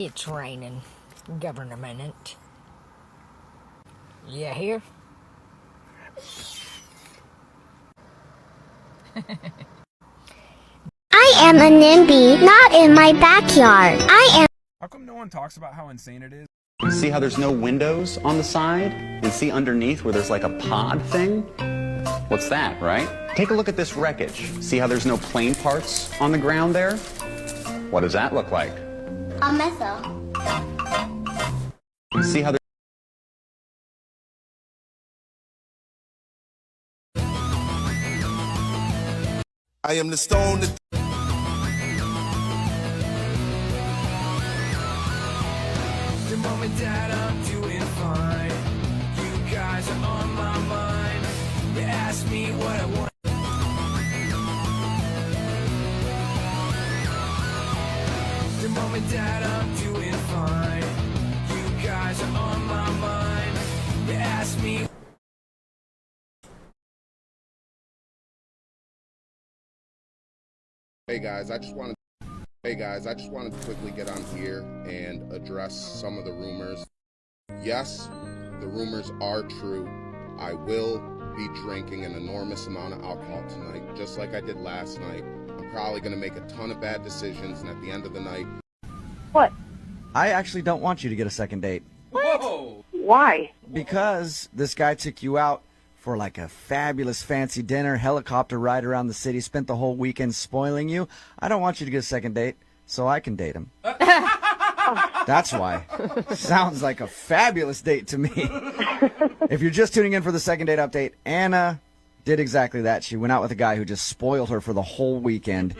It's raining. Government. You hear? I am a NIMBY, not in my backyard. How come no one talks about how insane it is? See how there's no windows on the side? And see underneath where there's like a pod thing? What's that, right? Take a look at this wreckage. See how there's no plane parts on the ground there? What does that look like? A missile. See how I am the stone that The mom and dad, I'm doing fine. You guys are on my mind. You ask me what I want. The mom and dad, I'm doing fine. You guys are on my mind. You ask me. Hey guys, I just wanted to quickly get on here and address some of the rumors. Yes, the rumors are true. I will be drinking an enormous amount of alcohol tonight, just like I did last night. I'm probably going to make a ton of bad decisions, and at the end of the night... What? I actually don't want you to get a second date. Whoa! Why? Because this guy took you out for like a fabulous fancy dinner, helicopter ride around the city, spent the whole weekend spoiling you. I don't want you to get a second date so I can date him. That's why. Sounds like a fabulous date to me. If you're just tuning in for the second date update, Anna did exactly that. She went out with a guy who just spoiled her for the whole weekend.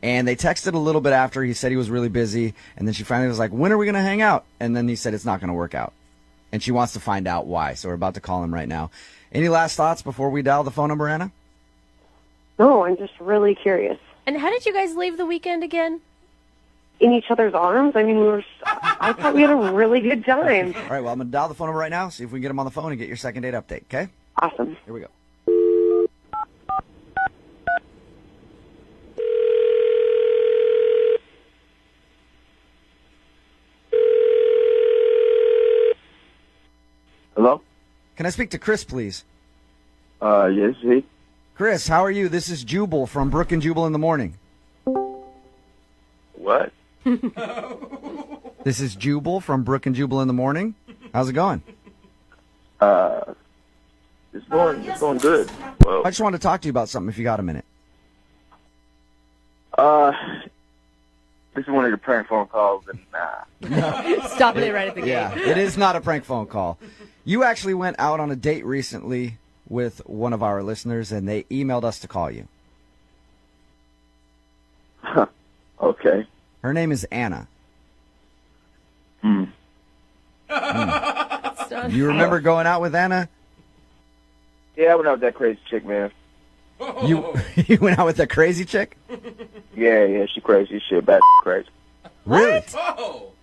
And they texted a little bit after. He said he was really busy. And then she finally was like, when are we going to hang out? And then he said it's not going to work out. And she wants to find out why. So we're about to call him right now. Any last thoughts before we dial the phone number, Anna? No, I'm just really curious. And how did you guys leave the weekend again? In each other's arms? I mean, I thought we had a really good time. All right, well, I'm going to dial the phone number right now, see if we can get him on the phone and get your second date update, okay? Awesome. Here we go. Hello? Can I speak to Chris, please? Yes, he. Chris, how are you? This is Jubal from Brook and Jubal in the Morning. What? This is Jubal from Brook and Jubal in the Morning. How's it going? It's going good. Well, I just wanted to talk to you about something if you got a minute. this is one of your prank phone calls, and Stopping it right at the gate. Yeah, it is not a prank phone call. You actually went out on a date recently with one of our listeners, and they emailed us to call you. okay. Her name is Anna. You remember going out with Anna? Yeah, I went out with that crazy chick, man. You went out with that crazy chick? Yeah, she crazy as shit, bad crazy. Really? Whoa!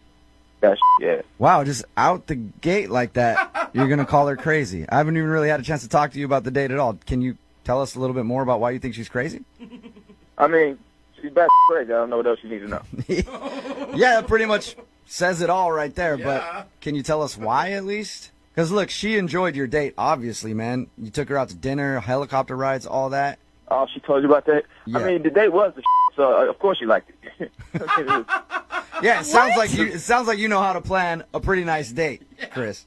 That yeah. Wow, just out the gate like that, you're going to call her crazy. I haven't even really had a chance to talk to you about the date at all. Can you tell us a little bit more about why you think she's crazy? I mean, she's bad crazy. I don't know what else you need to know. Yeah, that pretty much says it all right there, but can you tell us why at least? Because, look, she enjoyed your date, obviously, man. You took her out to dinner, helicopter rides, all that. Oh, she told you about that? Yeah. I mean, the date was the so of course you liked it. Yeah, it sounds like you know how to plan a pretty nice date, Chris.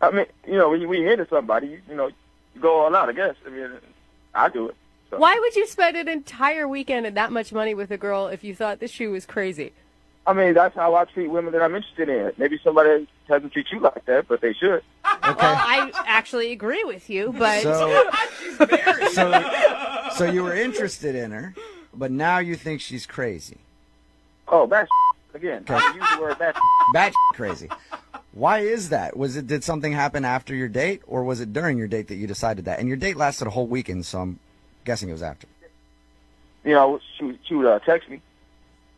I mean, when you into somebody, you go all out, I guess. I mean, I do it. So. Why would you spend an entire weekend and that much money with a girl if you thought that she was crazy? I mean, that's how I treat women that I'm interested in. Maybe somebody doesn't treat you like that, but they should. Okay. Well, I actually agree with you, but... So you were interested in her, but now you think she's crazy. Oh, that's again. Okay. I use the word that. Bat crazy. Why is that? Did something happen after your date, or was it during your date that you decided that? And your date lasted a whole weekend, so I'm guessing it was after. She would text me,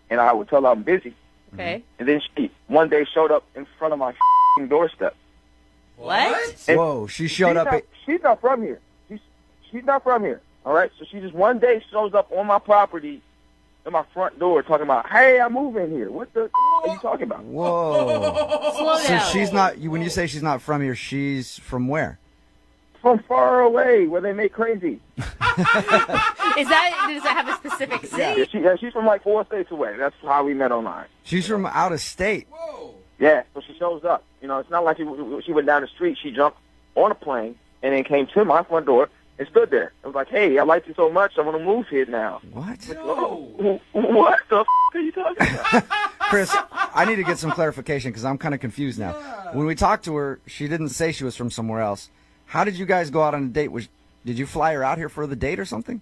and I would tell her I'm busy. Okay. And then she one day showed up in front of my doorstep. What? Whoa, she showed up. She's not from here. She's not from here. All right, so she just one day shows up on my property, at my front door, talking about, "Hey, I'm moving here." What the? are you talking about? Whoa. Slow So down. she's not, when you say she's not from here, she's from where? From far away, where they make crazy. Does that have a specific city? She's from like 4 states away. That's how we met online. She's from out of state. Yeah, so she shows up. You know, it's not like she went down the street. She jumped on a plane and then came to my front door and stood there. It was like, hey, I like you so much, I want to move here now. What? What the are you talking about? Chris, I need to get some clarification because I'm kind of confused now. When we talked to her, she didn't say she was from somewhere else. How did you guys go out on a date? Did you fly her out here for the date or something?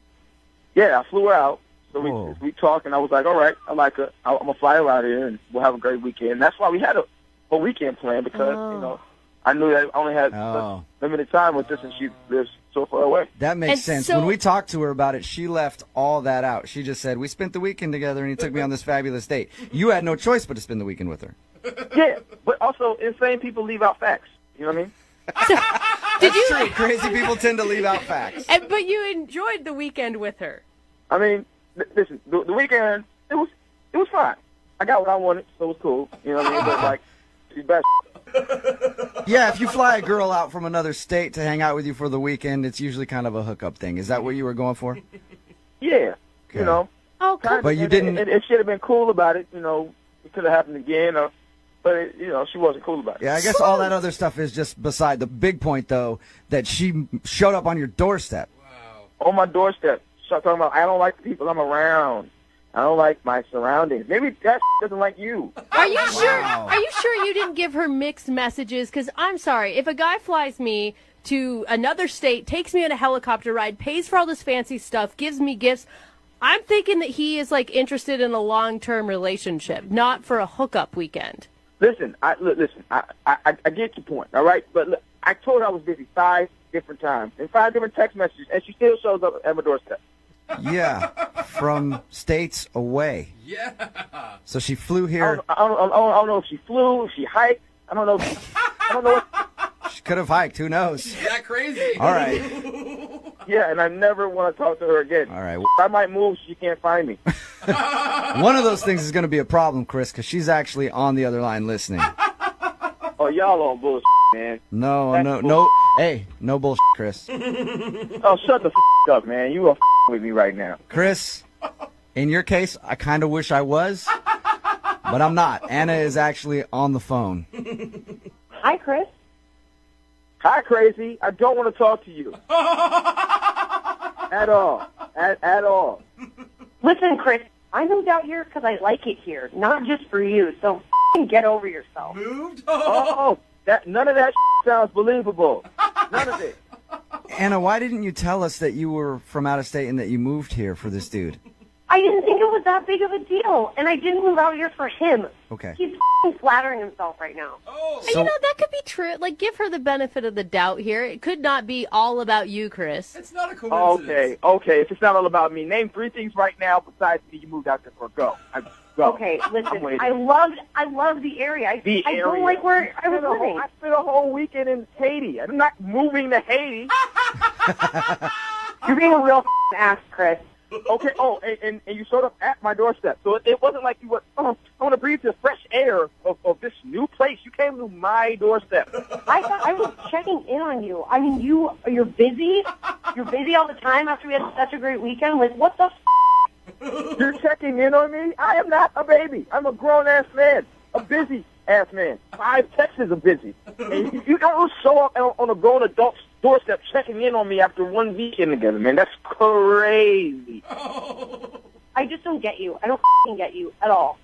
Yeah, I flew her out. So Whoa. we talked, and I was like, all right, I like her. I'm going to fly her out here, and we'll have a great weekend. And that's why we had a whole weekend planned because, you know, I knew that I only had limited time with this, and she lives so far away. That makes sense. When we talked to her about it, she left all that out. She just said, we spent the weekend together, and he took me on this fabulous date. You had no choice but to spend the weekend with her. Yeah, but also insane people leave out facts. You know what I mean? Did you? True. Crazy people tend to leave out facts. But you enjoyed the weekend with her. I mean, listen, the weekend, it was fine. I got what I wanted, so it was cool. You know what I mean? But, like, she's best. Yeah, if you fly a girl out from another state to hang out with you for the weekend, it's usually kind of a hookup thing. Is that what you were going for? Yeah, you know. Oh, cool. But you didn't... If she had been cool about it, you know, it could have happened again, but, you know, she wasn't cool about it. Yeah, I guess all that other stuff is just beside the big point, though, that she showed up on your doorstep. On my doorstep. Start talking about, I don't like the people I'm around. I don't like my surroundings. Maybe that doesn't like you. Are you sure? Are you sure you didn't give her mixed messages? Because I'm sorry, if a guy flies me to another state, takes me on a helicopter ride, pays for all this fancy stuff, gives me gifts, I'm thinking that he is like interested in a long-term relationship, not for a hookup weekend. Listen, I get your point, all right? But look, I told her I was busy 5 different times and 5 different text messages, and she still shows up at my doorstep. Yeah, from states away. Yeah. So she flew here. I don't know if she flew, if she hiked. I don't know. I don't know what. She could have hiked. Who knows? That crazy. All right. Yeah, and I never want to talk to her again. All right. I might move. She can't find me. One of those things is going to be a problem, Chris, because she's actually on the other line listening. Oh, y'all on bullshit, man. No. Hey, no bullshit, Chris. Oh, shut the up, man. You are with me right now. Chris, in your case, I kind of wish I was, but I'm not. Anna is actually on the phone. Hi, Chris. Hi, crazy. I don't want to talk to you. At all. At all. Listen, Chris, I moved out here because I like it here, not just for you. So get over yourself. Moved? Oh, none of that sounds believable. None of it. Anna, why didn't you tell us that you were from out of state and that you moved here for this dude? I didn't think it was that big of a deal, and I didn't move out here for him. Okay. He's flattering himself right now. Oh. And you know, that could be true. Like, give her the benefit of the doubt here. It could not be all about you, Chris. It's not a coincidence. Okay. If it's not all about me, name 3 things right now besides me you moved out there for. Go. Go. Okay, listen, I love the area. I don't like where I was living. I spent a whole weekend in Haiti. I'm not moving to Haiti. You're being a real ass, Chris. Okay. Oh, and you showed up at my doorstep, so it wasn't like you were. Oh, I want to breathe the fresh air of this new place. You came to my doorstep. I thought I was checking in on you. I mean, you're busy. You're busy all the time after we had such a great weekend. Like, what the? You're checking in on me? I am not a baby. I'm a grown-ass man. A busy-ass man. 5 texts are busy. And you don't show up on a grown adult's doorstep checking in on me after 1 weekend together, man. That's crazy. I just don't get you. I don't get you at all.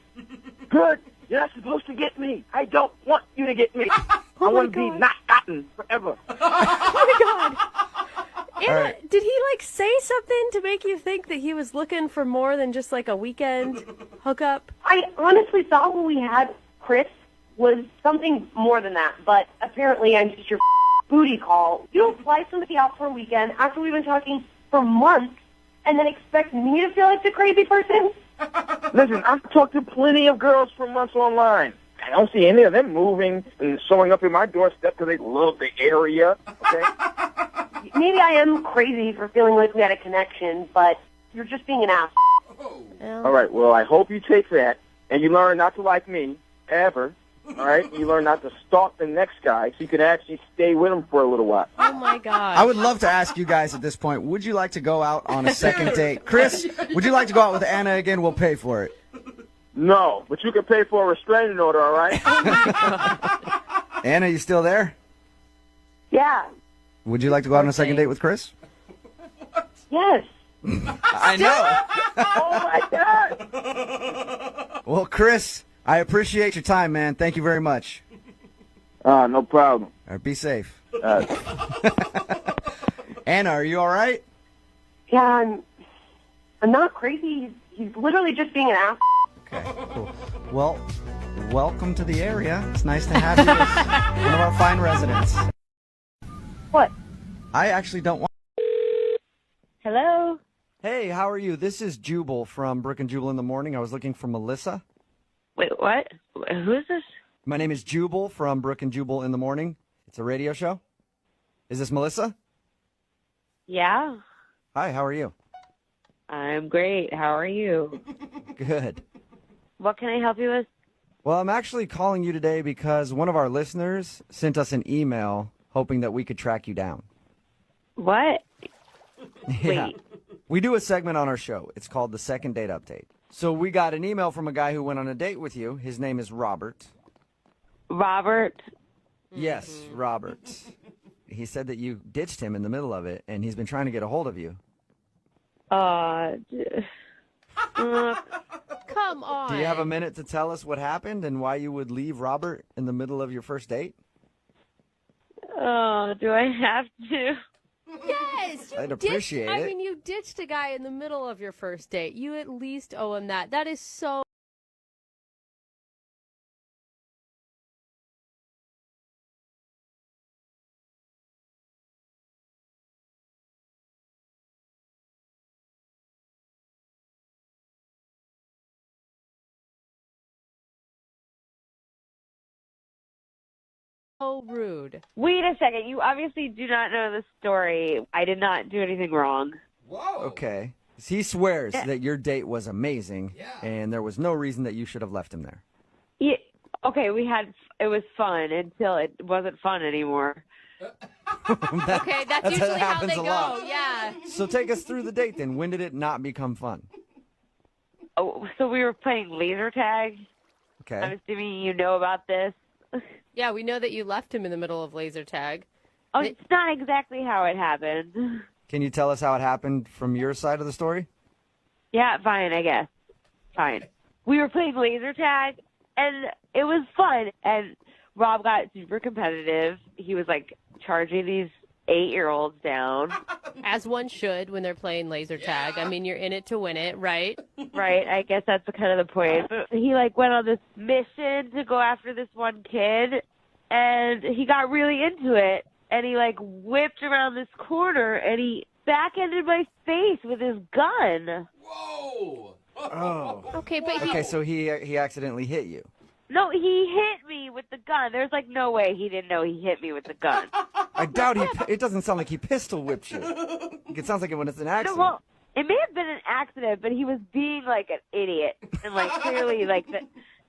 Good. You're not supposed to get me. I don't want you to get me. I want to be not gotten forever. Oh, my God. Anna, right. did he, like, say something to make you think that he was looking for more than just, like, a weekend hookup? I honestly thought what we had, Chris, was something more than that. But apparently I'm just your booty call. You don't fly somebody out for a weekend after we've been talking for months and then expect me to feel like the crazy person? Listen, I've talked to plenty of girls for months online. I don't see any of them moving and showing up in my doorstep because they love the area, okay? Maybe I am crazy for feeling like we had a connection, but you're just being an ass. All right, well, I hope you take that and you learn not to like me ever. All right? You learn not to stalk the next guy so you can actually stay with him for a little while. Oh, my God. I would love to ask you guys at this point, would you like to go out on a second date? Chris, would you like to go out with Anna again? We'll pay for it. No, but you can pay for a restraining order, all right? Anna, you still there? Yeah. Would you like to go out on a second date with Chris? Yes. I know. Oh, my God. Well, Chris, I appreciate your time, man. Thank you very much. No problem. All right, be safe. Anna, are you all right? Yeah, I'm not crazy. He's literally just being an ass. Okay, cool. Well, welcome to the area. It's nice to have you as one of our fine residents. What? I actually don't want... Hello? Hey, how are you? This is Jubal from Brook and Jubal in the Morning. I was looking for Melissa. Wait, what? Who is this? My name is Jubal from Brook and Jubal in the Morning. It's a radio show. Is this Melissa? Yeah. Hi, how are you? I'm great. How are you? Good. What can I help you with? Well, I'm actually calling you today because one of our listeners sent us an email hoping that we could track you down. What? Yeah. Wait. We do a segment on our show. It's called the Second Date Update. So we got an email from a guy who went on a date with you. His name is Robert. Robert? Yes, Robert. He said that you ditched him in the middle of it, and he's been trying to get a hold of you. Come on. Do you have a minute to tell us what happened and why you would leave Robert in the middle of your first date? Do I have to? Yes, you I'd appreciate I it. mean, you ditched a guy in the middle of your first date. You at least owe him that. That is so... rude. Wait a second. You obviously do not know the story. I did not do anything wrong. Whoa. Okay. He swears that your date was amazing, and there was no reason that you should have left him there. Yeah. Okay, it was fun until it wasn't fun anymore. Okay, that's usually how happens they a go. lot. Yeah. So take us through the date then. When did it not become fun? Oh, so we were playing laser tag. Okay. I'm assuming you know about this. Yeah, we know that you left him in the middle of laser tag. Oh, it's not exactly how it happened. Can you tell us how it happened from your side of the story? Yeah, fine, I guess. Fine. We were playing laser tag, and it was fun. And Rob got super competitive. He was, like, charging these 8-year-olds down. As one should when they're playing laser tag. I mean, you're in it to win it, right? Right, I guess that's kind of the point. But he, like, went on this mission to go after this one kid, and he got really into it. And he, like, whipped around this corner, and he backended my face with his gun. Whoa. Oh. Okay, but Okay, so he accidentally hit you. No, he hit me with the gun. There's, like, no way he didn't know he hit me with the gun. I doubt it doesn't sound like he pistol whipped you. It sounds like it when it's an accident. No, well, it may have been an accident, but he was being, like, an idiot. And, like, clearly, like,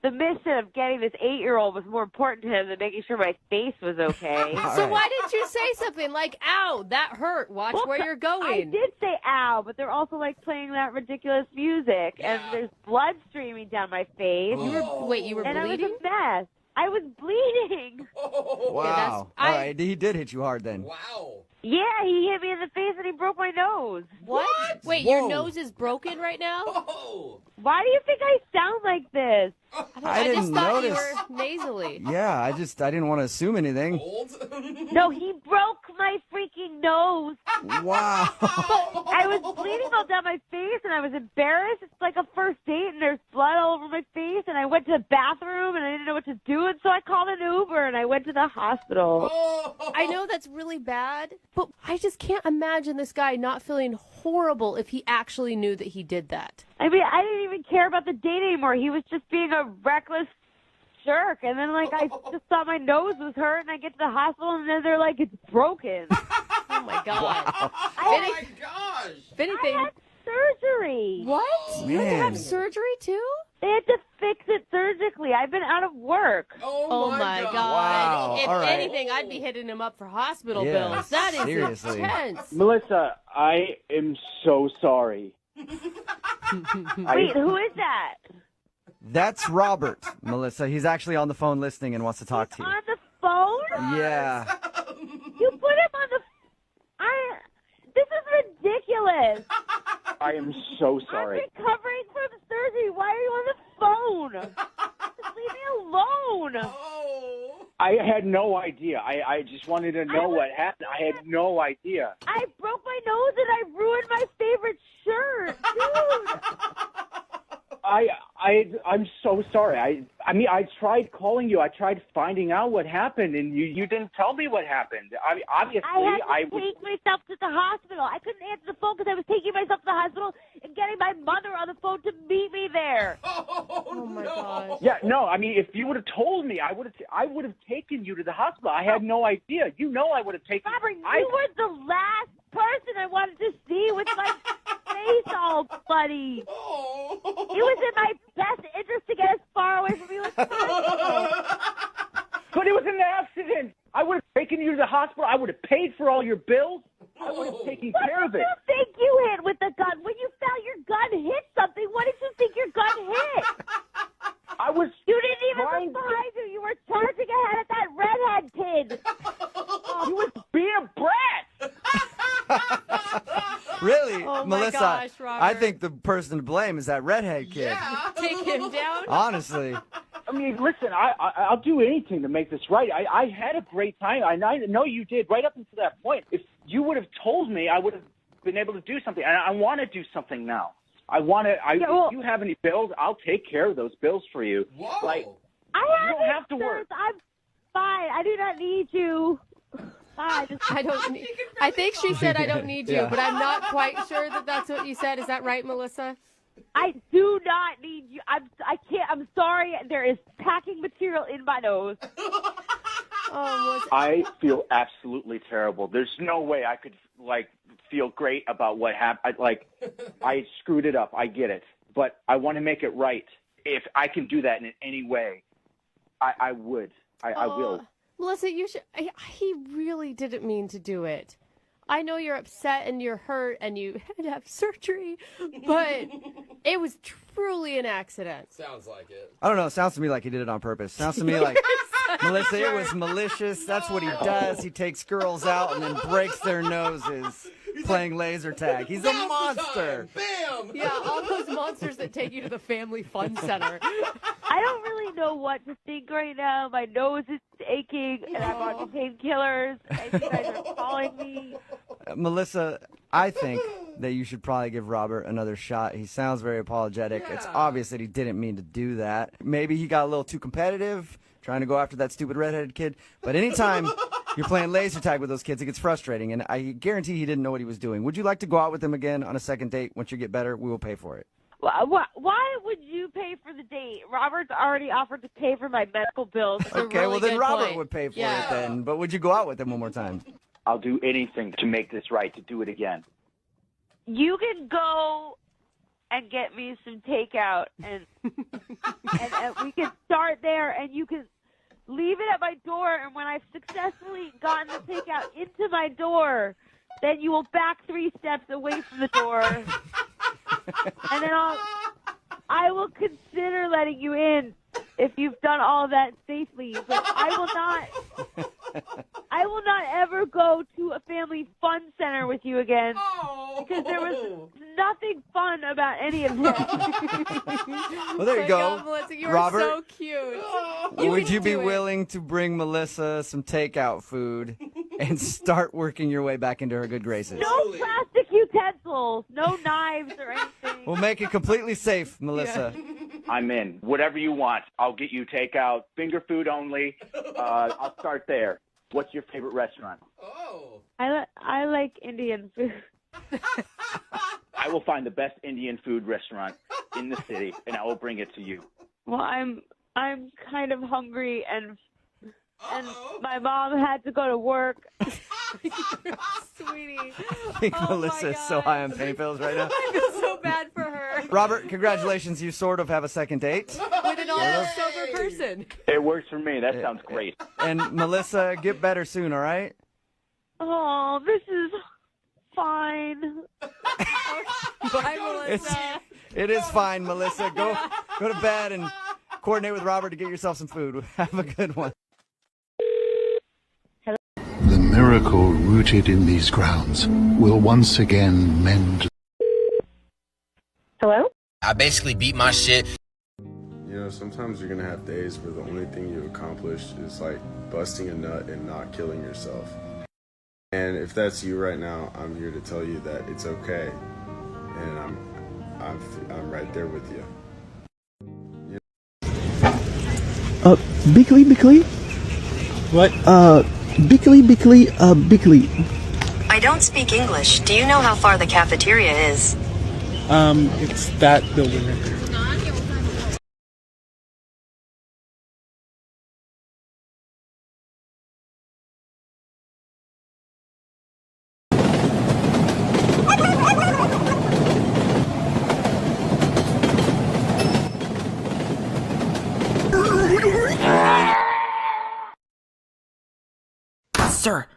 the mission of getting this 8-year-old was more important to him than making sure my face was okay. So why didn't you say something like, ow, that hurt, watch where you're going? I did say ow, but they're also, like, playing that ridiculous music, and there's blood streaming down my face. You were and bleeding? I was a mess. I was bleeding. Wow. All right, he did hit you hard then. Wow. Yeah, he hit me in the face and he broke my nose. What? Wait, your nose is broken right now? Oh. Why do you think I sound like this? I just didn't thought notice. you were nasally. Yeah, I didn't want to assume anything. Old? No, he broke my freaking nose. Wow. I was bleeding all down my face and I was embarrassed. It's like a first date and there's blood all over my face and I went to the bathroom and I didn't know what to do and so I called an Uber and I went to the hospital. I know that's really bad, but I just can't imagine this guy not feeling horrible if he actually knew that he did that. I mean, I didn't even care about the date anymore. He was just being a reckless jerk. And then, like, I just thought my nose was hurt, and I get to the hospital, and then they're like, it's broken. Oh, my God. Wow. Oh my gosh. If anything, I had surgery. what? You had to have surgery, too? They had to fix it surgically. I've been out of work. Oh my God. Wow. If All right. anything, I'd be hitting him up for hospital Yeah, bills. That is seriously. intense. Melissa, I am so sorry. Wait, who is that? That's Robert, Melissa. He's actually on the phone listening and wants to talk to you. On the phone? Yeah. You put him on the... This is ridiculous. I am so sorry. I'm recovering from surgery. Why are you on the phone? Just leave me alone. I had no idea. I just wanted to know what happened. I had no idea. I broke my nose and I ruined my favorite shirt, dude. I'm so sorry. I mean, I tried calling you. I tried finding out what happened, and you didn't tell me what happened. I mean, obviously, I had to take myself to the hospital. I couldn't answer the phone because I was taking myself to the hospital and getting my mother on the phone to meet me there. Oh my gosh. Yeah, no. I mean, if you would have told me, I would have taken you to the hospital. I had no idea. You know, I would have taken. Robert, you were the last person I wanted to see with my face all bloody. It was in my best interest to get as far away from you as possible. But it was an accident. I would have taken you to the hospital. I would have paid for all your bills. I would have taken care of it. What did you think you hit with the gun? When you found your gun hit something, what did you think your gun hit? I was. You didn't even look behind you. You were charging ahead at that redhead kid. You was being a brat. Really? Oh my Melissa, gosh, Robert. I think the person to blame is that redhead kid. Yeah. Take him down. Honestly. I mean, listen, I'll do anything to make this right. I had a great time. I know you did right up until that point. If you would have told me, I would have been able to do something. And I want to do something now. If you have any bills, I'll take care of those bills for you. Whoa. Like, I don't have to work. I'm fine. I do not need you. I don't need. I think she said I don't need you, Yeah. but I'm not quite sure that that's what you said. Is that right, Melissa? I do not need you. I can't. I'm sorry. There is packing material in my nose. Oh, I feel absolutely terrible. There's no way I could, feel great about what happened. I screwed it up. I get it. But I want to make it right. If I can do that in any way, I would. I will. Melissa, you should. He really didn't mean to do it. I know you're upset and you're hurt and you had to have surgery, but it was truly an accident. Sounds like it. I don't know. It sounds to me like he did it on purpose. Sounds to me like, Melissa, it was malicious. That's what he does. He takes girls out and then breaks their noses playing laser tag. He's a monster. Bam! Yeah, all those monsters that take you to the family fun center. I don't really know what to think right now. My nose is aching, and I'm on painkillers. And you guys are calling me. Melissa, I think that you should probably give Robert another shot. He sounds very apologetic. It's obvious that he didn't mean to do that. Maybe he got a little too competitive, trying to go after that stupid redheaded kid. But anytime you're playing laser tag with those kids, it gets frustrating. And I guarantee he didn't know what he was doing. Would you like to go out with him again on a second date? Once you get better, we will pay for it. Why would you pay for the date? Robert's already offered to pay for my medical bills. Okay, well then good Robert point. would pay for Yeah. it then. But would you go out with him one more time? I'll do anything to make this right, to do it again. You can go and get me some takeout, and we can start there, and you can leave it at my door, and when I've successfully gotten the takeout into my door, then you will back 3 steps away from the door, and then I will consider letting you in if you've done all that safely. But I will not ever go to a family fun center with you again because there was nothing fun about any of this. Well, there you go. Melissa, you Robert, are so cute. would you be do it. willing to bring Melissa some takeout food and start working your way back into her good graces? No plastic utensils, no knives or anything. We'll make it completely safe, Melissa. I'm in. Whatever you want. I'll get you takeout, finger food only. I'll start there. What's your favorite restaurant? Oh. I like Indian food. I will find the best Indian food restaurant in the city, and I will bring it to you. Well, I'm kind of hungry, and my mom had to go to work. Sweetie. I think Oh, Melissa my is so God. high on pain pills right now. I feel so bad for her. Robert, congratulations. You sort of have a second date. With an almost sober person. It works for me. That sounds great. And Melissa, get better soon, all right? Oh, this is fine. Bye, Melissa. It is fine, Melissa. Go to bed and coordinate with Robert to get yourself some food. Have a good one. The miracle rooted in these grounds will once again mend. Hello? I basically beat my shit. You know, sometimes you're gonna have days where the only thing you accomplished is like busting a nut and not killing yourself. And if that's you right now, I'm here to tell you that it's okay, and I'm right there with you. Bickley? What? Bickley. I don't speak English. Do you know how far the cafeteria is? It's that building right there. Sir,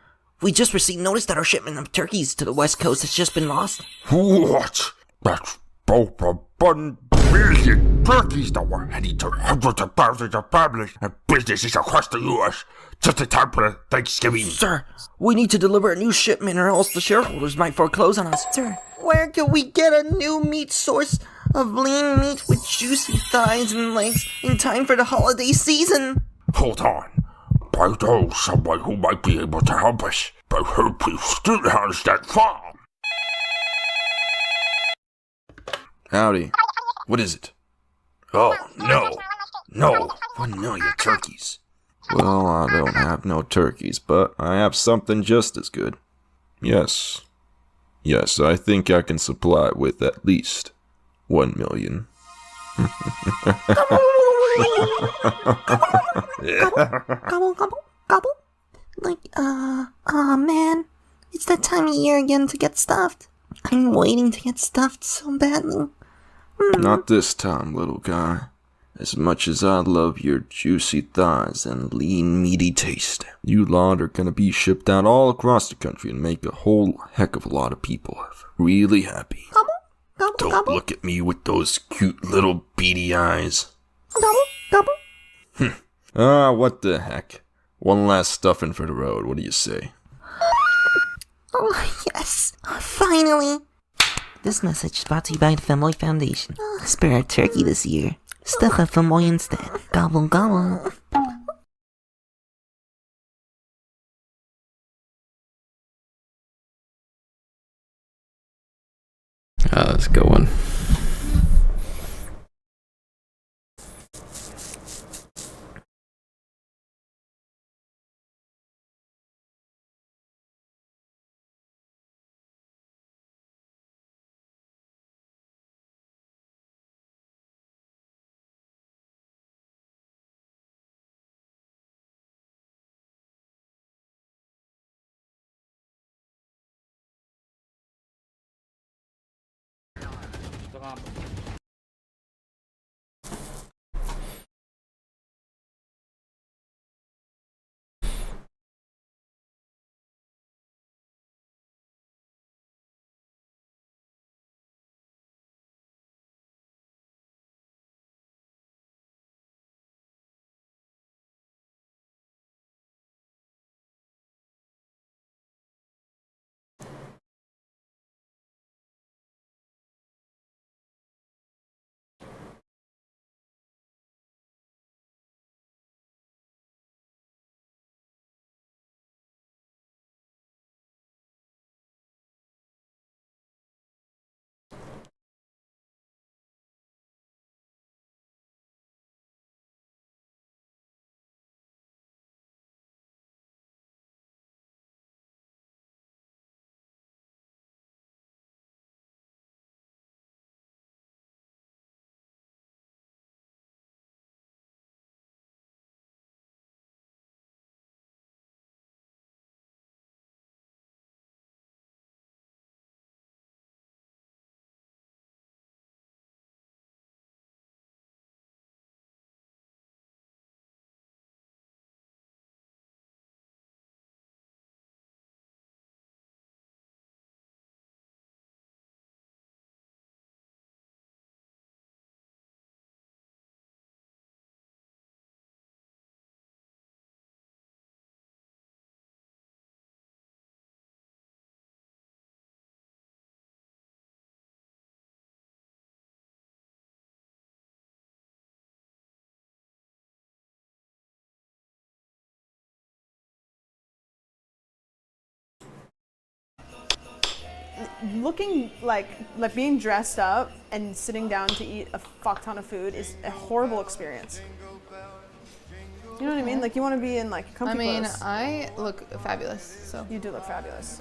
we just received notice that our shipment of turkeys to the West Coast has just been lost. What? That's over 1 billion turkeys that were heading to hundreds of thousands of families and businesses across the U.S. just in time for Thanksgiving. Sir, we need to deliver a new shipment or else the shareholders might foreclose on us. Sir, where can we get a new meat source of lean meat with juicy thighs and legs in time for the holiday season? Hold on. I know someone who might be able to help us, but who still has that farm? Howdy. What is it? Oh, no, 1 million turkeys. Well, I don't have no turkeys, but I have something just as good. Yes, I think I can supply with at least 1 million. Gobble. Like, man, it's that time of year again to get stuffed. I'm waiting to get stuffed so badly. Not this time, little guy. As much as I love your juicy thighs and lean, meaty taste, you lot are gonna be shipped out all across the country and make a whole heck of a lot of people really happy. Don't look at me with those cute little beady eyes. Gobble. What the heck. One last stuffing for the road, what do you say? Oh, yes, finally. This message is brought to you by the Family Foundation. Spare a turkey this year. Stuff a family instead. Gobble, gobble. That's a good one. looking like being dressed up and sitting down to eat a fuck ton of food is a horrible experience. You know what I mean? Like you want to be in like comfy clothes. I look fabulous. So you do look fabulous.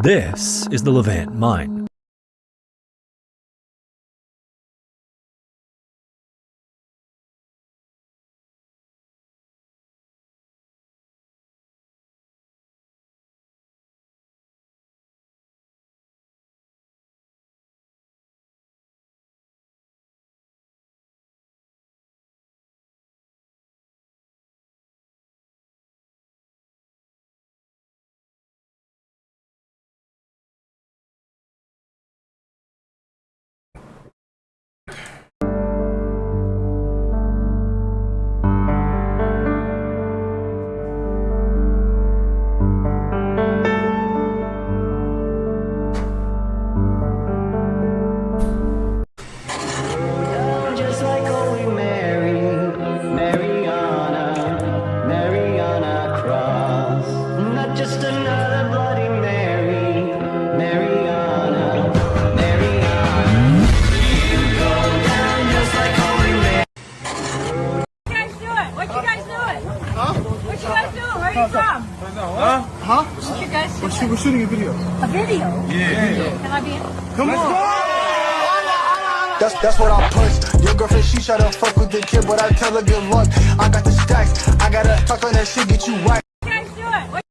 This is the Levant Mine. Just like Holy Mary, Mariana Cross. Not just another Bloody Mary, Mariana. You go down just like Holy Mary. What you guys doing? What you guys doing? Huh? What you guys doing? Where are you from? Huh? What you guys doing? We're shooting a video. A video? Yeah. Can I be in? Come on. That's what I push. Your girlfriend, she try to fuck with the kid, but I tell her good luck. I got the stacks. I gotta talk on that shit, get you right. What you guys doing? What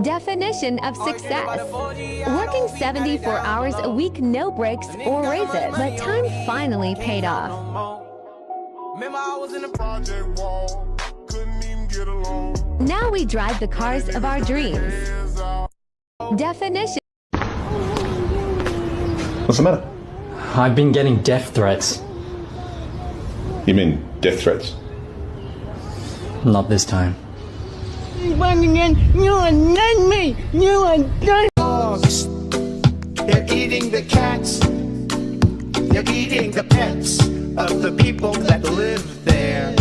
Definition of success. Working 74 hours a week, no breaks or raises. But time finally paid off. Remember I was in the project wall. Now we drive the cars of our dreams. Definition. What's the matter? I've been getting death threats. You mean death threats? Not this time. Dogs, they're eating the cats. They're eating the pets of the people that live there.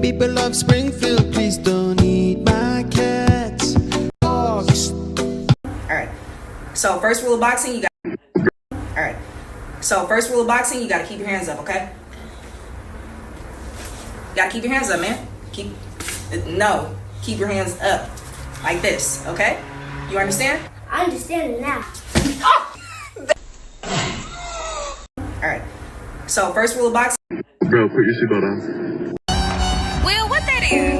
People of Springfield, please don't eat my cats. Dogs. Alright. So first rule of boxing, you got Alright. So first rule of boxing, you gotta keep your hands up, okay? You gotta keep your hands up, man. Keep your hands up. Like this, okay? You understand? I understand now. Alright. So first rule of boxing. Bro, put your seatbelt on. Will, what that is?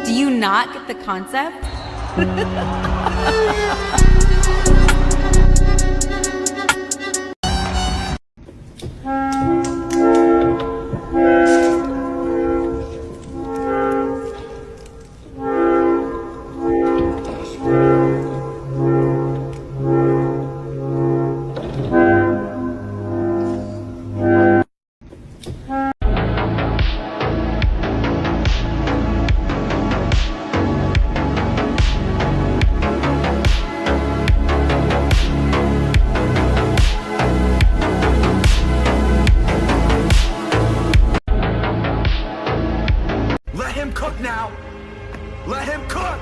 Do you not get the concept? Let him cook now. Let him cook.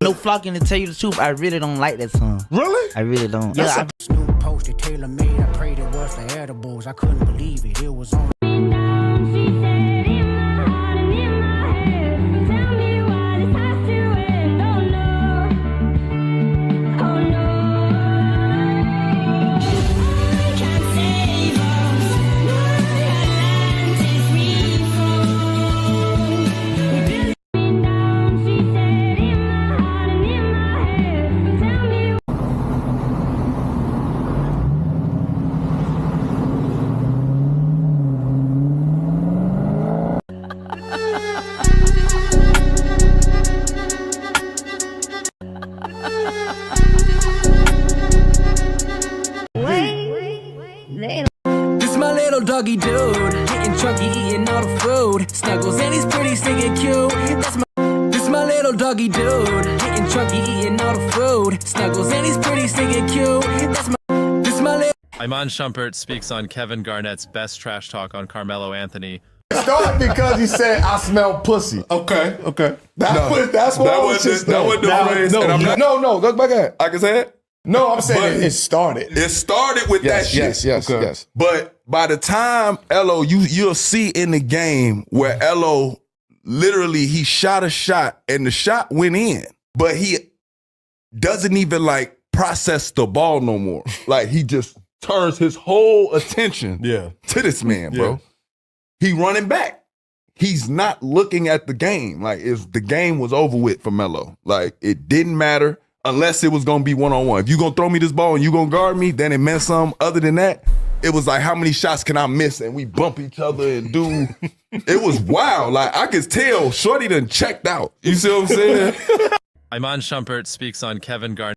No flocking, to tell you the truth, I really don't like that song. Really? I really don't. That's Yeah, Snoop posted tailor made. I prayed it was the edibles. I couldn't believe it. It was on. This my little doggy dude, getting chunky, eating all the food. Snuggles and he's pretty stinking cute. This my little doggy dude, getting chunky, eating all the food. Snuggles and he's pretty stinking cute. This my little. Iman Shumpert speaks on Kevin Garnett's best trash talk on Carmelo Anthony. Start because he said I smell pussy. Okay. That's what I was just that wasn't the phrase. No, look back at it. I can say it? No, I'm saying it started. It started with that shit. Yes. But by the time Elo, you'll see in the game where Elo literally he shot a shot and the shot went in, but he doesn't even like process the ball no more. Like he just turns his whole attention to this man, bro. He running back. He's not looking at the game. Like the game was over with for Melo. Like it didn't matter. Unless it was going to be one-on-one. If you're going to throw me this ball and you're going to guard me, then it meant something. Other than that, it was like, how many shots can I miss? And we bump each other and do. It was wild. Like, I could tell Shorty done checked out. You see what I'm saying? Iman Shumpert speaks on Kevin Garnett.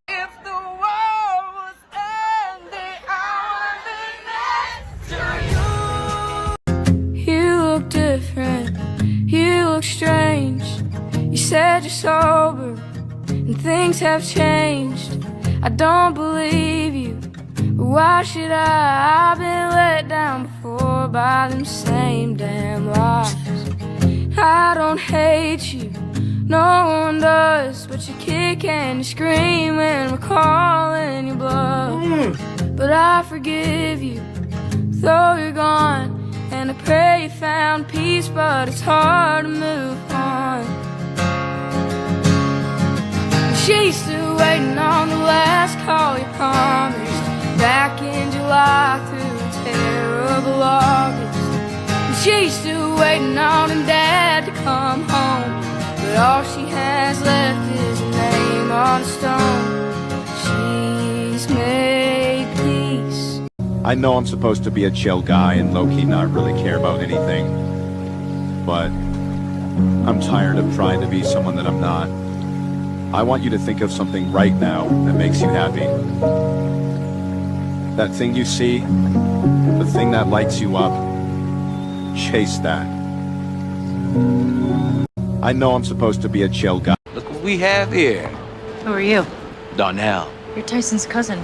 You look different. You look strange. You said you're sober. And things have changed. I don't believe you. But why should I? I've been let down before by them same damn lies. I don't hate you, no one does. But you kick and you scream when we're calling your bluff. But I forgive you, though you're gone. And I pray you found peace, but it's hard to move on. She's still waiting on the last call you promised back in July through a terrible August. And she's still waiting on her dad to come home, but all she has left is a name on a stone. She's made peace. I know I'm supposed to be a chill guy and low-key not really care about anything, but I'm tired of trying to be someone that I'm not. I want you to think of something right now that makes you happy. That thing you see, the thing that lights you up, chase that. I know I'm supposed to be a chill guy. Look what we have here. Who are you? Darnell. You're Tyson's cousin.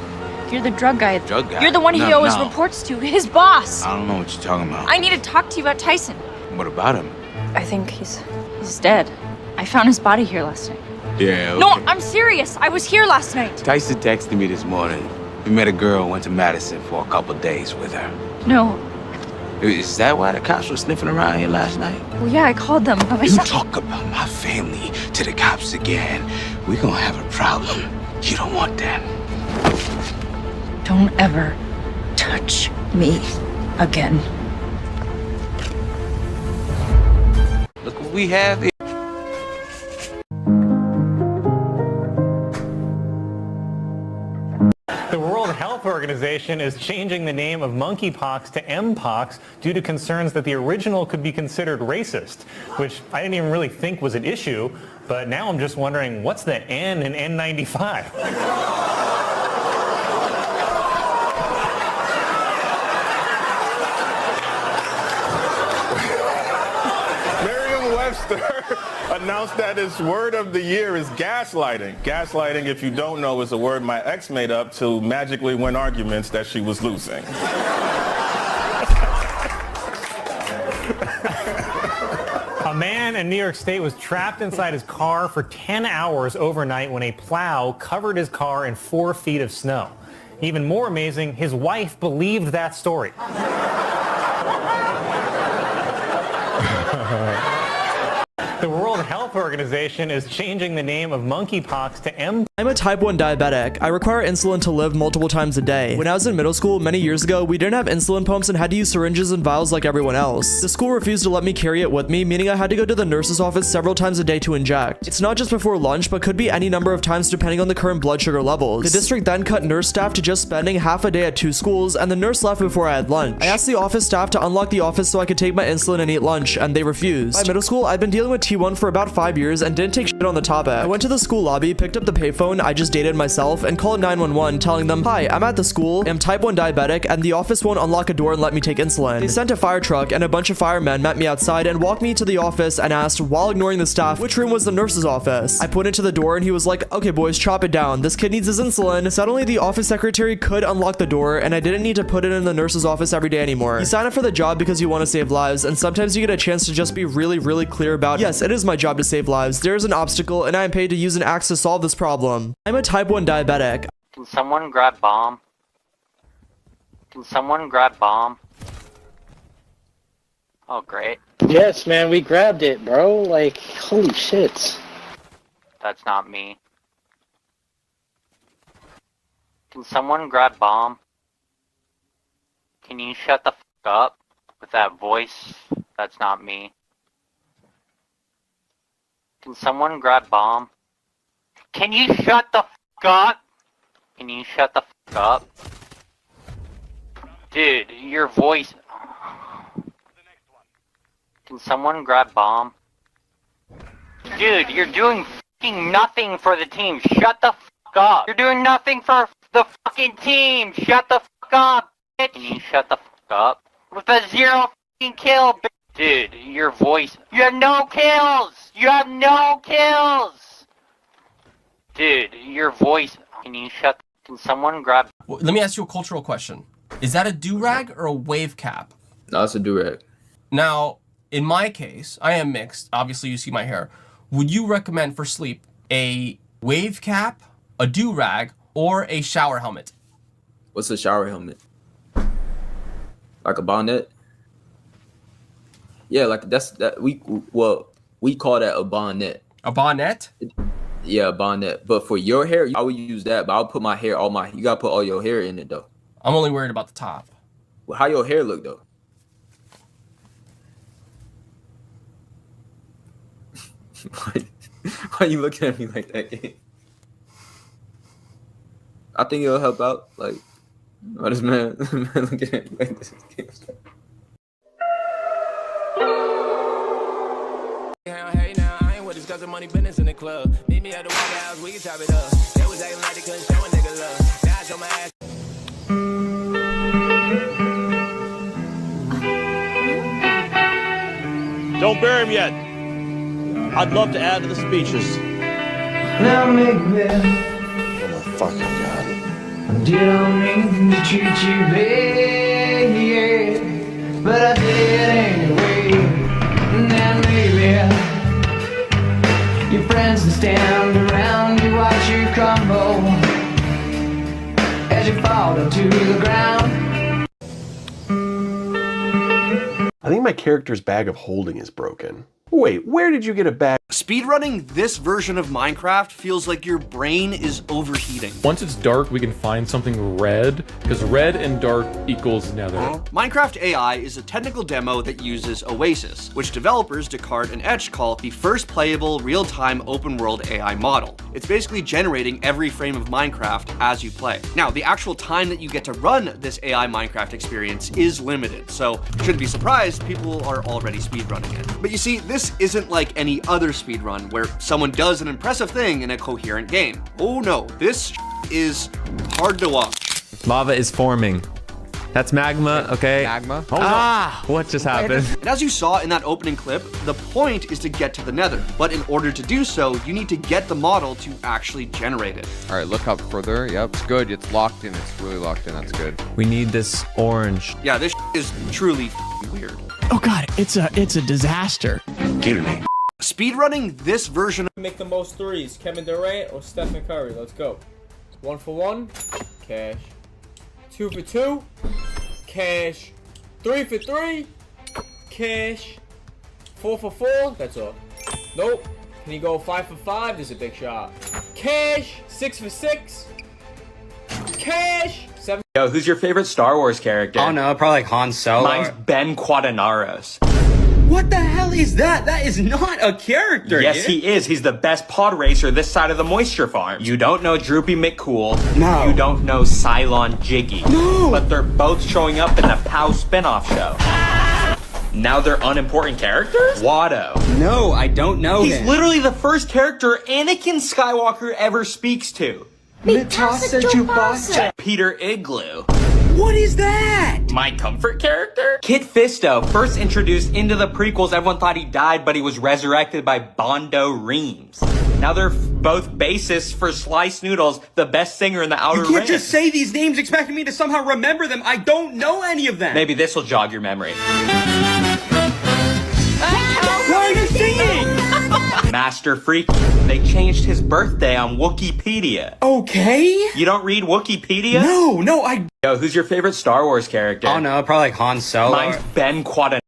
You're the drug guy. Drug guy? You're the one he No, always no. reports to, his boss. I don't know what you're talking about. I need to talk to you about Tyson. What about him? I think he's dead. I found his body here last night. Yeah, okay. No, I'm serious. I was here last night. Tyson texted me this morning. We met a girl and went to Madison for a couple days with her. No. Is that why the cops were sniffing around here last night? Well, yeah, I called them. But You talk about my family to the cops again, we're gonna have a problem. You don't want that. Don't ever touch me again. Look what we have here. The World Health Organization is changing the name of monkeypox to Mpox due to concerns that the original could be considered racist, which I didn't even really think was an issue, but now I'm just wondering, what's the N in N95? Merriam-Webster announced that its word of the year is gaslighting. Gaslighting, if you don't know, is a word my ex made up to magically win arguments that she was losing. A man in New York State was trapped inside his car for 10 hours overnight when a plow covered his car in 4 feet of snow. Even more amazing, his wife believed that story. The World Health Organization is changing the name of monkeypox to M. I'm a type 1 diabetic. I require insulin to live multiple times a day. When I was in middle school many years ago, we didn't have insulin pumps and had to use syringes and vials like everyone else. The school refused to let me carry it with me, meaning I had to go to the nurse's office several times a day to inject. It's not just before lunch, but could be any number of times depending on the current blood sugar levels. The district then cut nurse staff to just spending half a day at 2 schools, and the nurse left before I had lunch. I asked the office staff to unlock the office so I could take my insulin and eat lunch, and they refused. By middle school, I'd been dealing with T1 for about 5 years and didn't take shit on the topic. I went to the school lobby, picked up the payphone I just dated myself, and called 911 telling them, "Hi, I'm at the school, am type 1 diabetic, and the office won't unlock a door and let me take insulin." They sent a fire truck and a bunch of firemen met me outside and walked me to the office and asked, while ignoring the staff, which room was the nurse's office. I pointed to the door and he was like, "Okay boys, chop it down. This kid needs his insulin." Suddenly the office secretary could unlock the door and I didn't need to put it in the nurse's office every day anymore. You sign up for the job because you want to save lives, and sometimes you get a chance to just be really clear about, yes, it is my job to save lives. There is an obstacle and I am paid to use an axe to solve this problem. I'm a type 1 diabetic. Can someone grab bomb? Can someone grab bomb? Oh, great. Yes, man, we grabbed it, bro. Like, holy shit. That's not me. Can someone grab bomb? Can you shut the f*** up with that voice? That's not me. Can someone grab bomb? Can you shut the f*** up? Can you shut the f*** up? Dude, your voice... Can someone grab bomb? Dude, you're doing f***ing nothing for the team. Shut the f*** up. You're doing nothing for the fucking team. Shut the f*** up, bitch. Can you shut the f*** up? With a 0 f***ing kill, bitch. Dude, your voice... You have no kills! You have no kills! Dude, your voice... Can you shut... Can someone grab... Well, let me ask you a cultural question. Is that a do-rag or a wave cap? No, it's a do-rag. Now, in my case, I am mixed. Obviously, you see my hair. Would you recommend for sleep a wave cap, a do-rag, or a shower helmet? What's a shower helmet? Like a bonnet? Yeah, like we call that a bonnet. A bonnet? Yeah, a bonnet. But for your hair, I would use that. But I'll put my hair, you gotta put all your hair in it though. I'm only worried about the top. Well, how your hair look though? Why are you looking at me like that? I think it'll help out. Like, why this man looking at me like this? Discuss the money business in the club. Meet me at the White House, we can chop it up. They was acting like they couldn't show a nigga love. Now I show my ass. Don't bury him yet. I'd love to add to the speeches. Now make me. Oh my fucking god. Didn't mean to treat you bad, but I did anyway. Now maybe your friends will stand around you, watch you crumble as you fall to the ground. I think my character's bag of holding is broken. Wait, where did you get a bag? Speedrunning this version of Minecraft feels like your brain is overheating. Once it's dark, we can find something red, because red and dark equals nether. Minecraft AI is a technical demo that uses Oasis, which developers Descartes and Etch call the first playable, real-time, open-world AI model. It's basically generating every frame of Minecraft as you play. Now, the actual time that you get to run this AI Minecraft experience is limited, so shouldn't be surprised people are already speedrunning it. But you see, this isn't like any other speedrun where someone does an impressive thing in a coherent game. Oh no, this is hard to watch. Lava is forming. That's magma, okay? Magma? What just happened? And as you saw in that opening clip, the point is to get to the nether. But in order to do so, you need to get the model to actually generate it. All right, look up further. Yep, it's good. It's locked in. It's really locked in. That's good. We need this orange. Yeah, this is truly weird. Oh god, it's a disaster. Kill me. Speedrunning this version. Make the most threes, Kevin Durant or Stephen Curry. Let's go. 1 for 1, cash. 2 for 2, cash. 3 for 3, cash. 4 for 4, that's all. Nope. Can you go 5 for 5? This is a big shot. Cash. 6 for 6, cash. 7. Yo, who's your favorite Star Wars character? Oh no, probably like Han Solo. Mine's Ben Quadinaros. What the hell is that? That is not a character, Yes, dude. he is. He's the best pod racer this side of the moisture farm. You don't know Droopy McCool. No. You don't know Cylon Jiggy. No. But they're both showing up in the POW spinoff show. Now they're unimportant characters? Watto. No, I don't know He's him. literally the first character Anakin Skywalker ever speaks to. Peter Igloo. What is that? My comfort character? Kit Fisto, first introduced into the prequels, everyone thought he died, but he was resurrected by Bondo Reams. Now they're both bassists for Slice Noodles, the best singer in the Outer Rim. You can't just say these names expecting me to somehow remember them. I don't know any of them. Maybe this will jog your memory. Why are you singing? Master Freak. They changed his birthday on Wikipedia. Okay. You don't read Wikipedia? No, I... Yo, who's your favorite Star Wars character? Oh no, probably like Han Solo. Mine's Ben Quadinaros.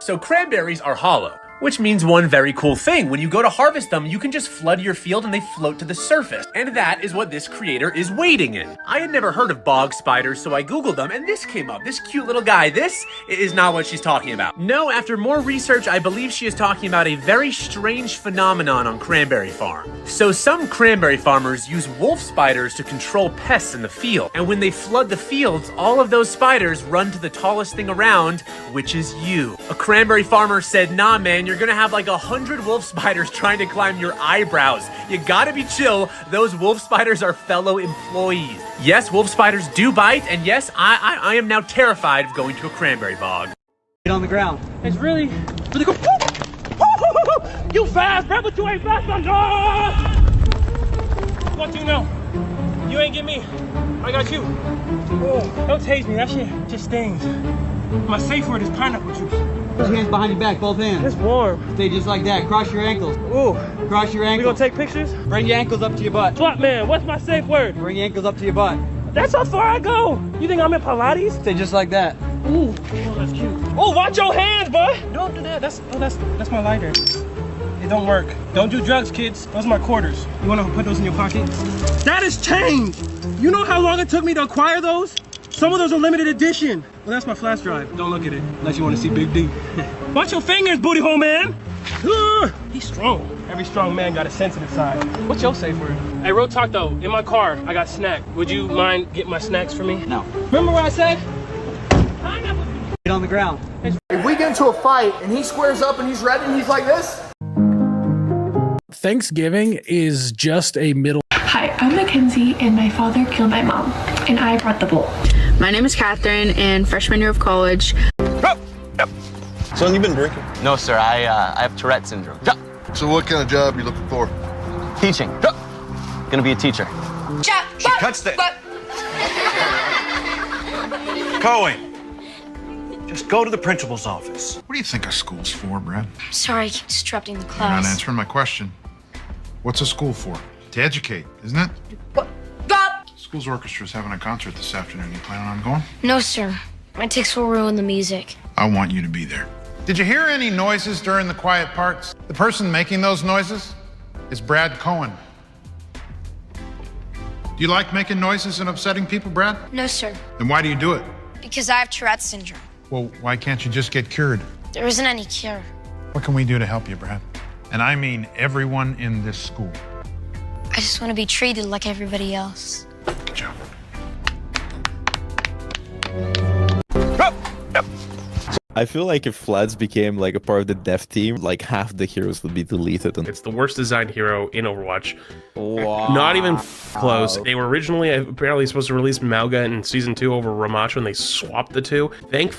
So cranberries are hollow, which means one very cool thing. When you go to harvest them, you can just flood your field and they float to the surface. And that is what this creator is wading in. I had never heard of bog spiders, so I googled them and this came up. This cute little guy. This is not what she's talking about. No, after more research, I believe she is talking about a very strange phenomenon on cranberry farm. So some cranberry farmers use wolf spiders to control pests in the field. And when they flood the fields, all of those spiders run to the tallest thing around, which is you. A cranberry farmer said, nah man, you're gonna have like 100 wolf spiders trying to climb your eyebrows. You gotta be chill. Those wolf spiders are fellow employees. Yes, wolf spiders do bite, and yes, I am now terrified of going to a cranberry bog. Get on the ground. It's really cool. You fast, bro, but you ain't fast enough. What do you know? You ain't get me. I got you. Oh, don't tase me. That shit just stings. My safe word is pineapple juice. Put your hands behind your back, both hands. It's warm. Stay just like that. Cross your ankles. Ooh. Cross your ankles. We gonna take pictures? Bring your ankles up to your butt. Swap man, what's my safe word? Bring your ankles up to your butt. That's how far I go. You think I'm in Pilates? Stay just like that. Ooh, oh, that's cute. Oh, watch your hands, bud. Don't do that. That's my lighter. It don't work. Don't do drugs, kids. Those are my quarters. You wanna put those in your pocket? That is change. You know how long it took me to acquire those? Some of those are limited edition. Well, that's my flash drive. Don't look at it unless you want to see Big D. Watch your fingers, booty hole man. He's strong. Every strong man got a sensitive side. What's your safe word? Hey, real talk though. In my car, I got snack. Would you mind getting my snacks for me? No. Remember what I said? Get on the ground. If we get into a fight and he squares up and he's ready and he's like this. Thanksgiving is just a middle. Hi, I'm Mackenzie, and my father killed my mom, and I brought the bowl. My name is Catherine, and freshman year of college. Yep. Son, you been drinking? No, sir. I have Tourette syndrome. So what kind of job are you looking for? Teaching. Gonna be a teacher. She cuts the... Cohen, just go to the principal's office. What do you think a school's for, Brad? Sorry, I keep disrupting the You're class. not answering my question. What's a school for? To educate, isn't it? School's orchestra's having a concert this afternoon. You planning on going? No, sir. My tics will ruin the music. I want you to be there. Did you hear any noises during the quiet parts? The person making those noises is Brad Cohen. Do you like making noises and upsetting people, Brad? No, sir. Then why do you do it? Because I have Tourette's syndrome. Well, why can't you just get cured? There isn't any cure. What can we do to help you, Brad? And I mean everyone in this school. I just want to be treated like everybody else. Good job. I feel like if Floods became like a part of the dev team, like half the heroes would be deleted. It's the worst designed hero in Overwatch. Wow. Not even close. They were originally apparently supposed to release Mauga in season 2 over Ramacho, and they swapped the two. Thank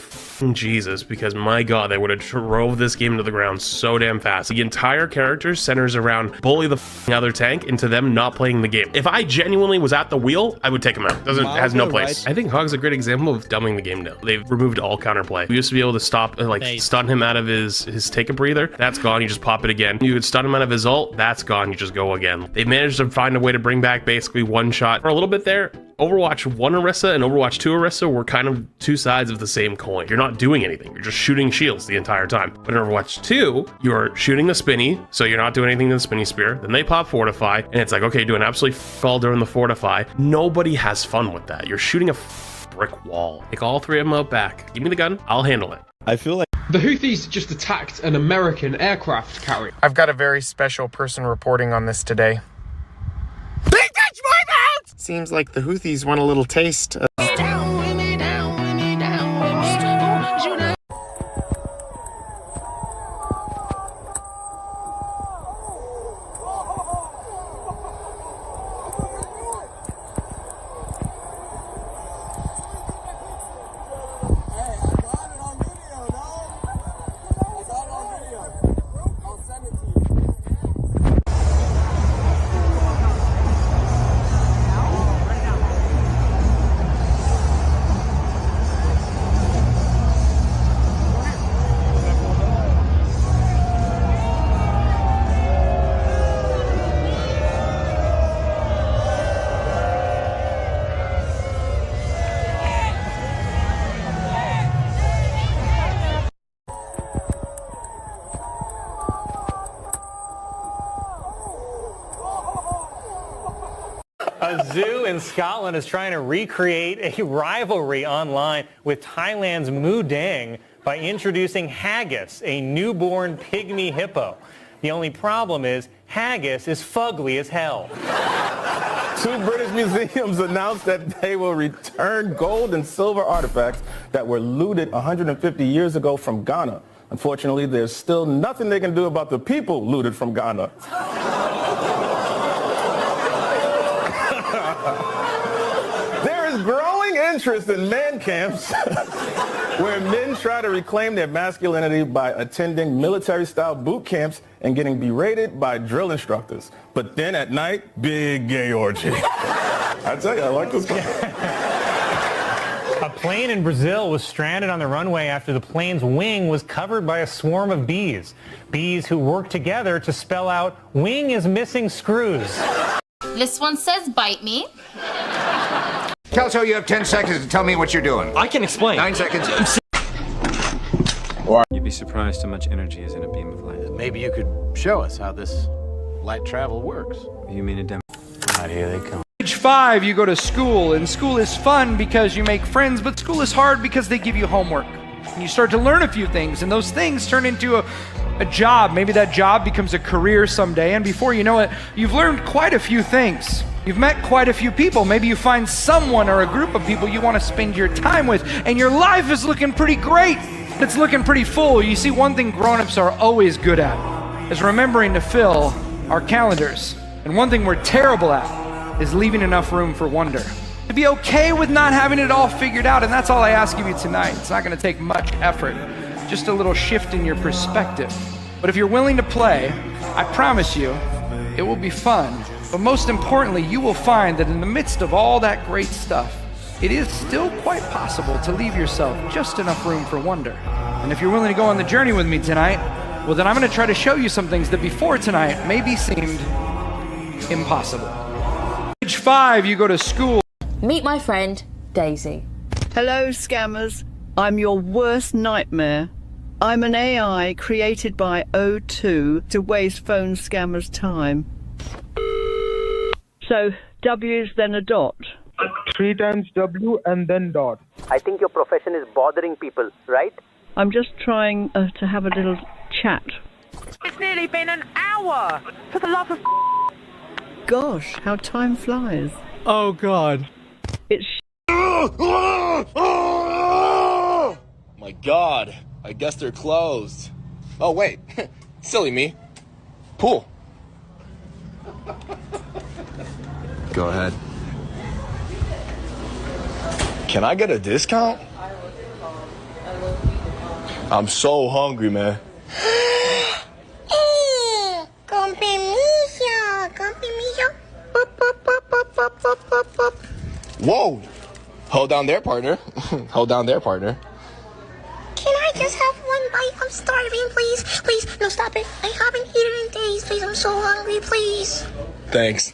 Jesus, because my god, they would have drove this game to the ground so damn fast. The entire character centers around bully the other tank into them not playing the game. If I genuinely was at the wheel, I would take him out. Has no place. Right. I think Hog's a great example of dumbing the game down. They've removed all counterplay. We used to be able to stop, stun him out of his take a breather. That's gone. You just pop it again. You would stun him out of his ult. That's gone. You just go again. They managed to find a way to bring back basically one shot for a little bit there. Overwatch 1 Orisa and Overwatch 2 Orisa were kind of two sides of the same coin. You're not doing anything. You're just shooting shields the entire time. But in Overwatch 2, you're shooting the spinny, so you're not doing anything to the spinny spear. Then they pop Fortify, and it's like, okay, doing absolutely all during the Fortify. Nobody has fun with that. You're shooting a brick wall. Take all three of them out back. Give me the gun. I'll handle it. I feel like The Houthis just attacked an American aircraft carrier. I've got a very special person reporting on this today. They touched my mouth! Seems like the Houthis want a little taste of... A zoo in Scotland is trying to recreate a rivalry online with Thailand's Mudang by introducing haggis, a newborn pygmy hippo. The only problem is haggis is fugly as hell. 2 British museums announced that they will return gold and silver artifacts that were looted 150 years ago from Ghana. Unfortunately, there's still nothing they can do about the people looted from Ghana. There is growing interest in man camps where men try to reclaim their masculinity by attending military-style boot camps and getting berated by drill instructors. But then at night, big gay orgy. I tell you, I like this guy. A plane in Brazil was stranded on the runway after the plane's wing was covered by a swarm of bees. Bees who work together to spell out, "Wing is missing screws." This one says bite me. Kelso, you have 10 seconds to tell me what you're doing. I can explain. 9 seconds. You'd be surprised how much energy is in a beam of light. Maybe you could show us how this light travel works. You mean a demo? Right, here they come. Age 5, you go to school, and school is fun because you make friends, but school is hard because they give you homework. And you start to learn a few things, and those things turn into a job. Maybe that job becomes a career someday, and before you know it, you've learned quite a few things. You've met quite a few people. Maybe you find someone or a group of people you want to spend your time with, and your life is looking pretty great. It's looking pretty full. You see, one thing grown-ups are always good at is remembering to fill our calendars. And one thing we're terrible at is leaving enough room for wonder. To be okay with not having it all figured out, and that's all I ask of you tonight. It's not gonna take much effort, just a little shift in your perspective. But if you're willing to play, I promise you, it will be fun. But most importantly, you will find that in the midst of all that great stuff, it is still quite possible to leave yourself just enough room for wonder. And if you're willing to go on the journey with me tonight, well then I'm gonna try to show you some things that before tonight maybe seemed impossible. Age 5, you go to school. Meet my friend, Daisy. Hello, scammers. I'm your worst nightmare. I'm an AI created by O2 to waste phone scammers' time. So, W's then a dot. 3 times W and then dot. I think your profession is bothering people, right? I'm just trying to have a little chat. It's nearly been an hour! For the love of... Gosh, how time flies. Oh, God. It's My God, I guess they're closed. Oh, wait. Silly me. Pool. Go ahead. Can I get a discount? I'm so hungry, man. Whoa! Hold down there, partner. Hold down there, partner. Can I just have one bite? I'm starving, please. Please, no, stop it. I haven't eaten in days. Please, I'm so hungry, please. Thanks.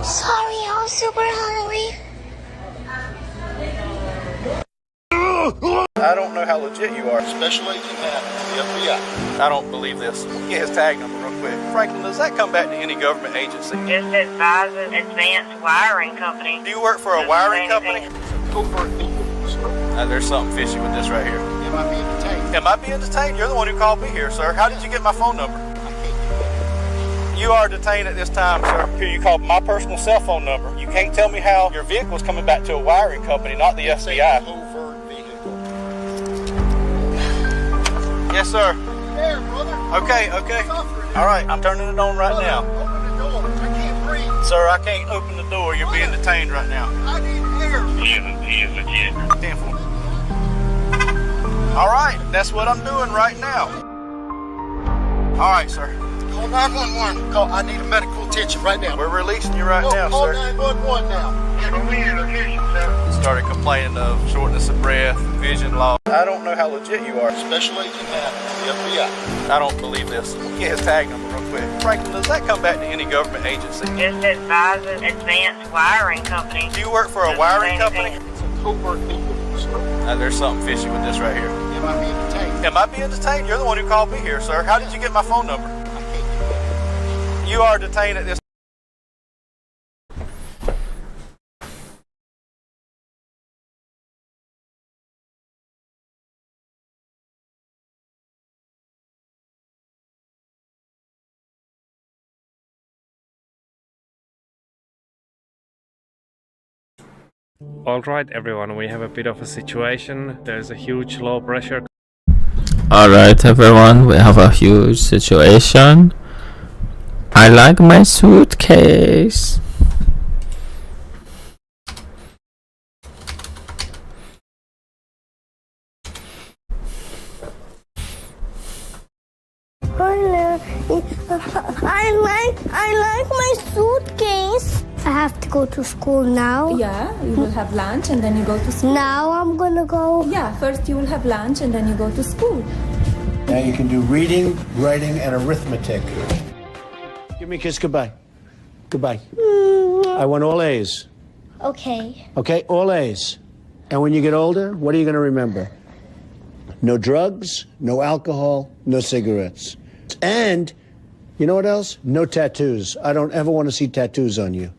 Sorry, I was super hungry. I don't know how legit you are. Special Agent Hammond, the FBI. I don't believe this. Get his tag number real quick. Franklin, does that come back to any government agency? Just advises Advanced Wiring Company. Do you work for a wiring company? There's something fishy with this right here. Am I being detained? Am I being detained? You're the one who called me here, sir. How did you get my phone number? You are detained at this time, sir. Here, you called my personal cell phone number. You can't tell me how your vehicle's coming back to a wiring company, not the FBI. Yes, sir. There, brother. Okay. All right, I'm turning it on right now. Open the door. I can't breathe. Sir, I can't open the door. You're being detained right now. I need air. He is legit. Stand for me. All right, that's what I'm doing right now. All right, sir. Call 911. Call. I need medical attention right now. We're releasing you right now, call sir. 911 now. Started complaining of shortness of breath, vision loss. I don't know how legit you are. Special Agent Hammond, the FBI. I don't believe this. Get his tag number real quick. Franklin, does that come back to any government agency? Just advises Advanced Wiring Company. Do you work for a wiring company? Covert vehicle, sir. There's something fishy with this right here. Am I being detained? Am I being detained? You're the one who called me here, sir. How did you get my phone number? I can't do that. You are detained at this. Alright everyone, we have a bit of a situation. There's a huge low pressure. Alright everyone, we have a huge situation. I like my suitcase. I like my suitcase. I have to go to school now. Yeah, you will have lunch and then you go to school. Now I'm gonna go. Yeah, first you will have lunch and then you go to school. Now you can do reading, writing, and arithmetic. Give me a kiss goodbye. Goodbye. I want all A's. Okay. Okay, all A's. And when you get older, what are you going to remember? No drugs, no alcohol, no cigarettes. And, you know what else? No tattoos. I don't ever want to see tattoos on you.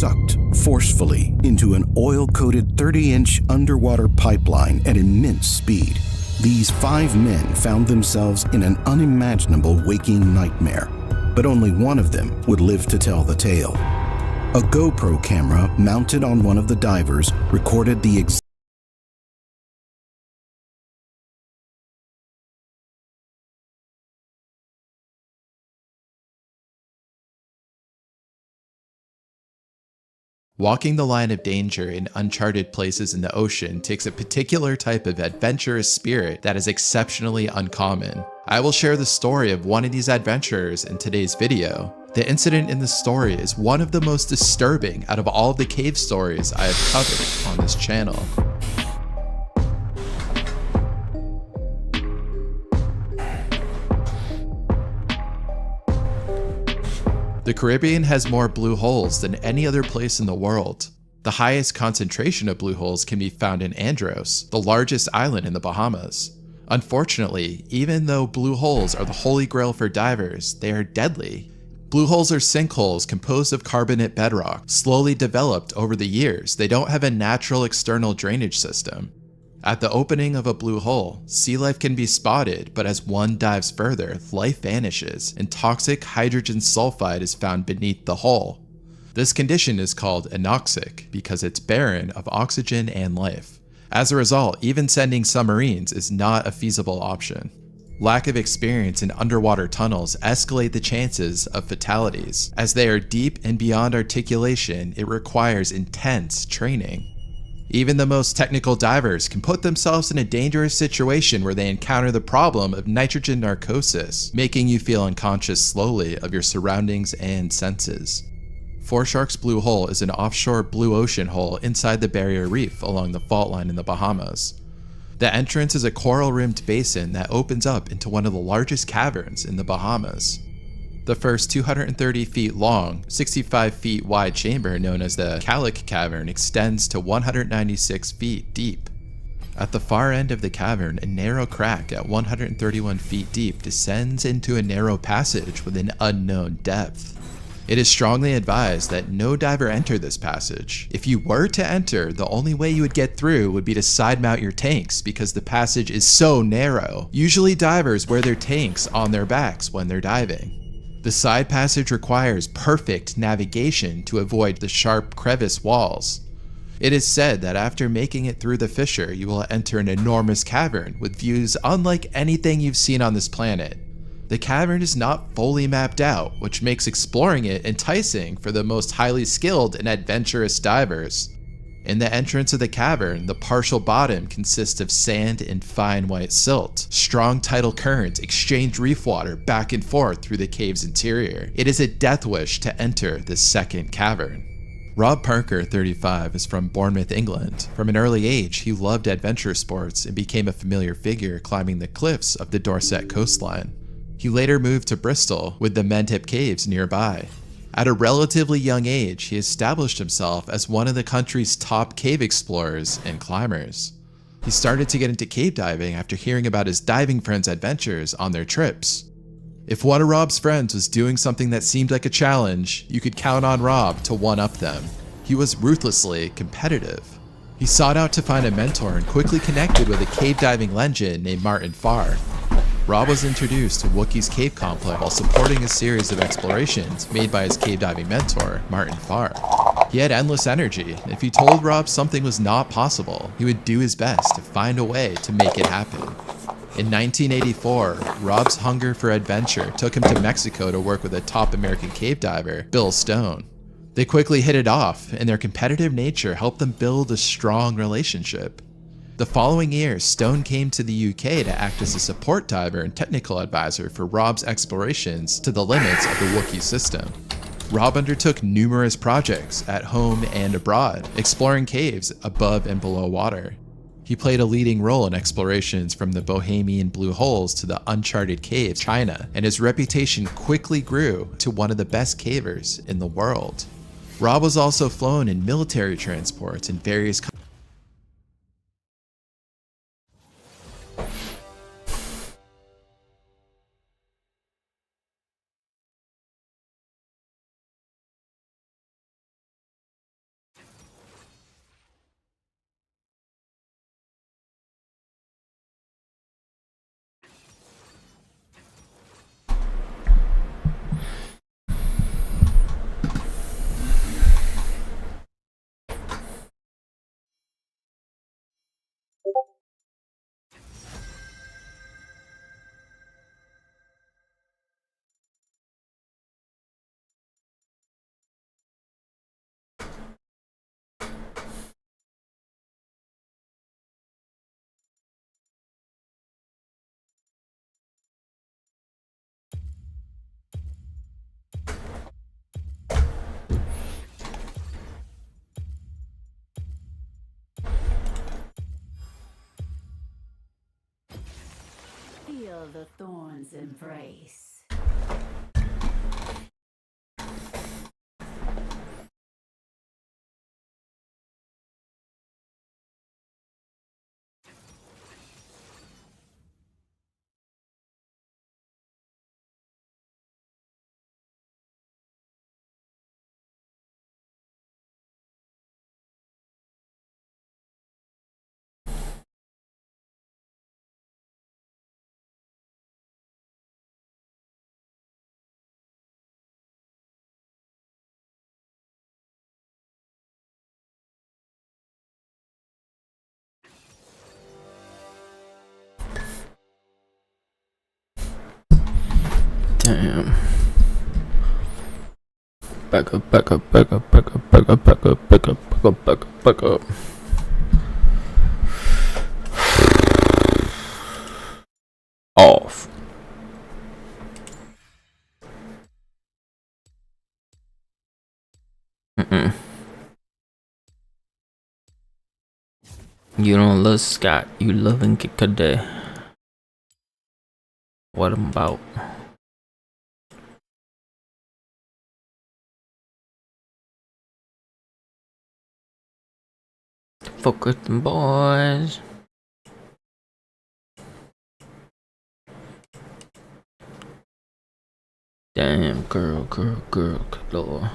sucked forcefully into an oil-coated 30-inch underwater pipeline at immense speed. These 5 men found themselves in an unimaginable waking nightmare, but only one of them would live to tell the tale. A GoPro camera mounted on one of the divers recorded the exact Walking the line of danger in uncharted places in the ocean takes a particular type of adventurous spirit that is exceptionally uncommon. I will share the story of one of these adventurers in today's video. The incident in the story is one of the most disturbing out of all of the cave stories I have covered on this channel. The Caribbean has more blue holes than any other place in the world. The highest concentration of blue holes can be found in Andros, the largest island in the Bahamas. Unfortunately, even though blue holes are the holy grail for divers, they are deadly. Blue holes are sinkholes composed of carbonate bedrock, slowly developed over the years. They don't have a natural external drainage system. At the opening of a blue hole, sea life can be spotted, but as one dives further, life vanishes and toxic hydrogen sulfide is found beneath the hole. This condition is called anoxic because it's barren of oxygen and life. As a result, even sending submarines is not a feasible option. Lack of experience in underwater tunnels escalate the chances of fatalities. As they are deep and beyond articulation, it requires intense training. Even the most technical divers can put themselves in a dangerous situation where they encounter the problem of nitrogen narcosis, making you feel unconscious slowly of your surroundings and senses. Foreshark's Blue Hole is an offshore blue ocean hole inside the Barrier Reef along the fault line in the Bahamas. The entrance is a coral-rimmed basin that opens up into one of the largest caverns in the Bahamas. The first 230 feet long, 65 feet wide chamber known as the Calic Cavern extends to 196 feet deep. At the far end of the cavern, a narrow crack at 131 feet deep descends into a narrow passage with an unknown depth. It is strongly advised that no diver enter this passage. If you were to enter, the only way you would get through would be to side mount your tanks because the passage is so narrow. Usually divers wear their tanks on their backs when they're diving. The side passage requires perfect navigation to avoid the sharp crevice walls. It is said that after making it through the fissure, you will enter an enormous cavern with views unlike anything you've seen on this planet. The cavern is not fully mapped out, which makes exploring it enticing for the most highly skilled and adventurous divers. In the entrance of the cavern, the partial bottom consists of sand and fine white silt. Strong tidal currents exchange reef water back and forth through the cave's interior. It is a death wish to enter this second cavern. Rob Parker, 35, is from Bournemouth, England. From an early age, he loved adventure sports and became a familiar figure climbing the cliffs of the Dorset coastline. He later moved to Bristol, with the Mendip Caves nearby. At a relatively young age, he established himself as one of the country's top cave explorers and climbers. He started to get into cave diving after hearing about his diving friends' adventures on their trips. If one of Rob's friends was doing something that seemed like a challenge, you could count on Rob to one-up them. He was ruthlessly competitive. He sought out to find a mentor and quickly connected with a cave diving legend named Martin Farr. Rob was introduced to Wookie's Cave Complex while supporting a series of explorations made by his cave diving mentor, Martin Farr. He had endless energy, and if you told Rob something was not possible, he would do his best to find a way to make it happen. In 1984, Rob's hunger for adventure took him to Mexico to work with a top American cave diver, Bill Stone. They quickly hit it off, and their competitive nature helped them build a strong relationship. The following year, Stone came to the UK to act as a support diver and technical advisor for Rob's explorations to the limits of the Wookiee system. Rob undertook numerous projects at home and abroad, exploring caves above and below water. He played a leading role in explorations from the Bohemian Blue Holes to the uncharted caves of China, and his reputation quickly grew to one of the best cavers in the world. Rob was also flown in military transports in various countries the thorns embrace. Damn. Back up, back up, back up, back up, back up, back up, back up, back up, back up, back up. Off. You don't love Scott, you loving Kikade. What about? Fuck with them boys. Damn, girl, couture.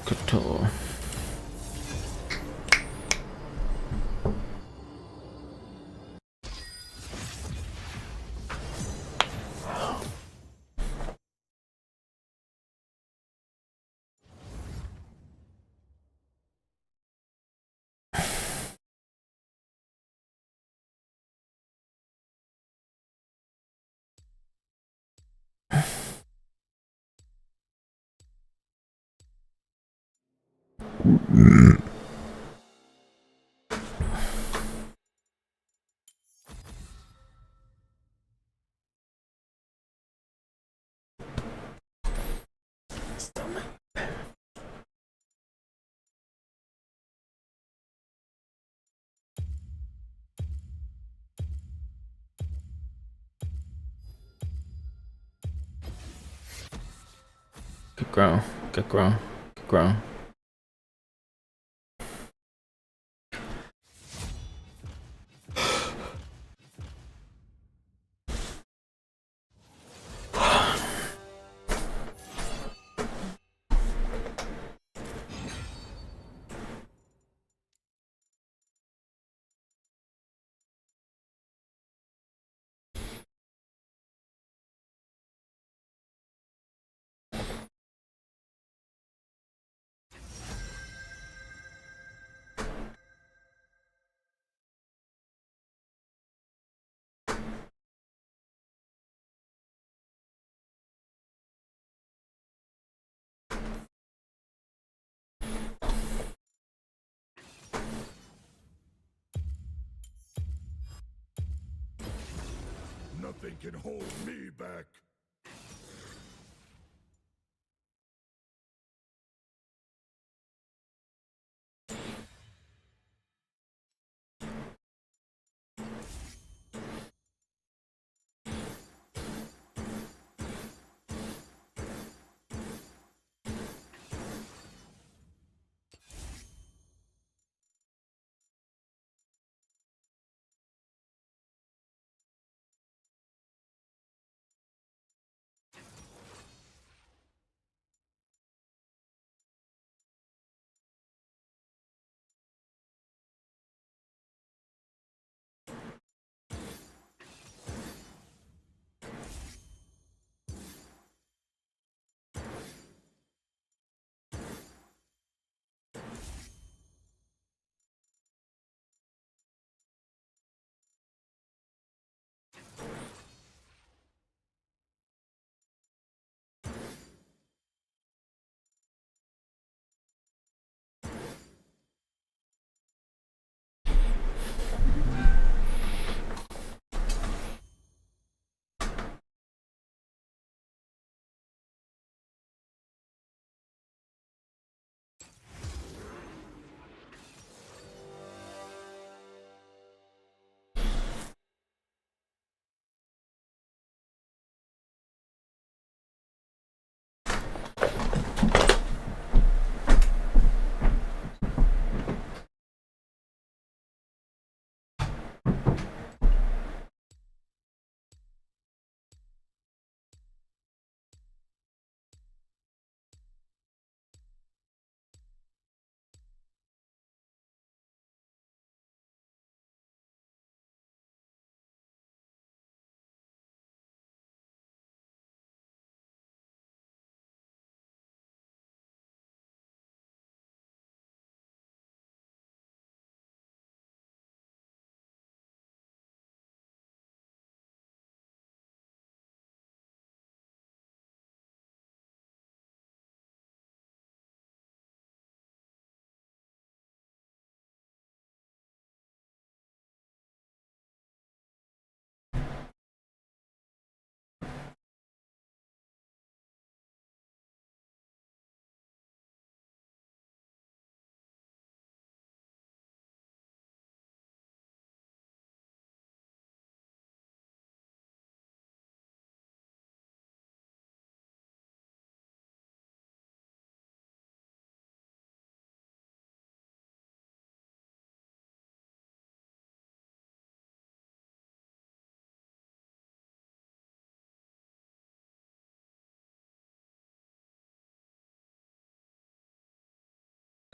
Couture. Get grown, get grown, get grown. Nothing can hold me back.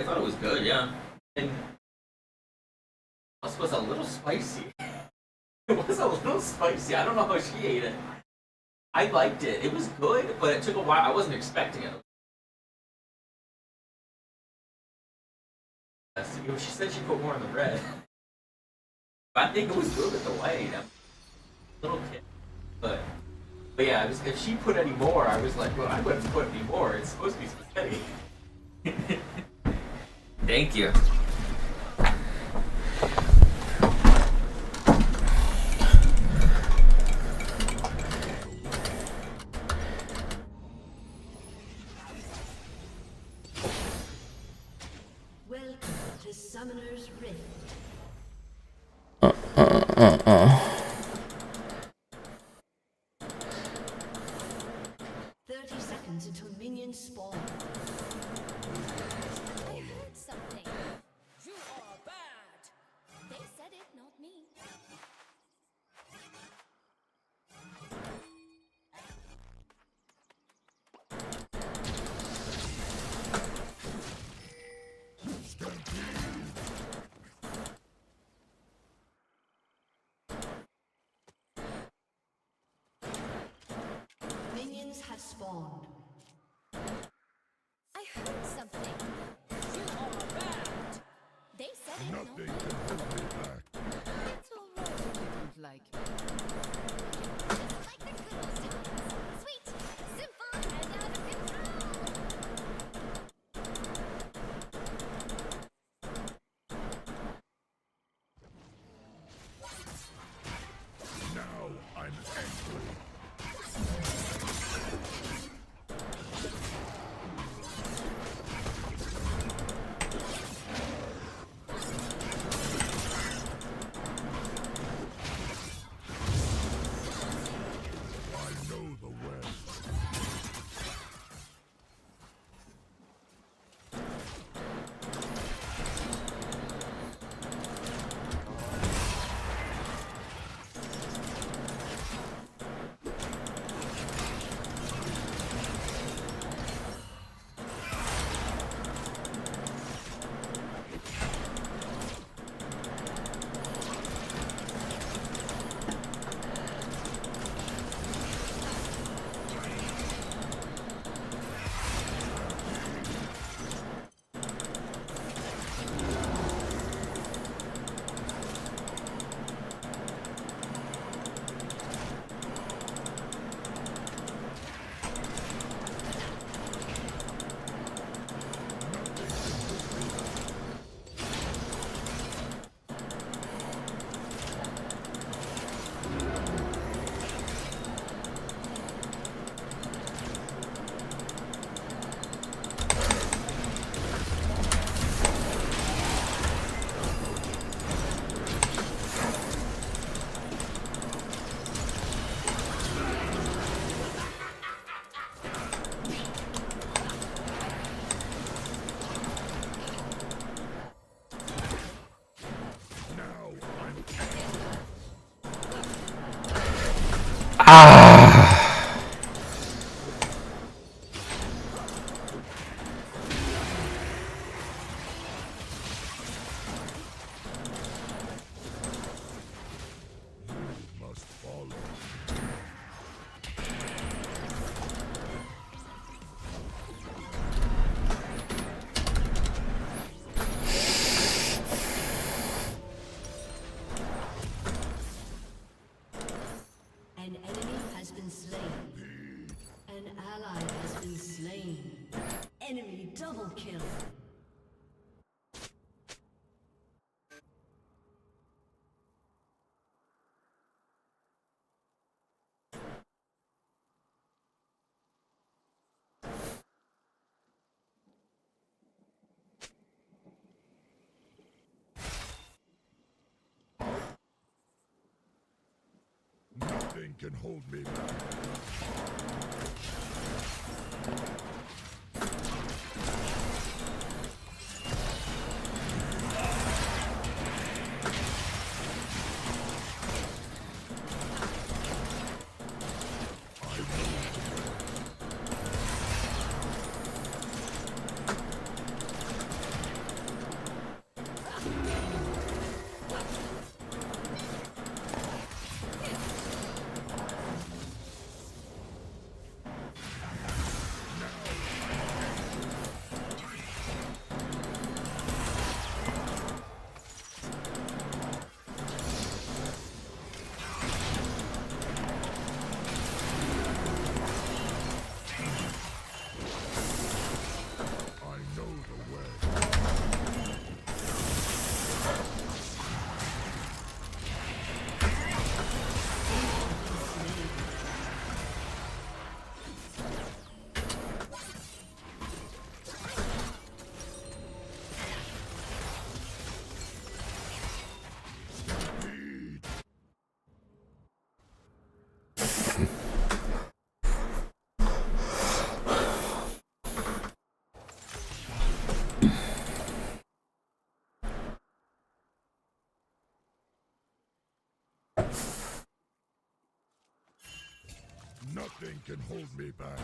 I thought it was good, yeah. And this was a little spicy. It was a little spicy. I don't know how she ate it. I liked it. It was good, but it took a while. I wasn't expecting it. She said she put more on the bread. I think it was good with the white. I'm a little kid. But yeah, if she put any more, I was like, well, I wouldn't put any more. It's supposed to be spaghetti. Thank you. Welcome to Summoner's Rift. 30 seconds until minions spawn. I heard something. You are bad. They said it, not me. Minions have spawned. I heard something. You are bad. They said it, not me. It's all right if you don't like me. Just like the good old times. Sweet, simple, and out of control. Now I'm angry. I know the way. Must follow. An enemy has been slain. An ally has been slain. Enemy double kill. Nothing can hold me back. can hold me back.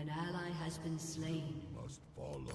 An ally has been slain. Must follow.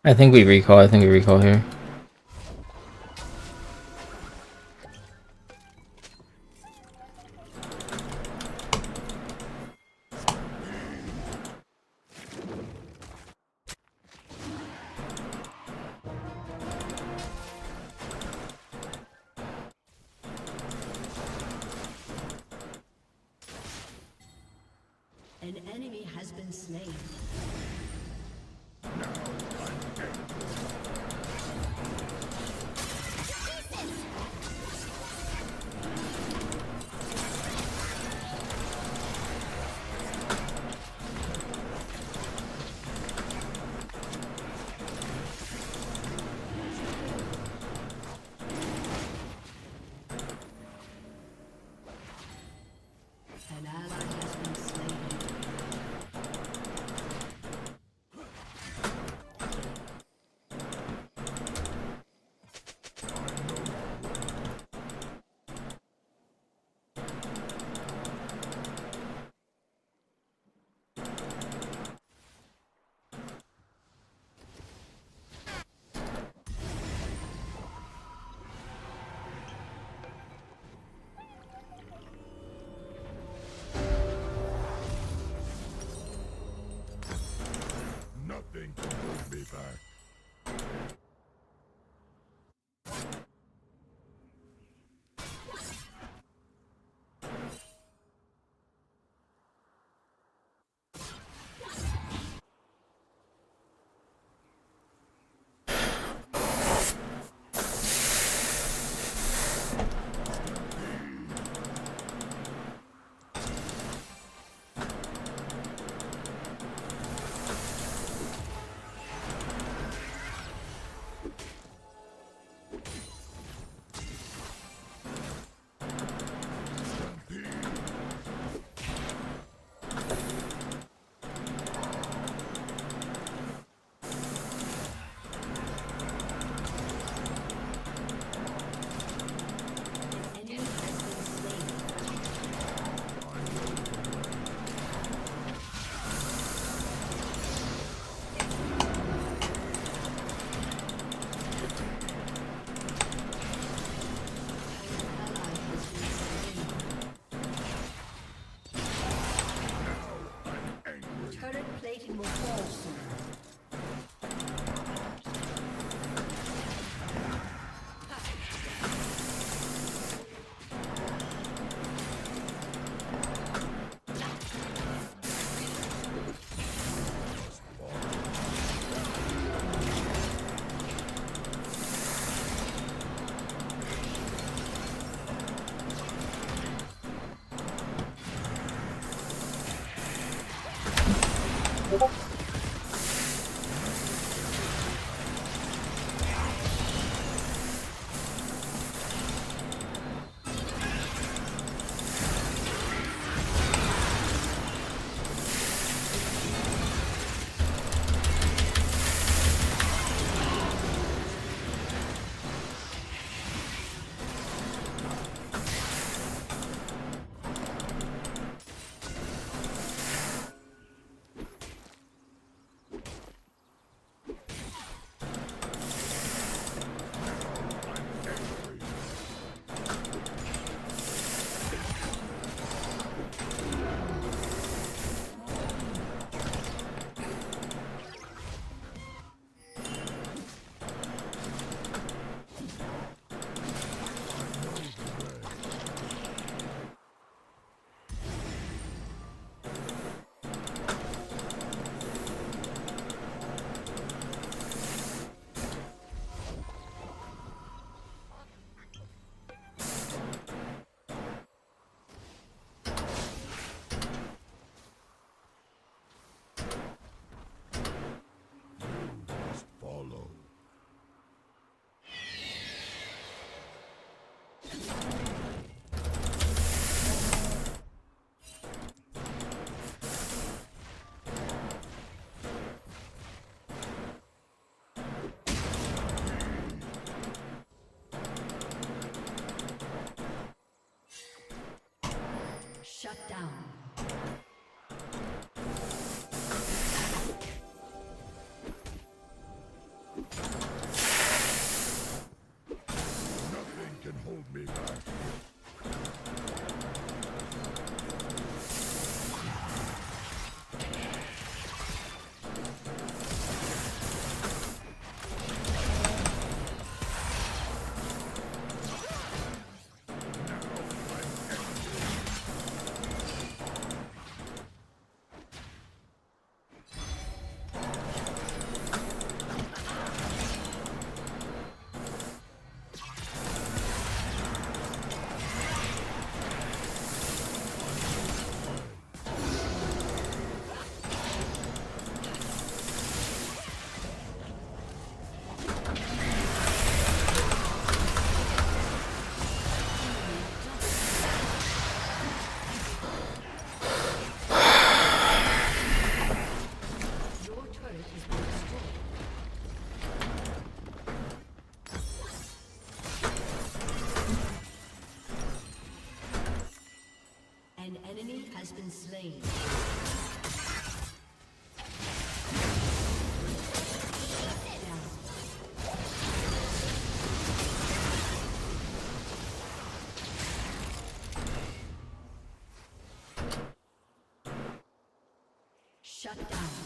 I think we recall. I think we recall here. An enemy has been slain. An ally has been slain. Shut down.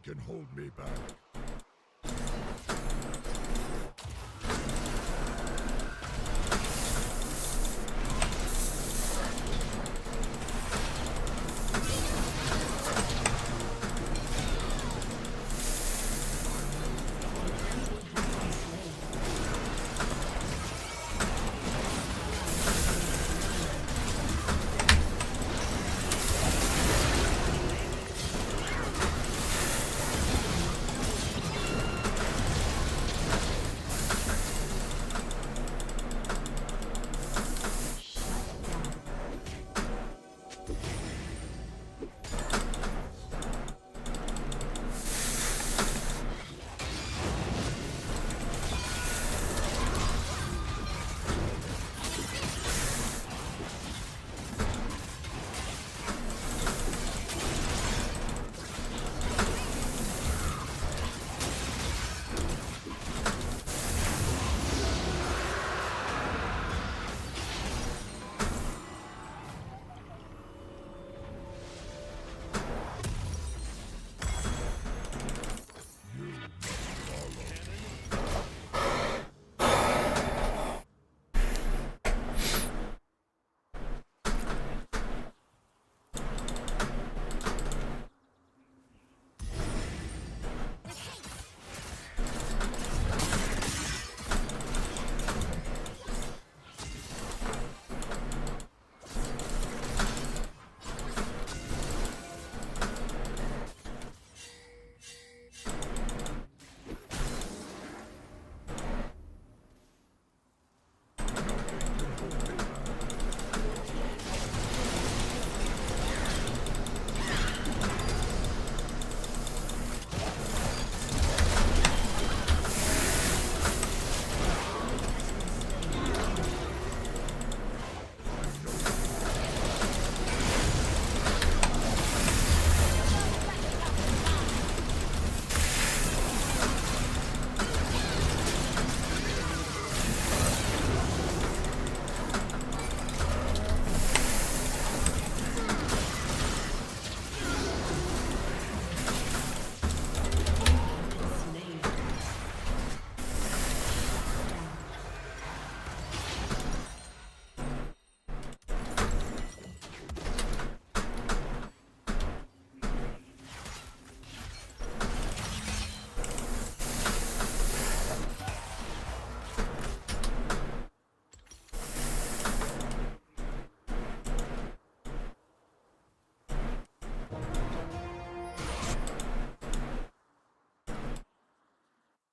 can hold me back.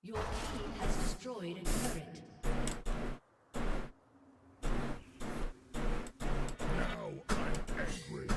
Your team has destroyed a turret. Now I'm angry.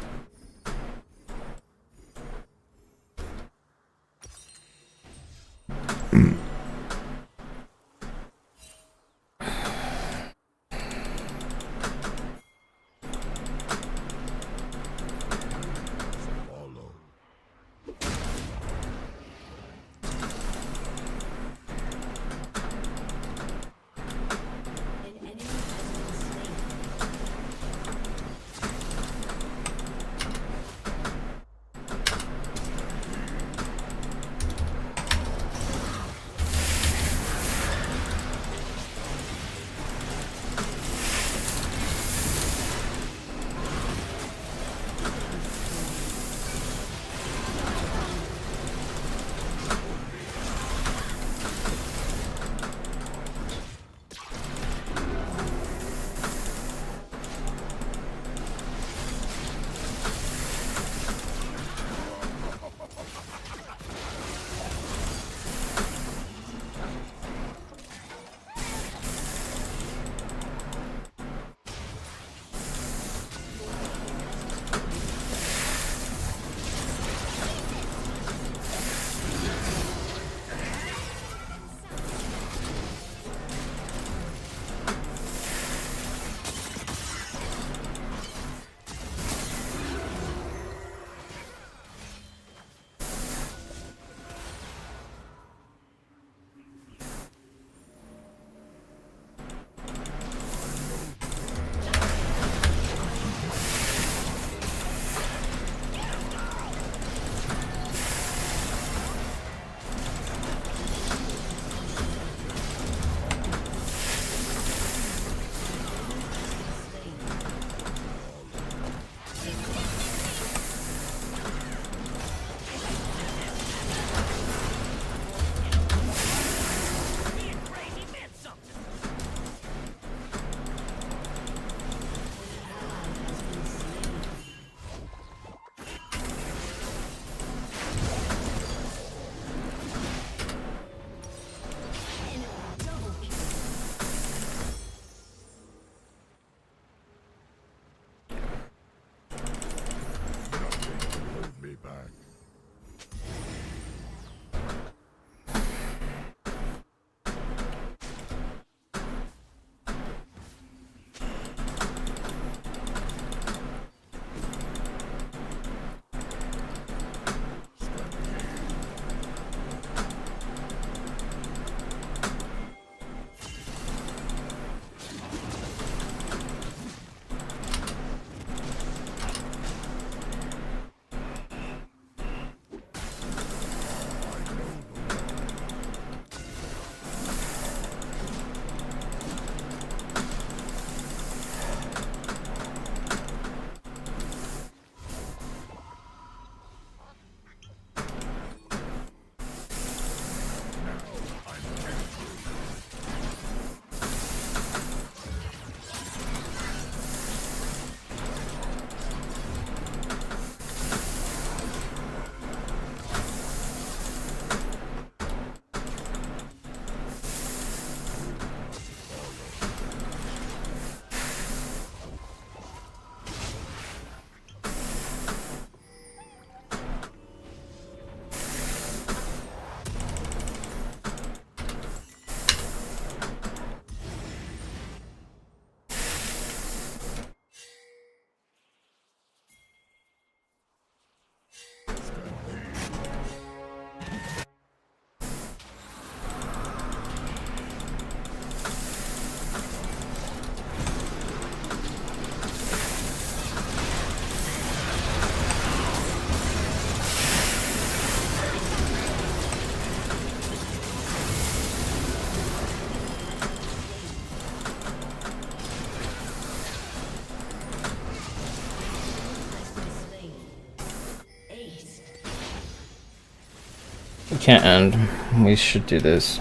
It can't end. We should do this.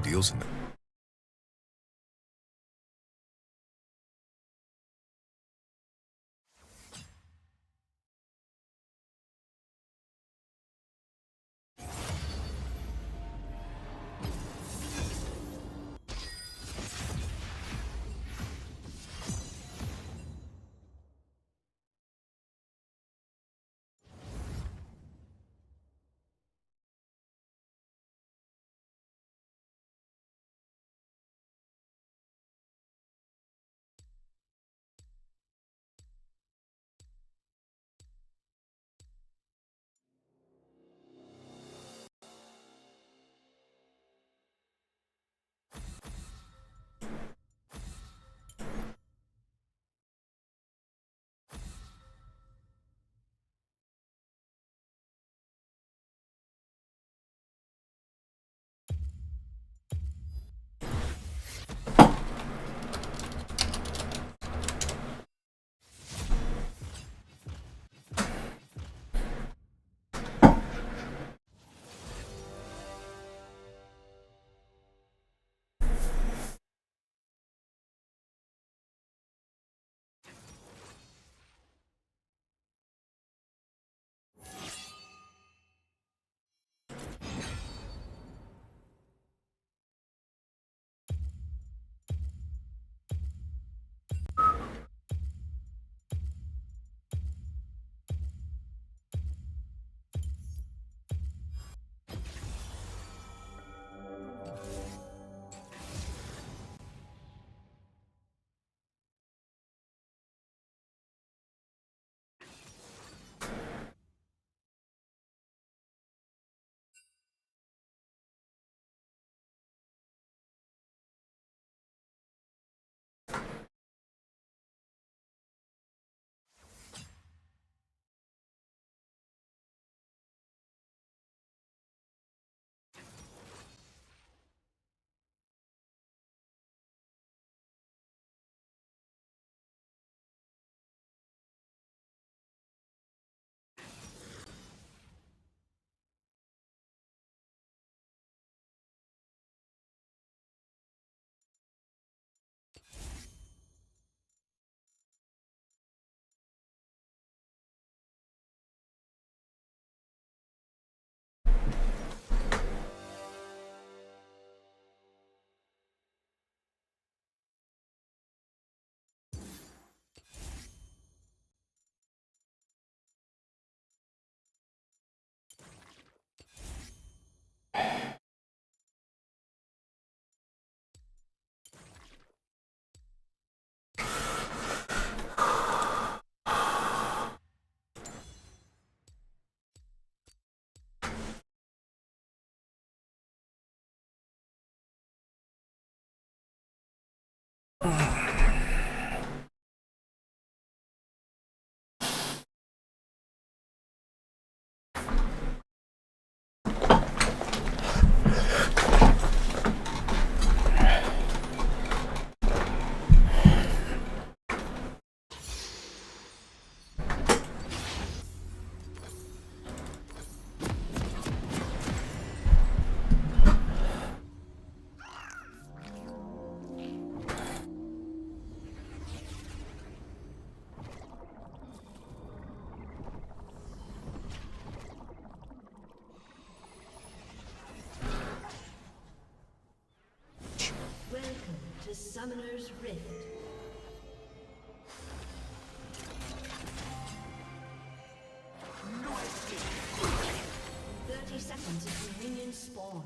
Deals in them. Summoner's Rift. No escape. 30 seconds until minions spawn.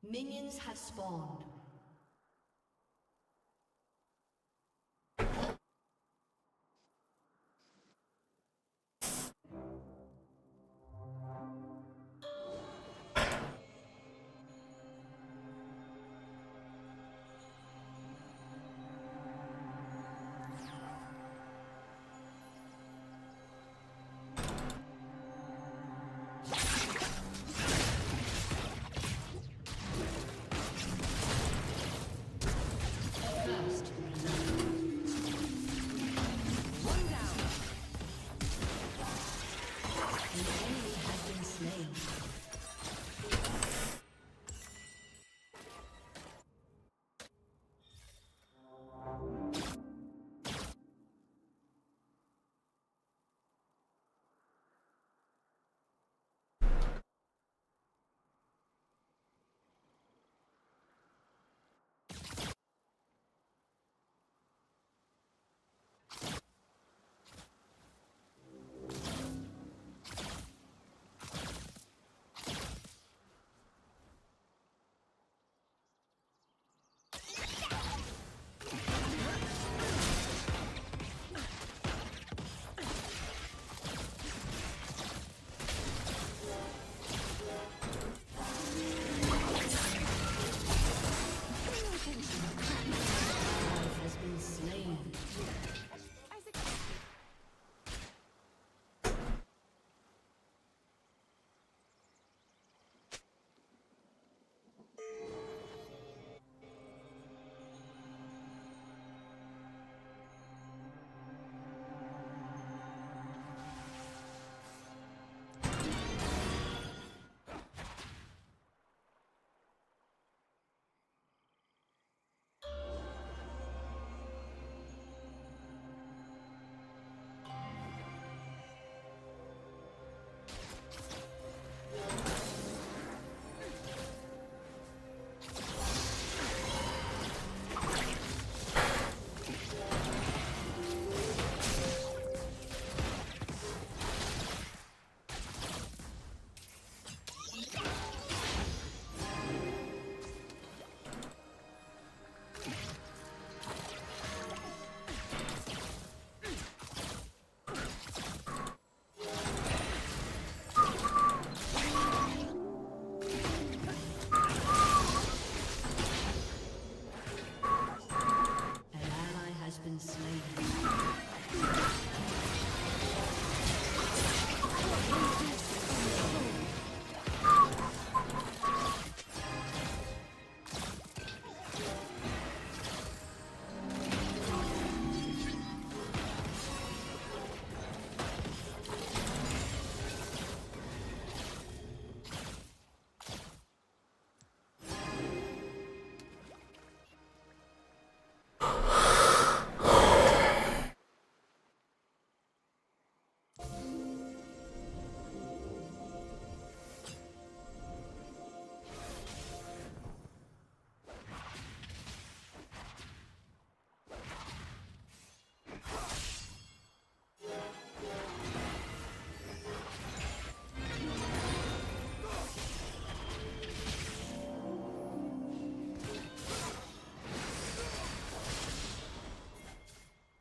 Minions have spawned.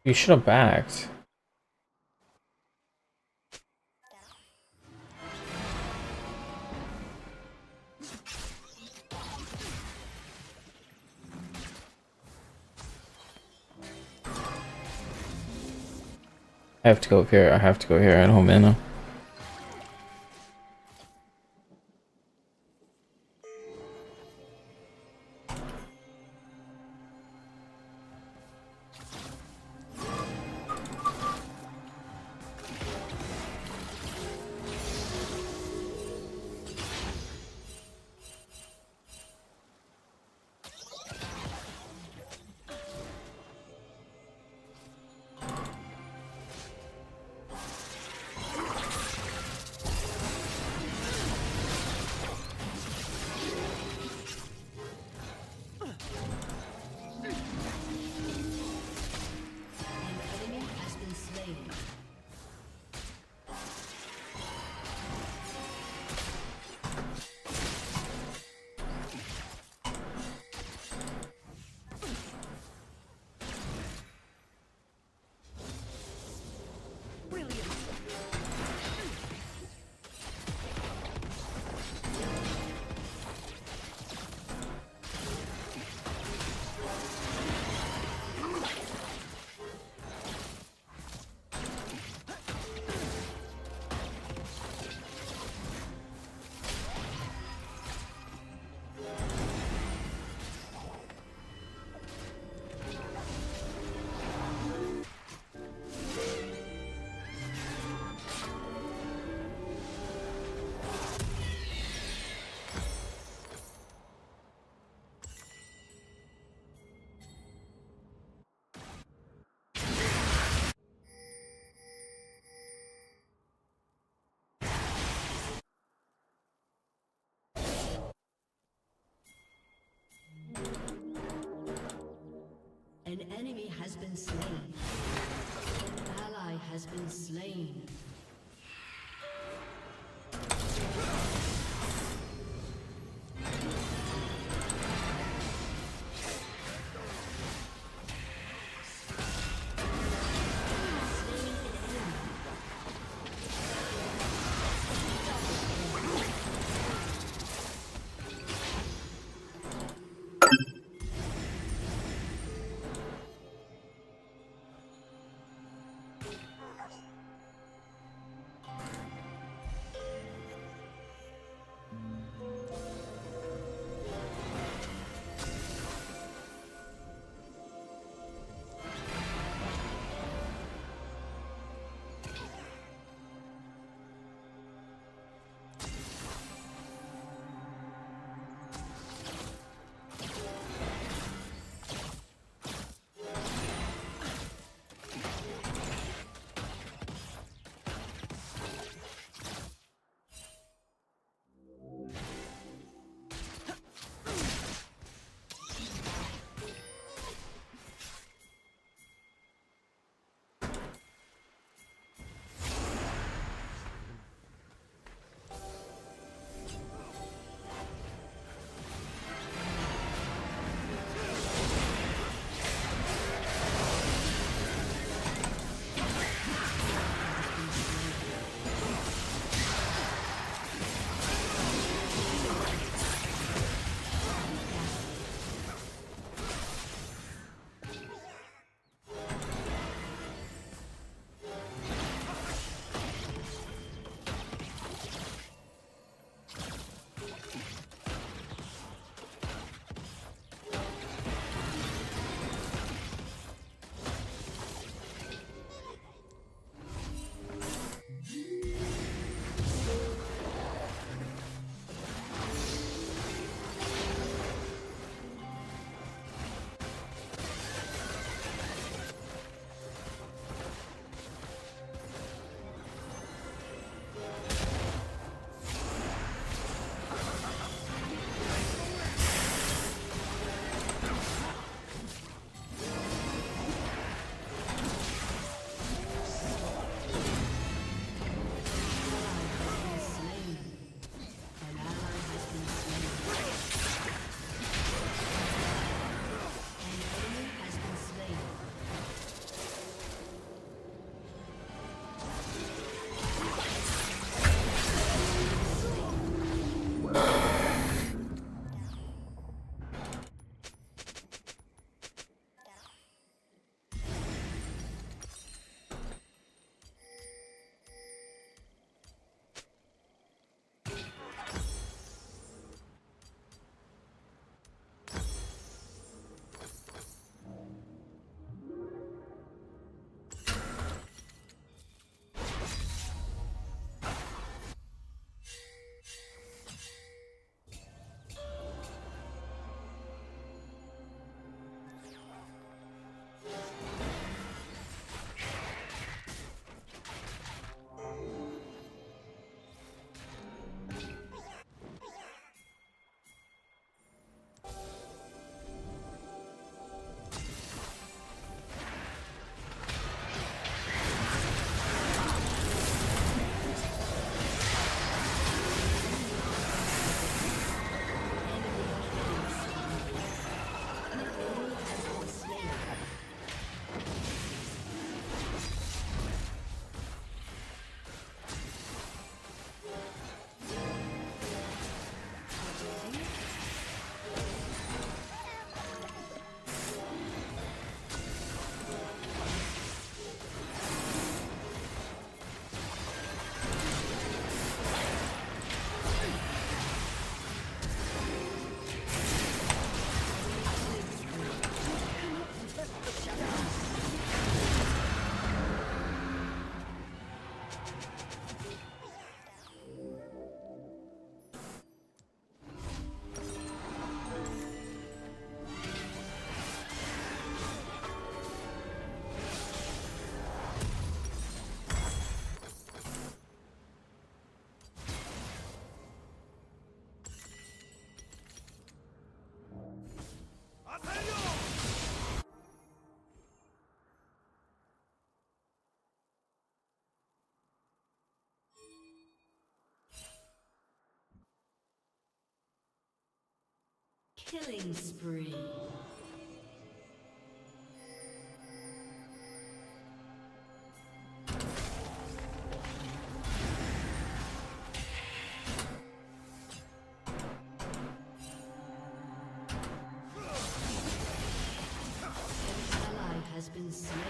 You should have backed. I have to go here. I have to go here. I don't mana. An enemy has been slain. An ally has been slain. Killing spree. Has been slain.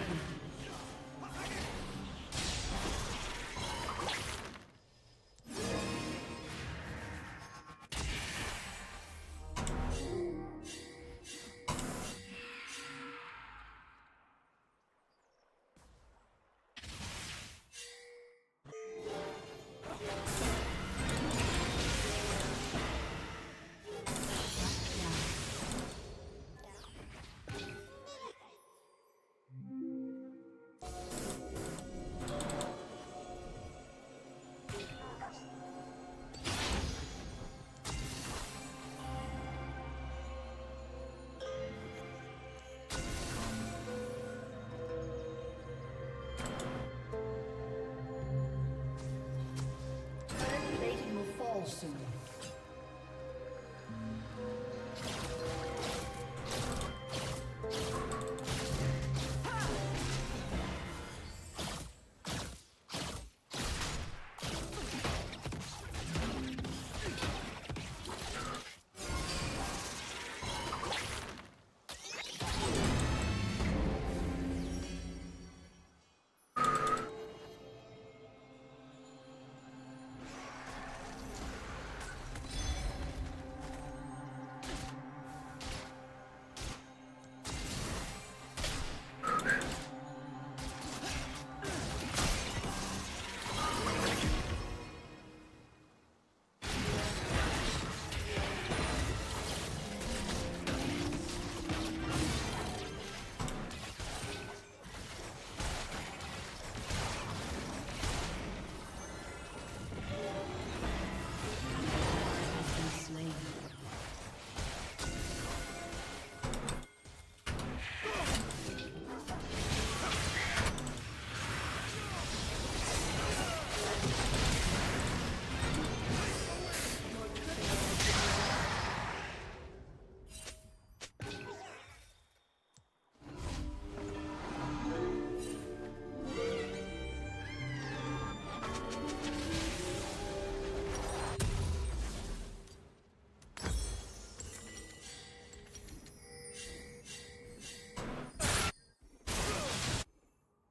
Soon.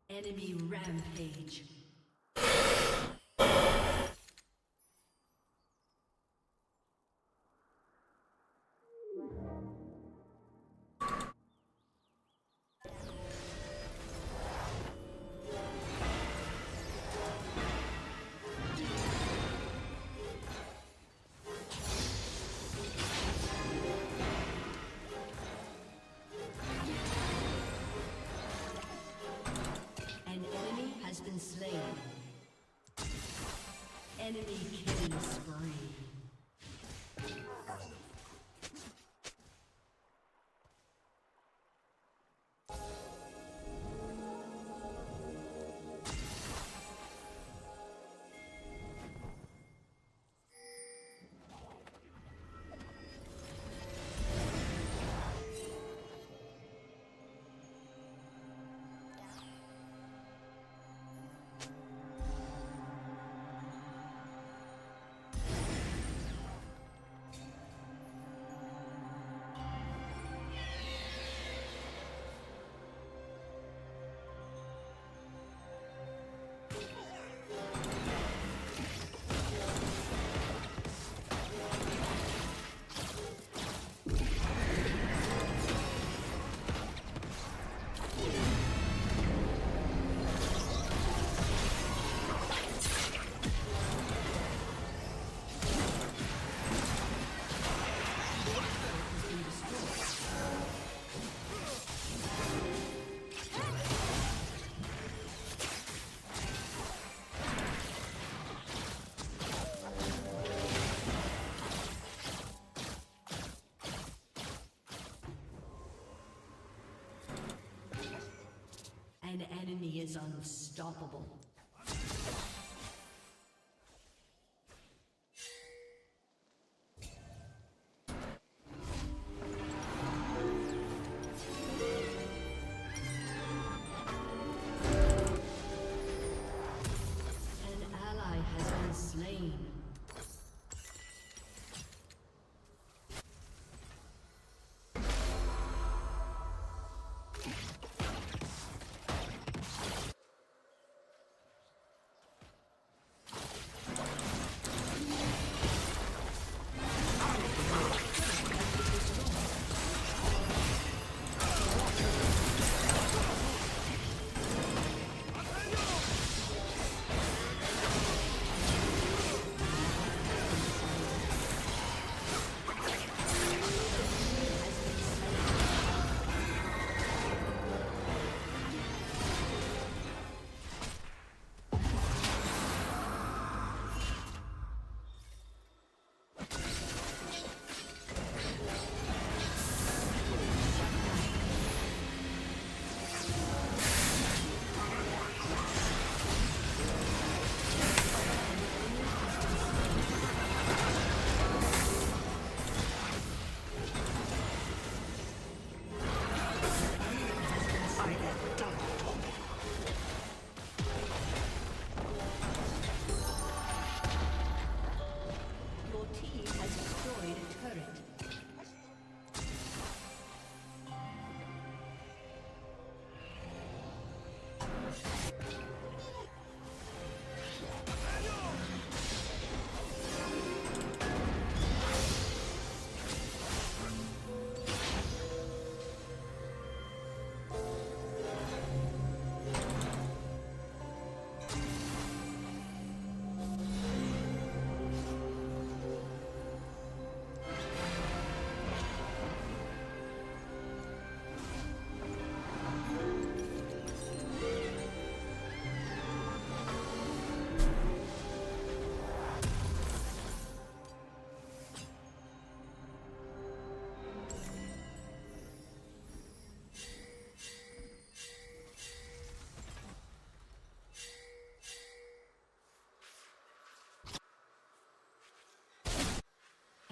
Enemy rampage. Has been slain. Enemy killing spree. An enemy is unstoppable.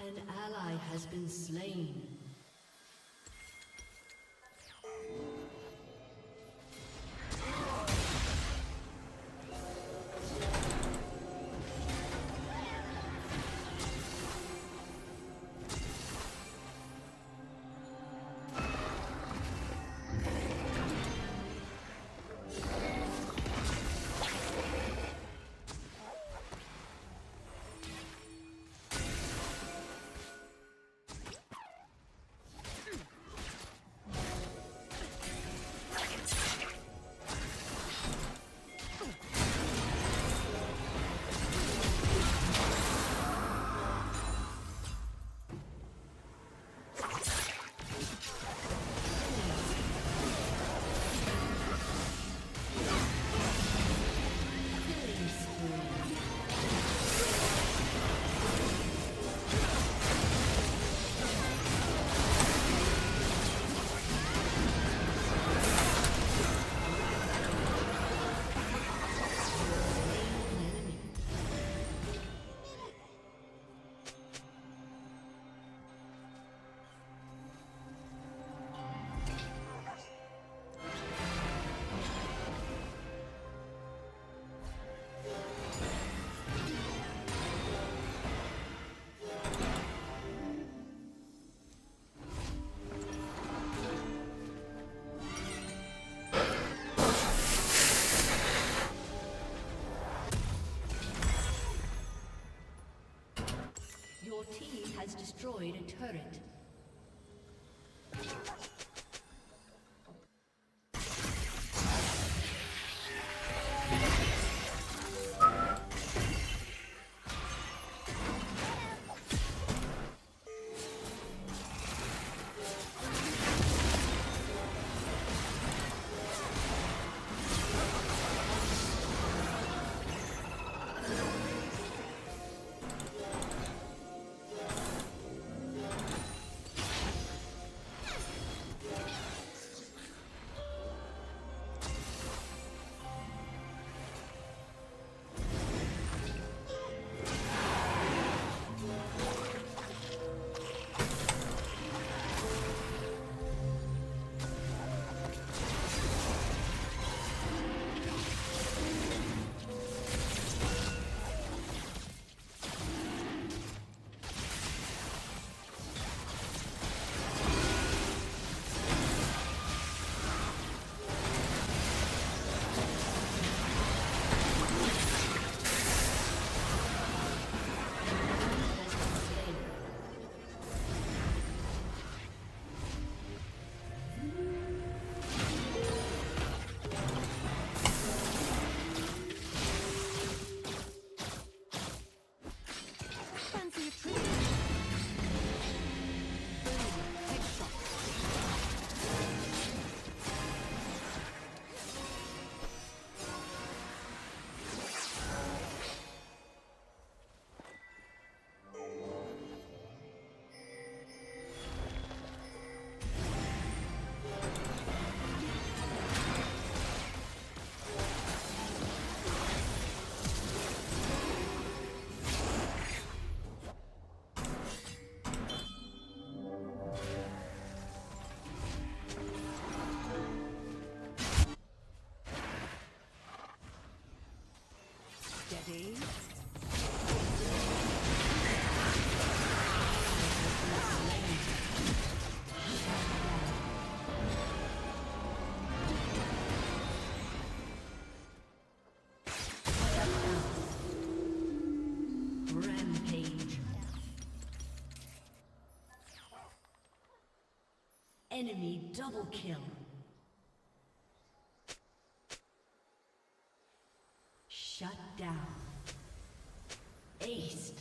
An ally has been slain. Your team has destroyed a turret. Steady. Rampage. Enemy double kill. Shut down. Aced.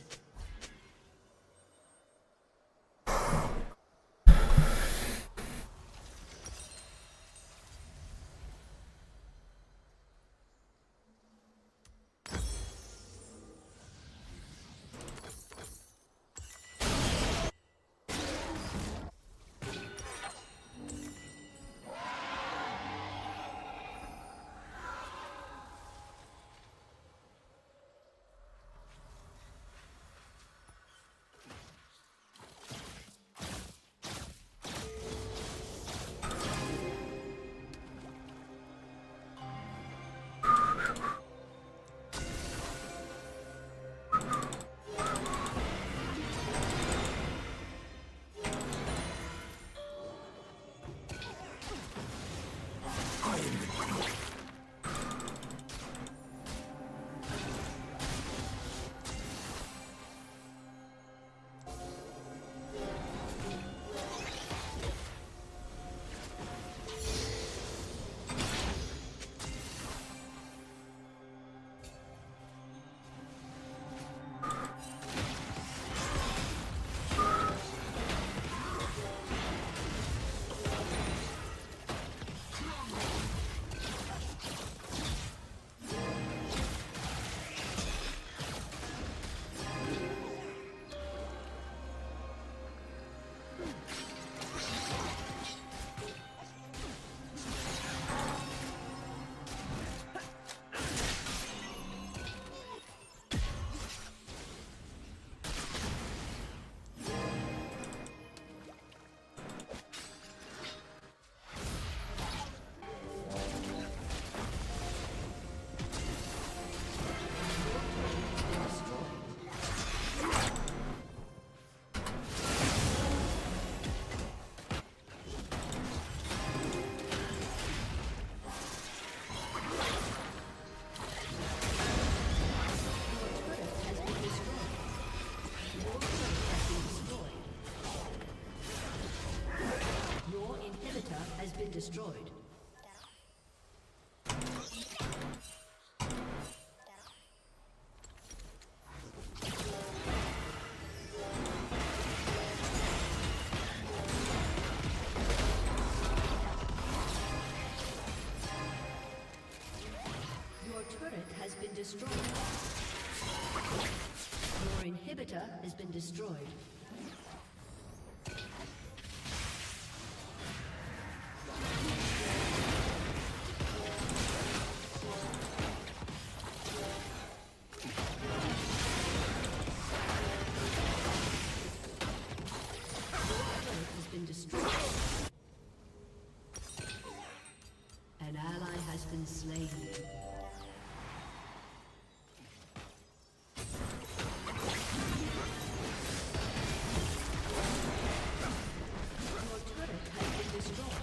destroyed. Your turret has been destroyed. Your inhibitor has been destroyed. An ally has been slain. Your turret has been destroyed.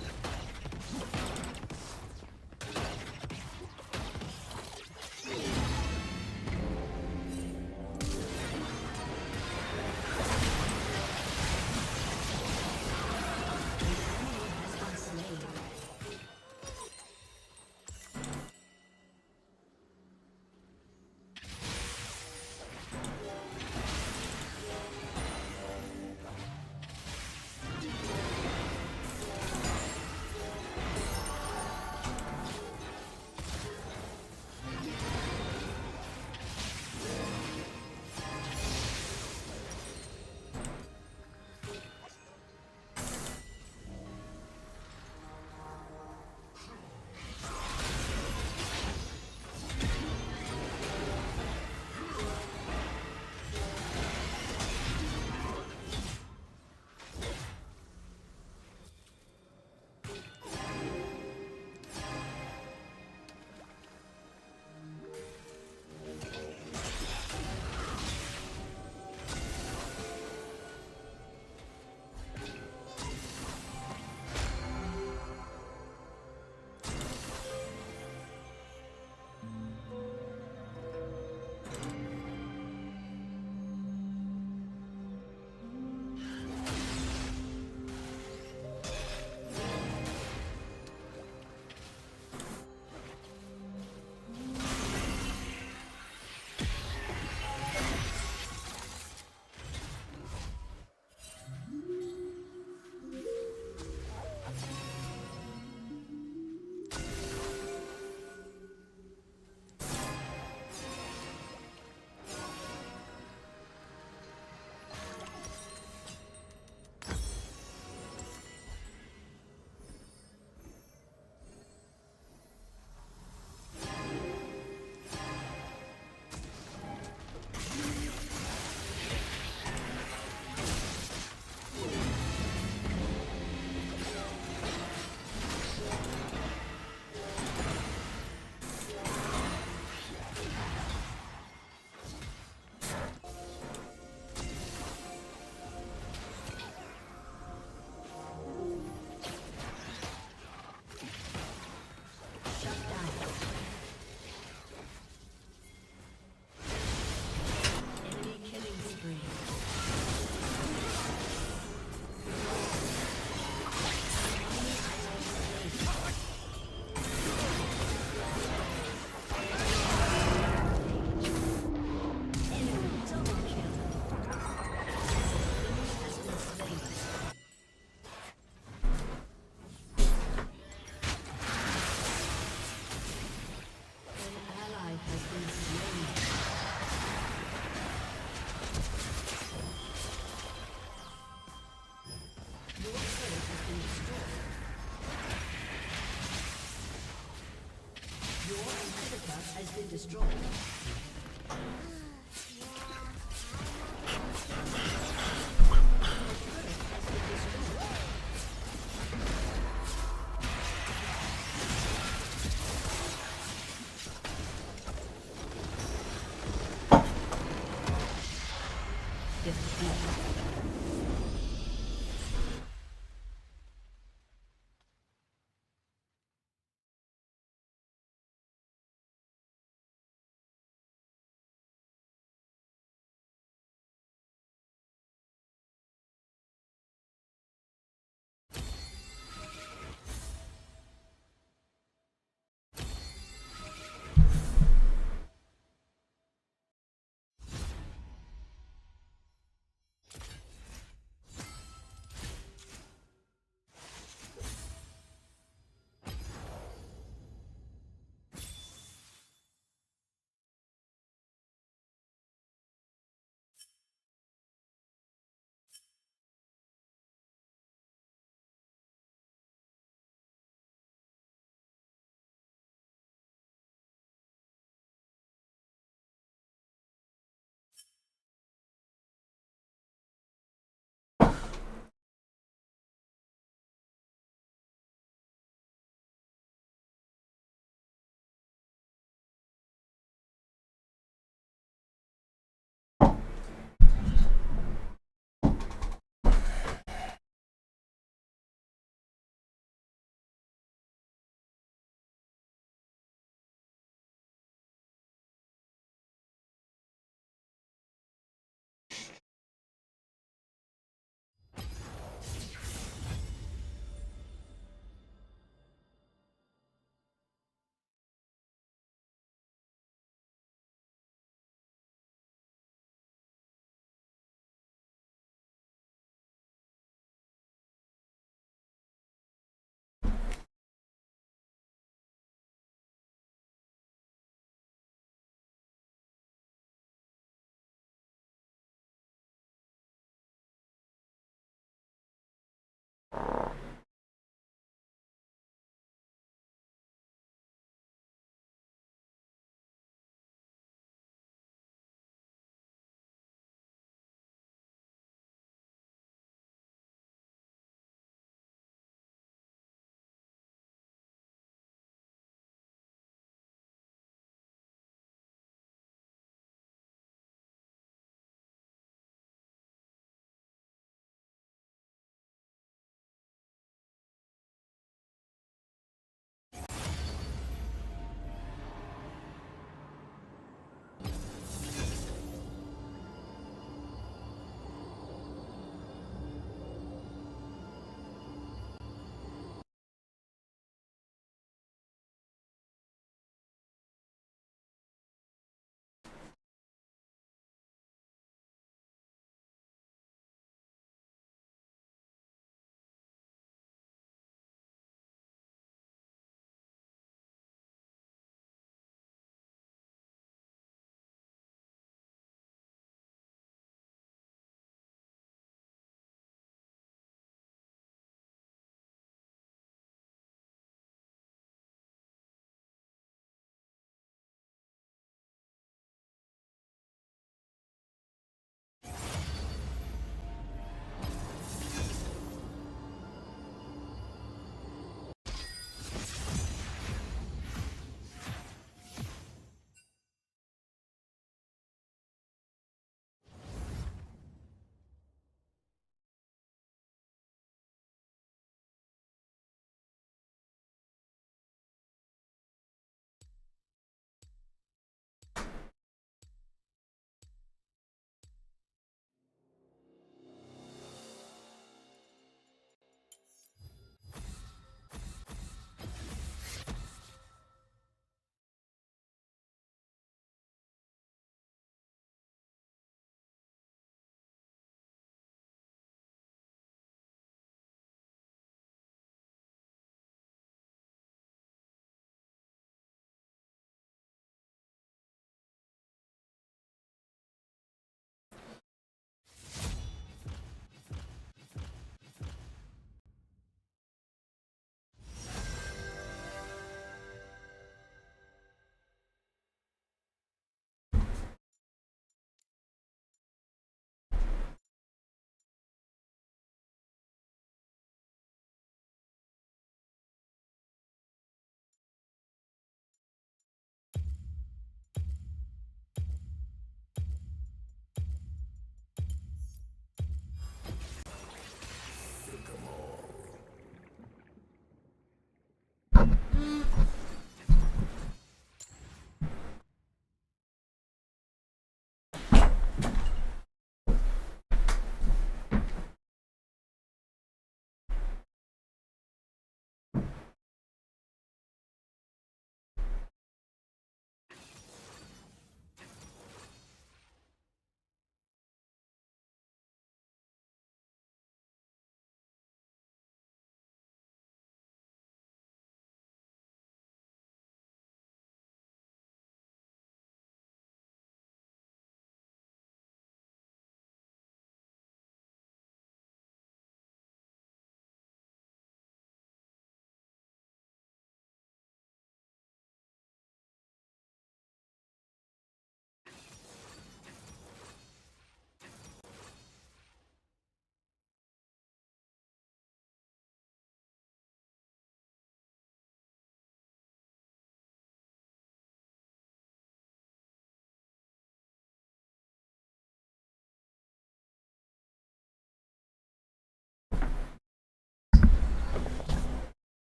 Has been destroyed.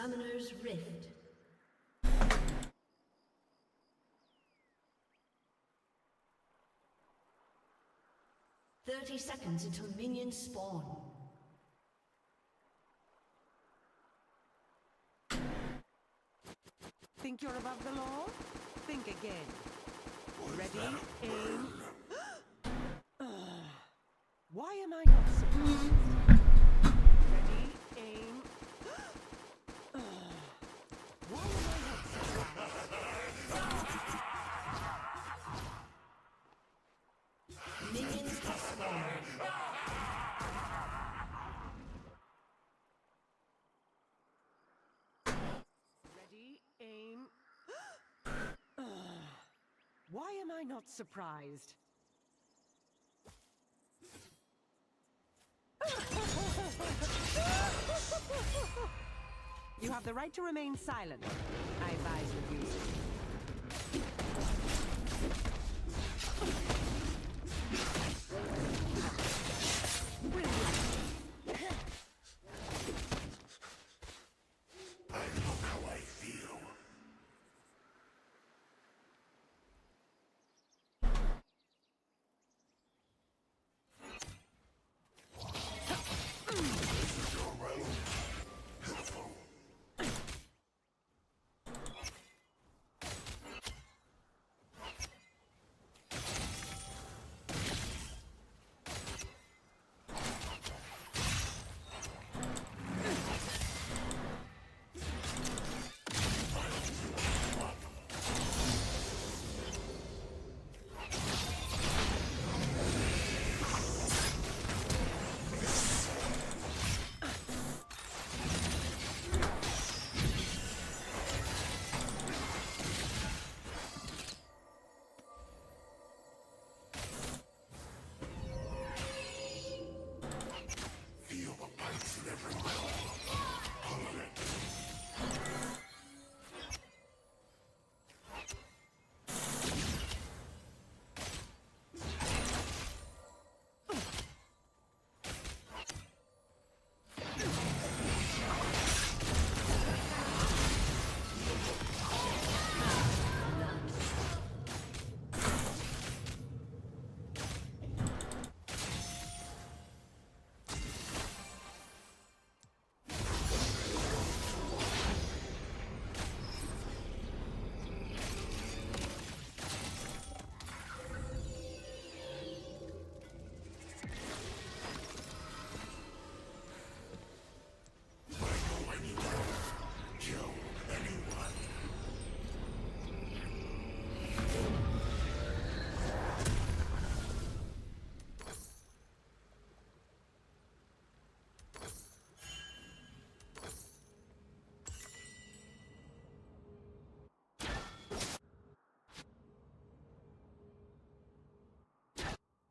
Summoner's Rift. "30 seconds until minions spawn." Think you're above the law? Think again. Ready, aim. Why am I not surprised? Ready, aim. Why am I not surprised? Minions have spawned. Ready, aim. Why am I not surprised? You have the right to remain silent. I advise refusing.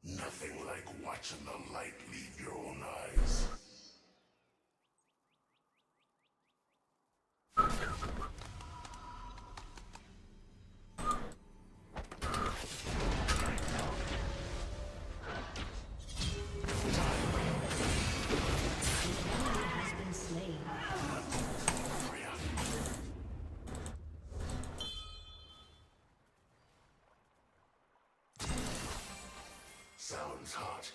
Nothing like watching the light leave your own eyes. Sounds hot.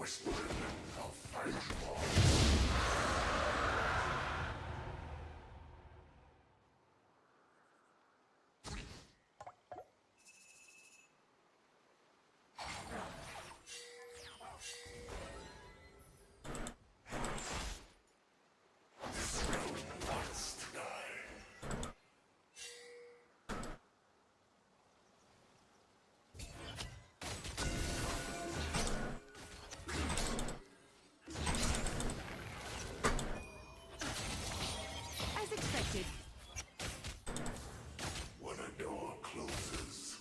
whispering, I'll find you all. As expected. When a door closes,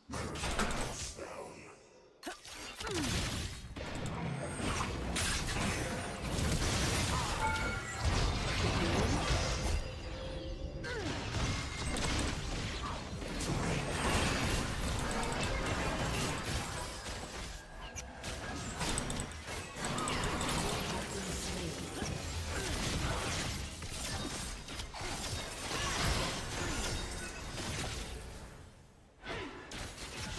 miracles down.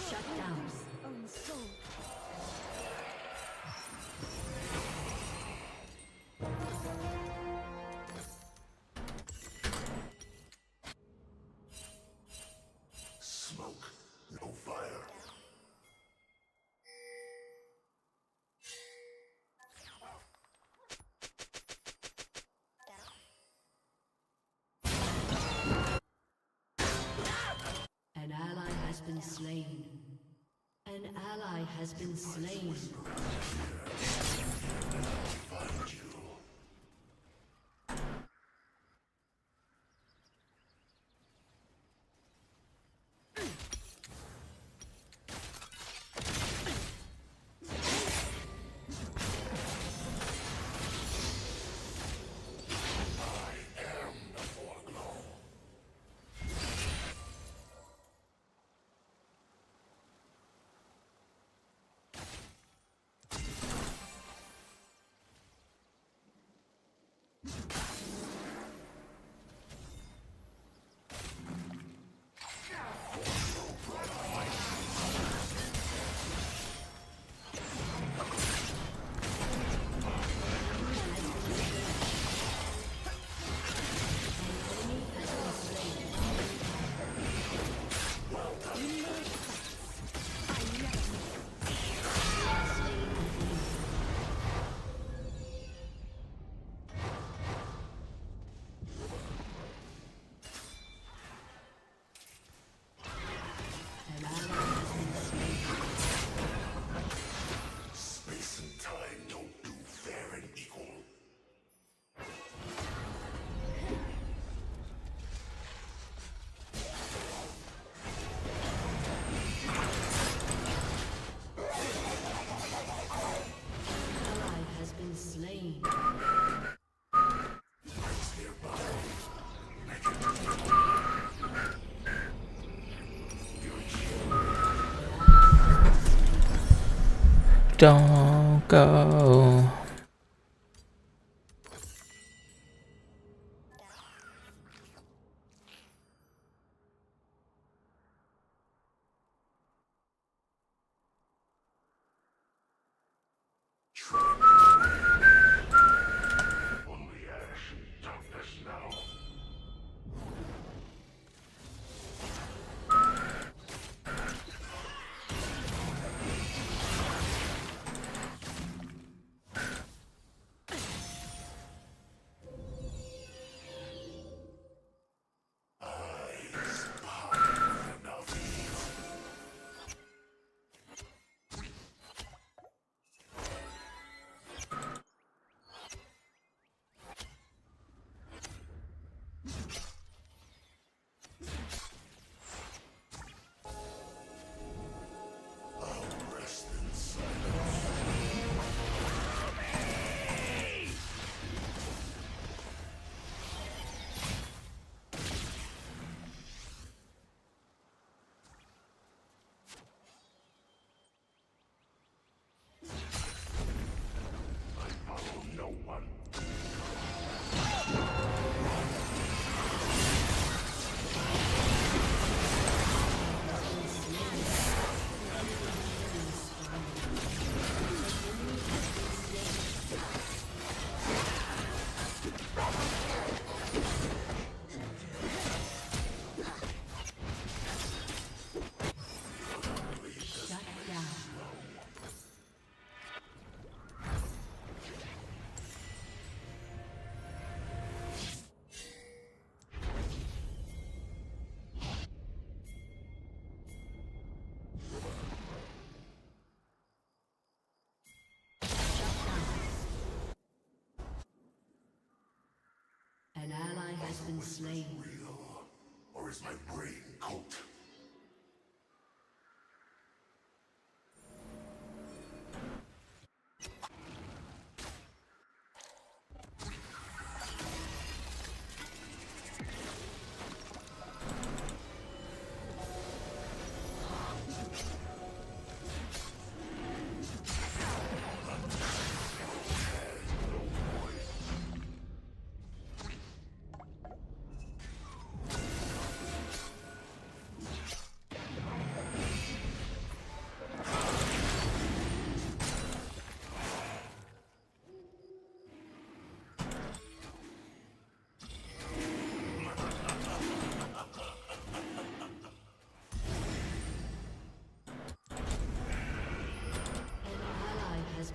Shut down. Own soul. Smoke, no fire. An ally has been slain. An ally has been slain. Find you. I am the foreglow. Space and time don't do fair and equal. Ally has been slain. What's nearby? Don't go. Only ash and darkness now. been slain. Real, or is my brain cooked?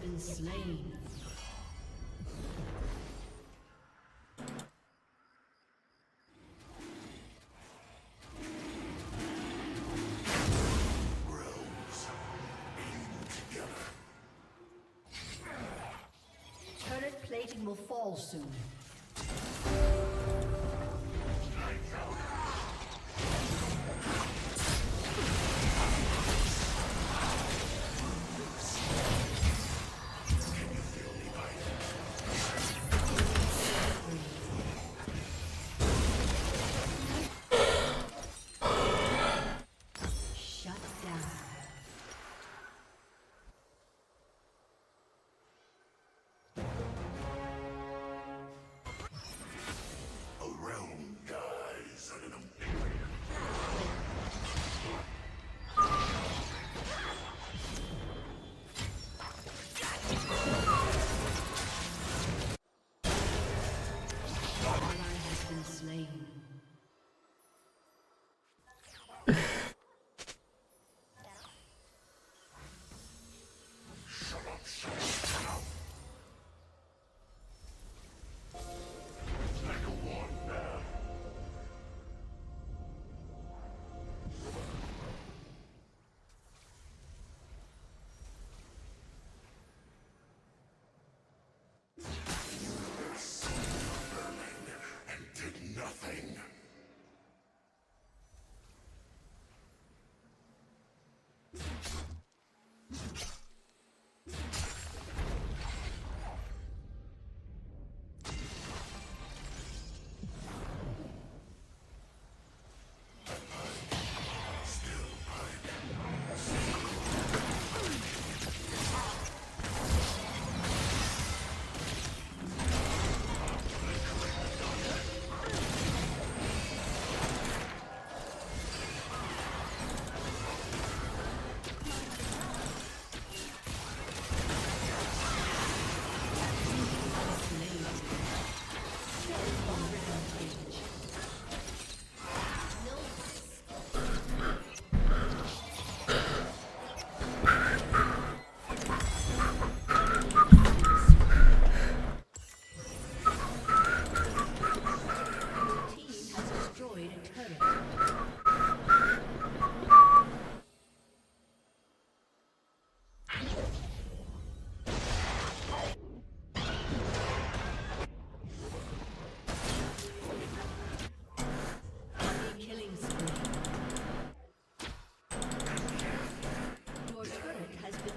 Been slain. Realms bleed together. Turret plating will fall soon.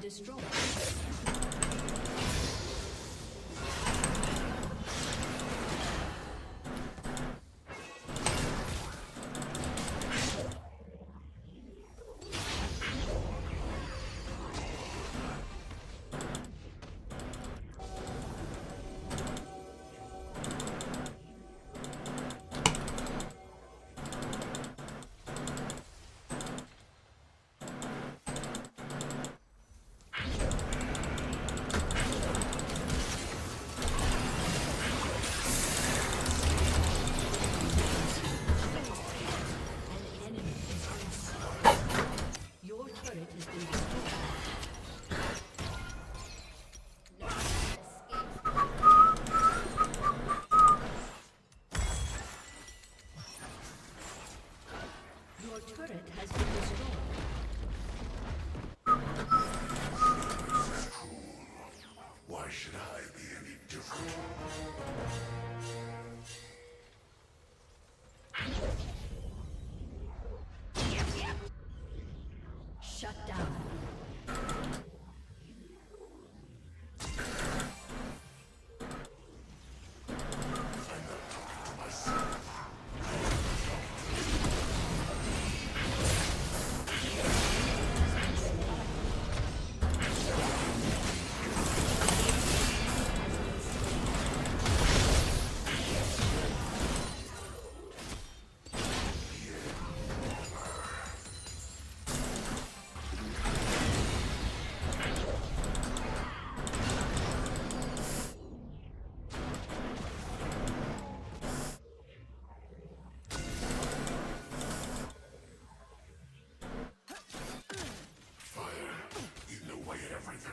destroyed.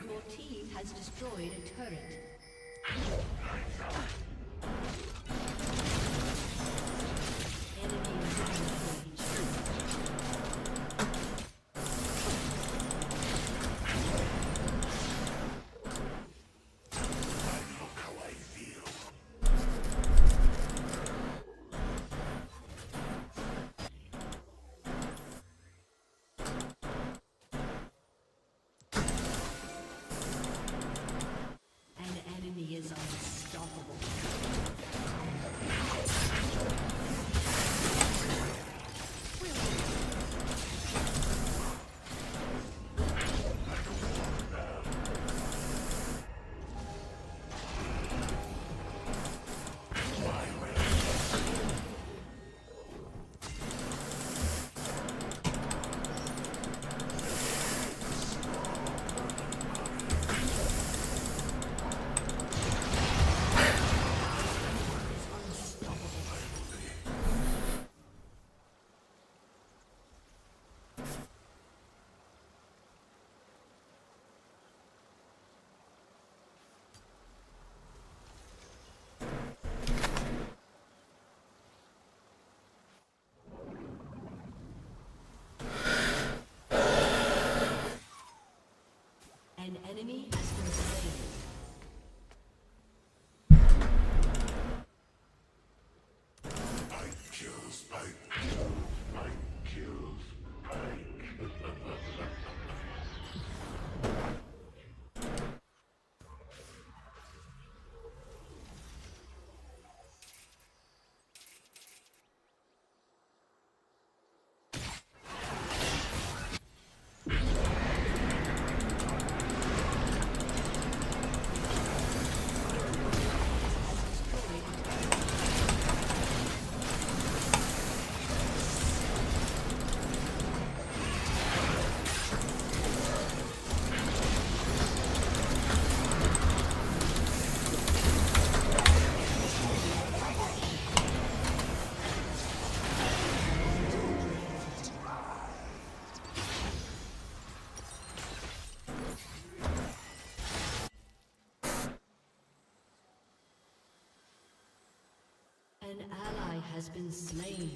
Your team has destroyed a turret. Is unstoppable. An enemy has been slain. Pike kills Pike. Pike kills Pike. An ally has been slain.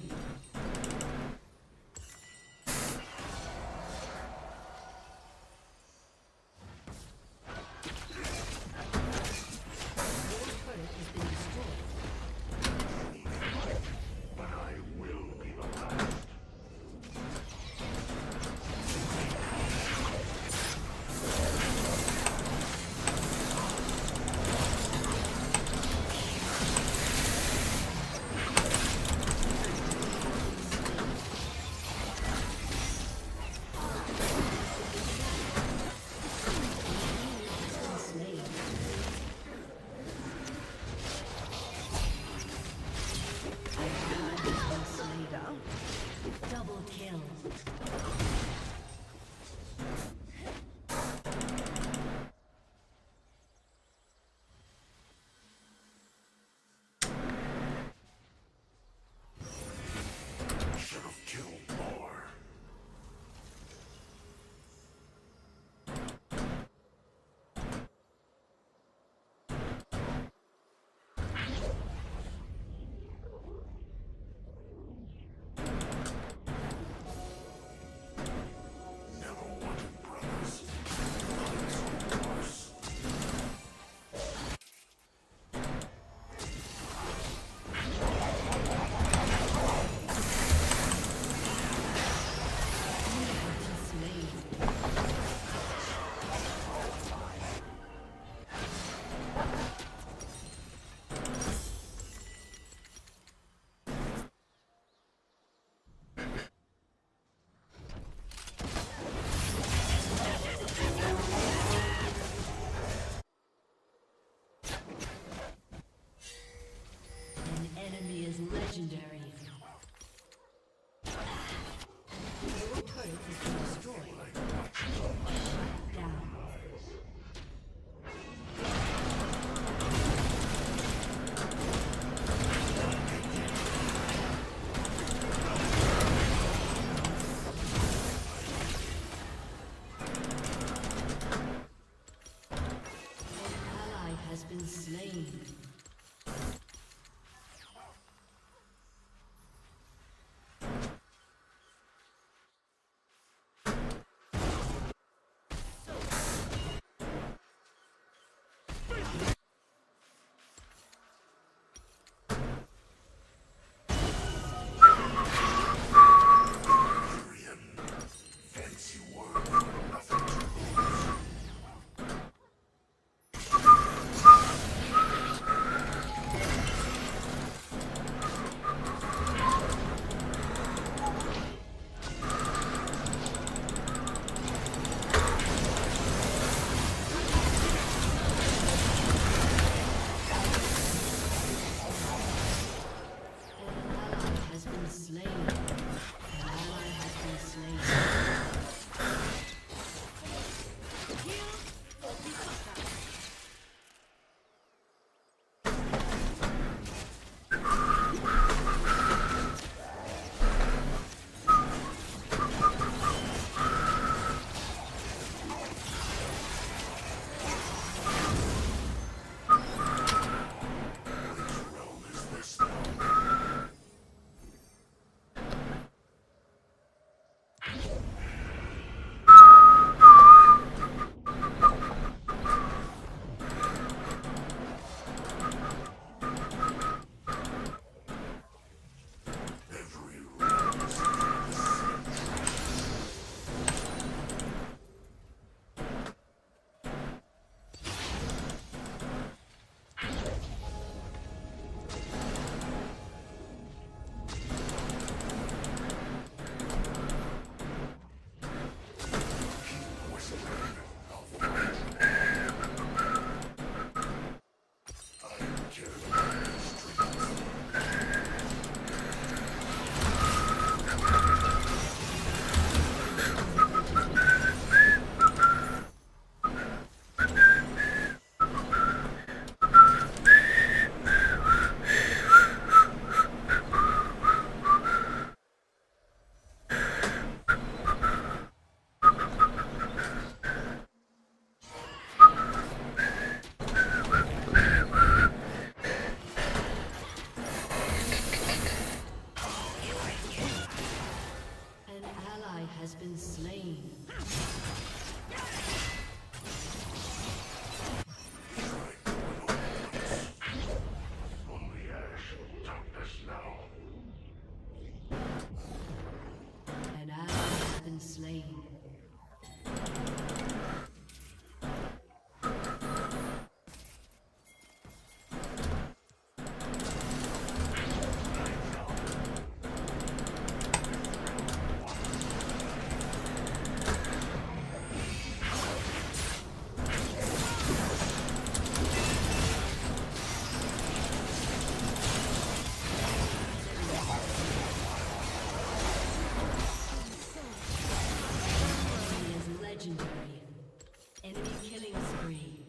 Killing spree.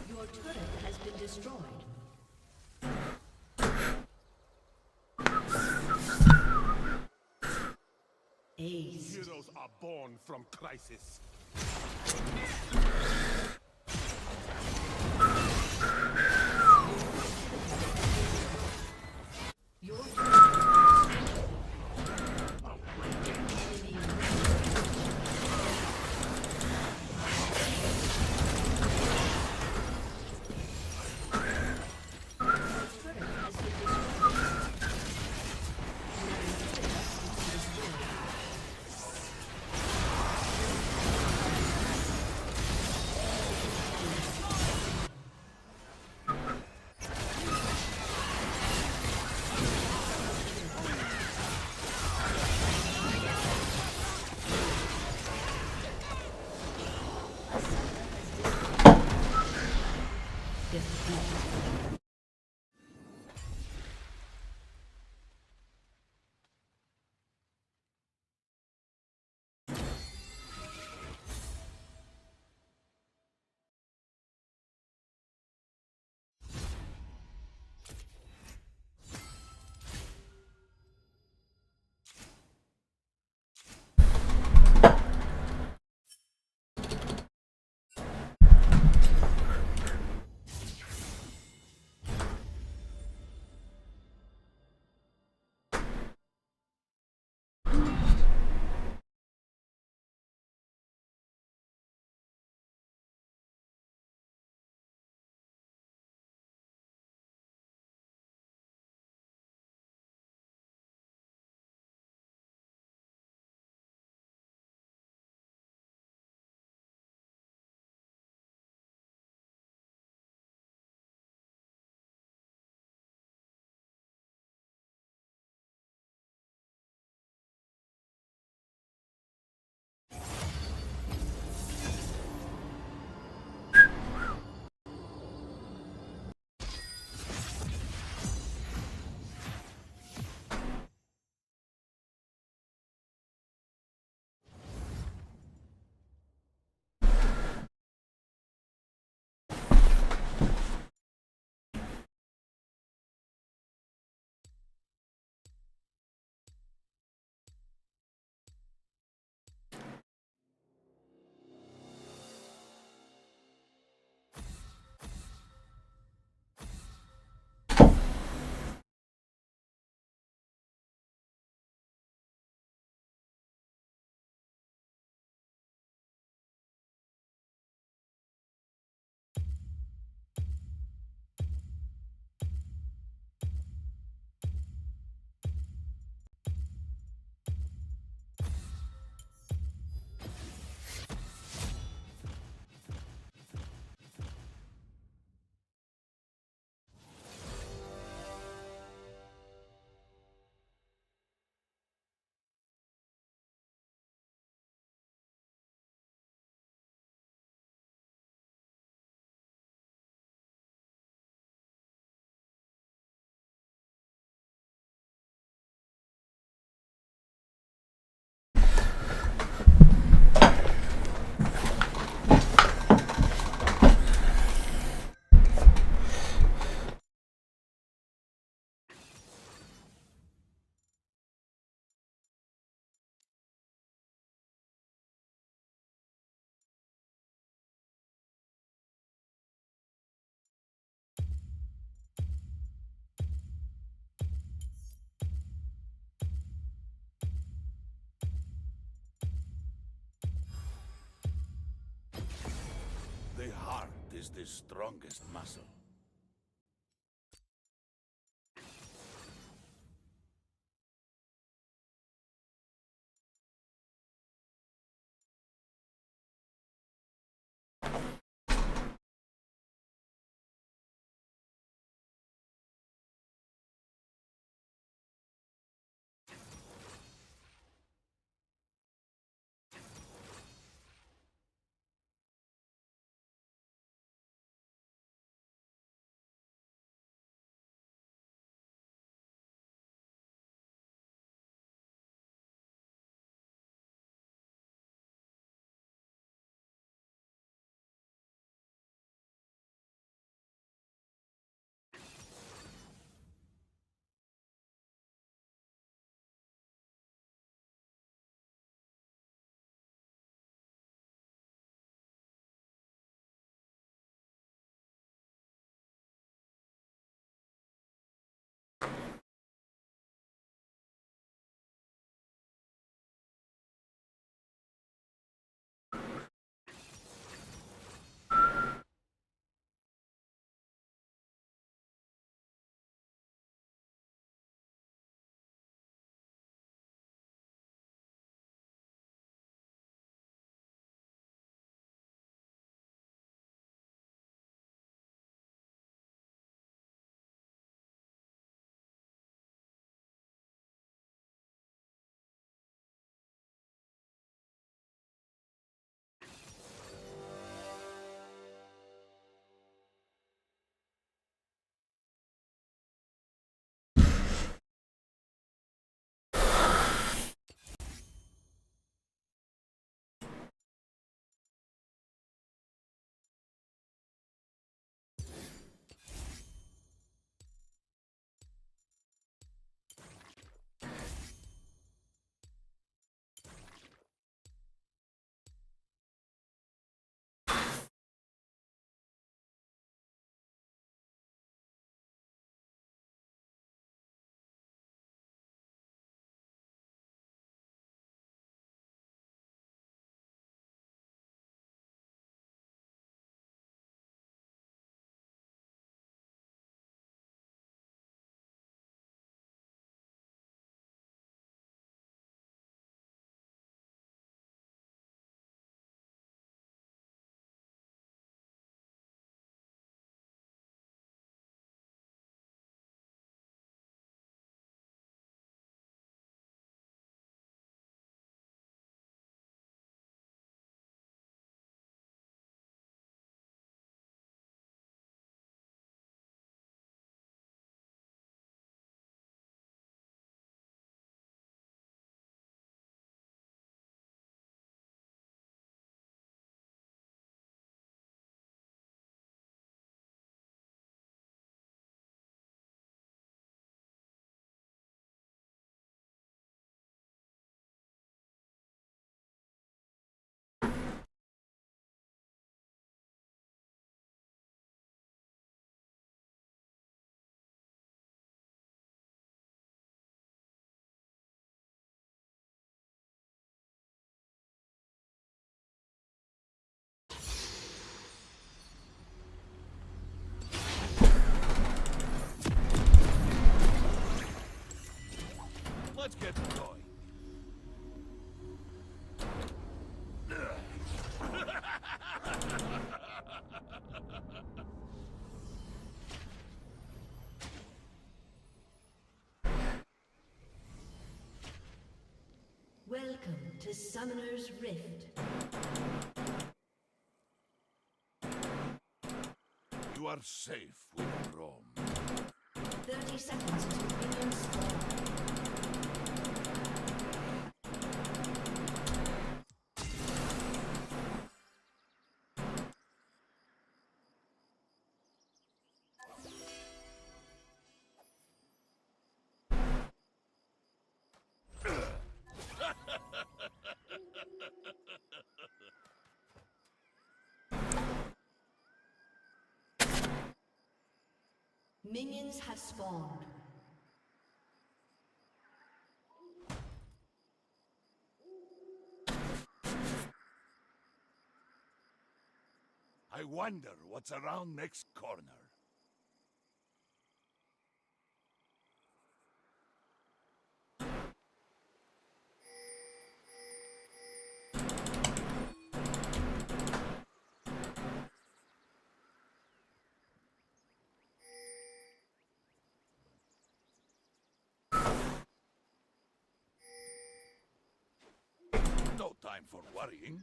Your turret has been destroyed. Ace. Heroes are born from crisis. Your The heart is the strongest muscle. Welcome to Summoner's Rift. You are safe with Rome. 30 seconds to minion spawn. Minions have spawned. I wonder what's around next corner. No time for worrying.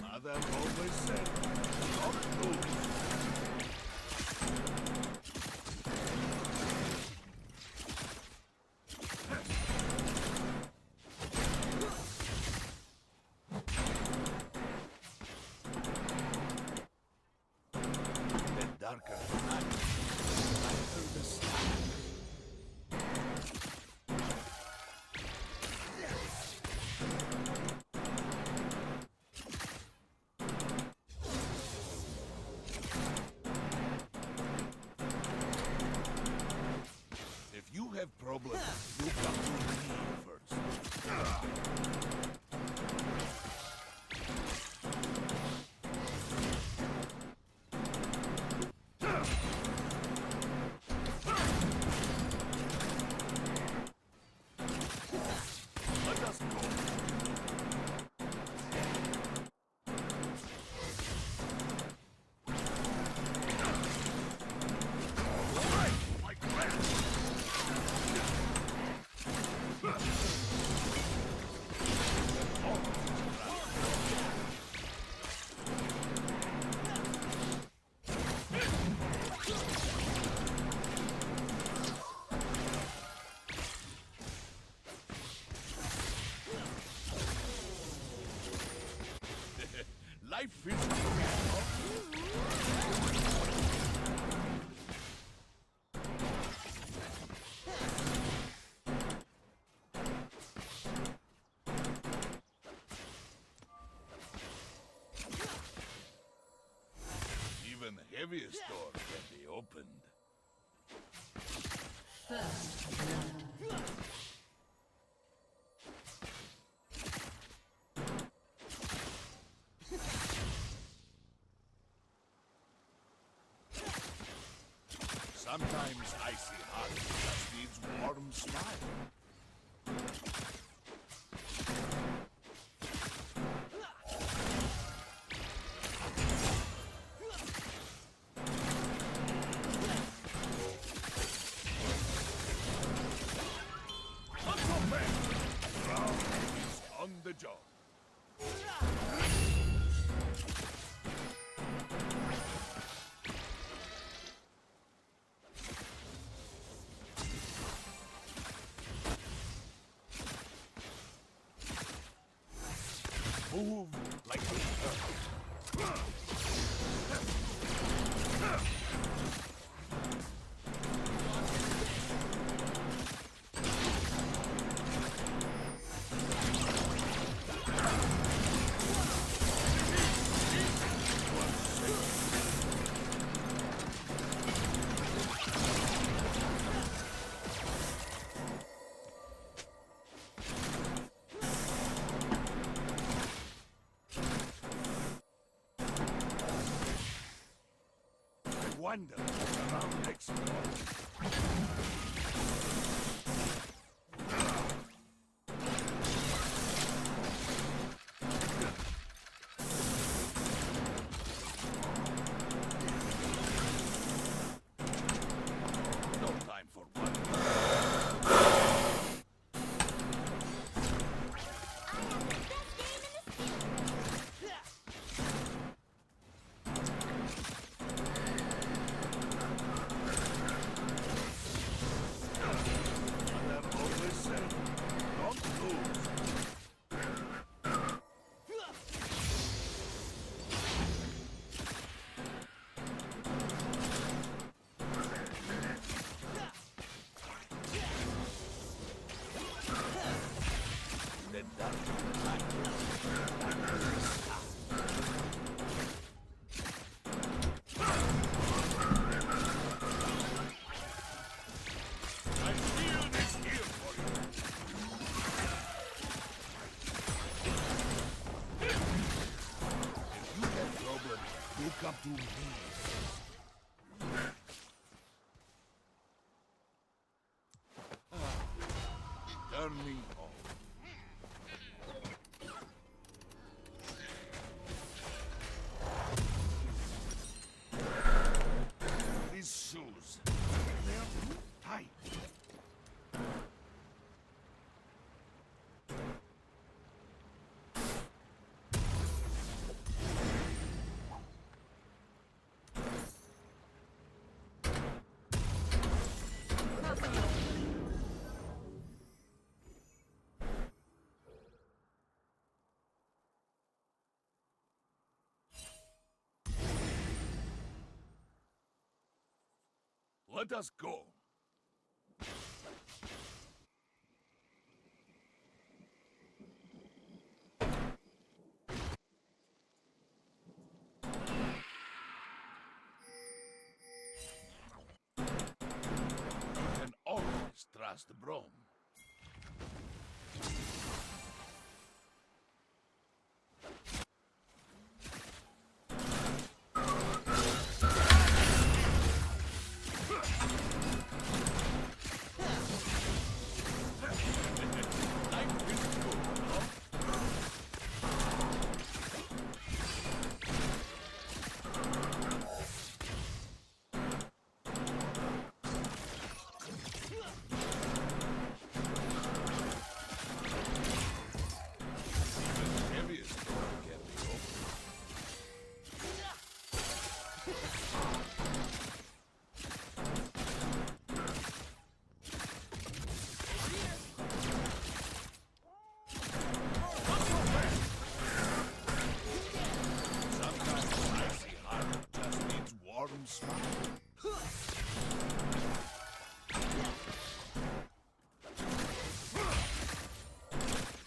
Mother always said, don't lose. The darker the night, lighter the sky. If you have problems, you come to me first. Let us go. All right, my friend. Life is even heaviest door can be opened. First blood. Sometimes icy heart just needs warm smile. On the job. Move like the earth. Wonder around next door. Look up to me. Turn me on. These shoes, they're too tight. Let us go. You can always trust Brom.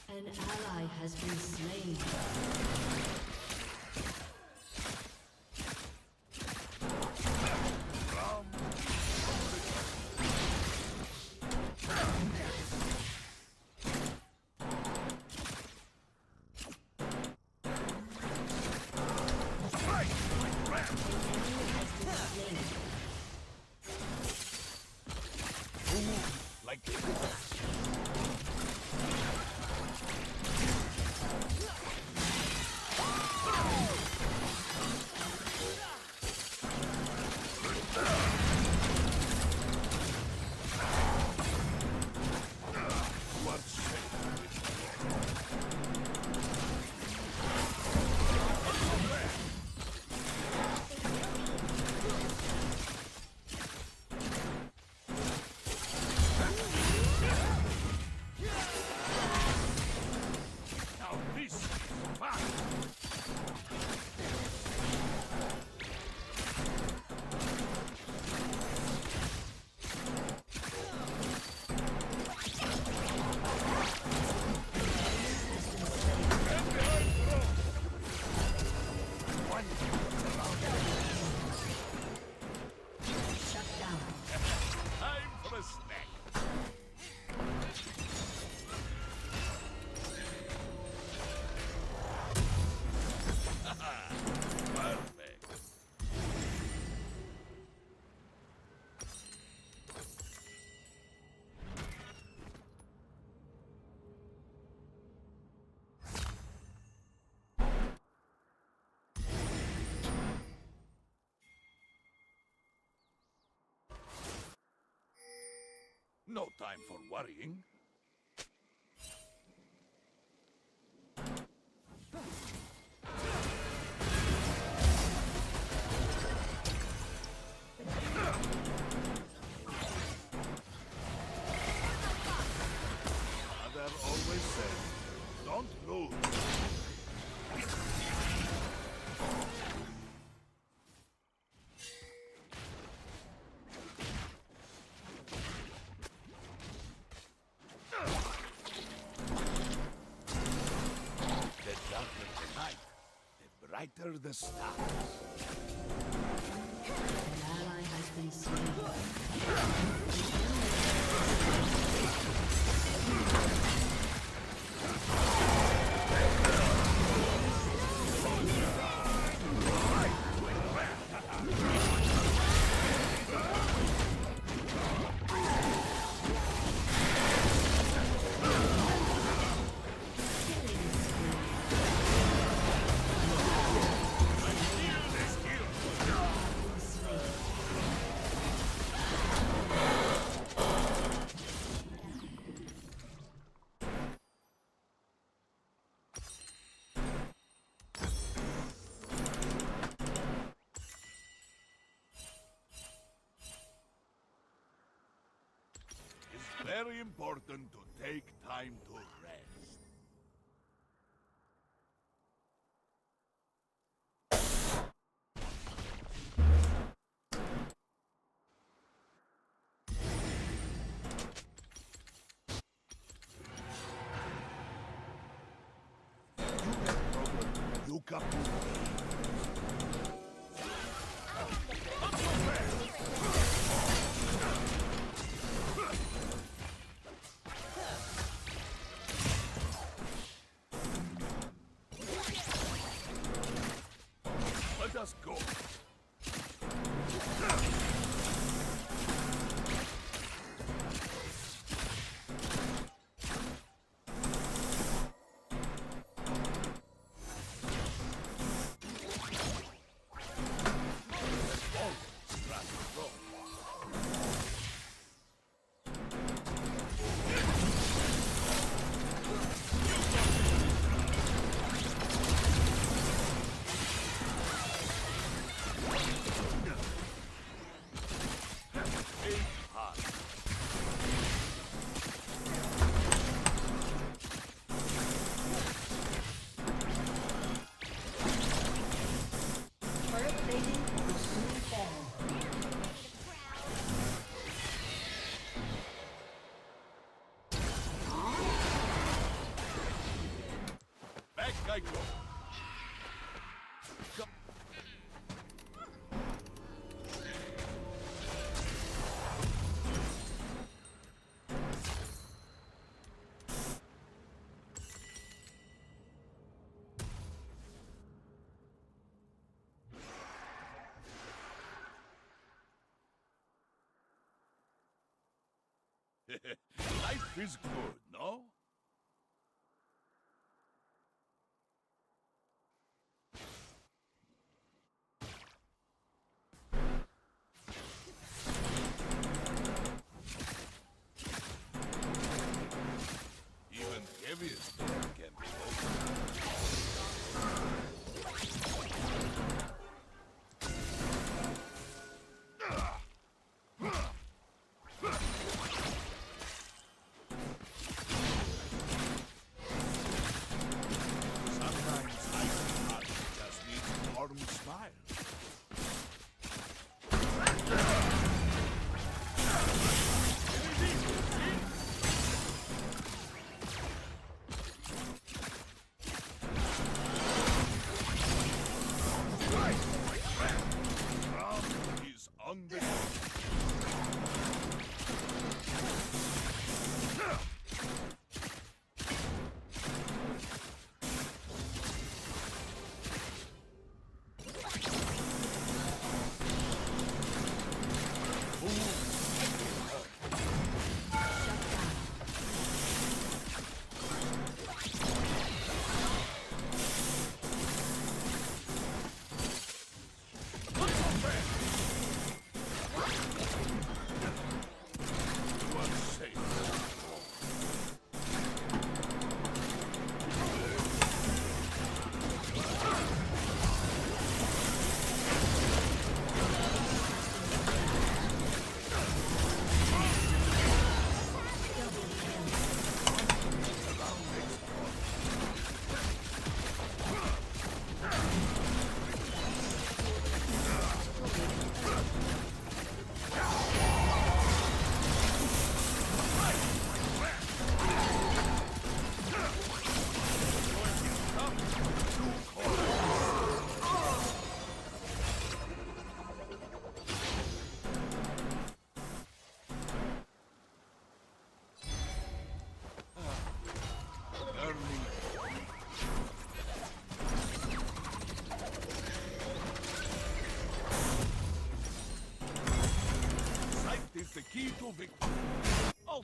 An ally has been slain. Like no time for worrying. Mother always said, don't lose. brighter the stars. An ally has been slain. It's very important to take time to rest. You got Let us go. Back I go. Life is good, no? Even heaviest can be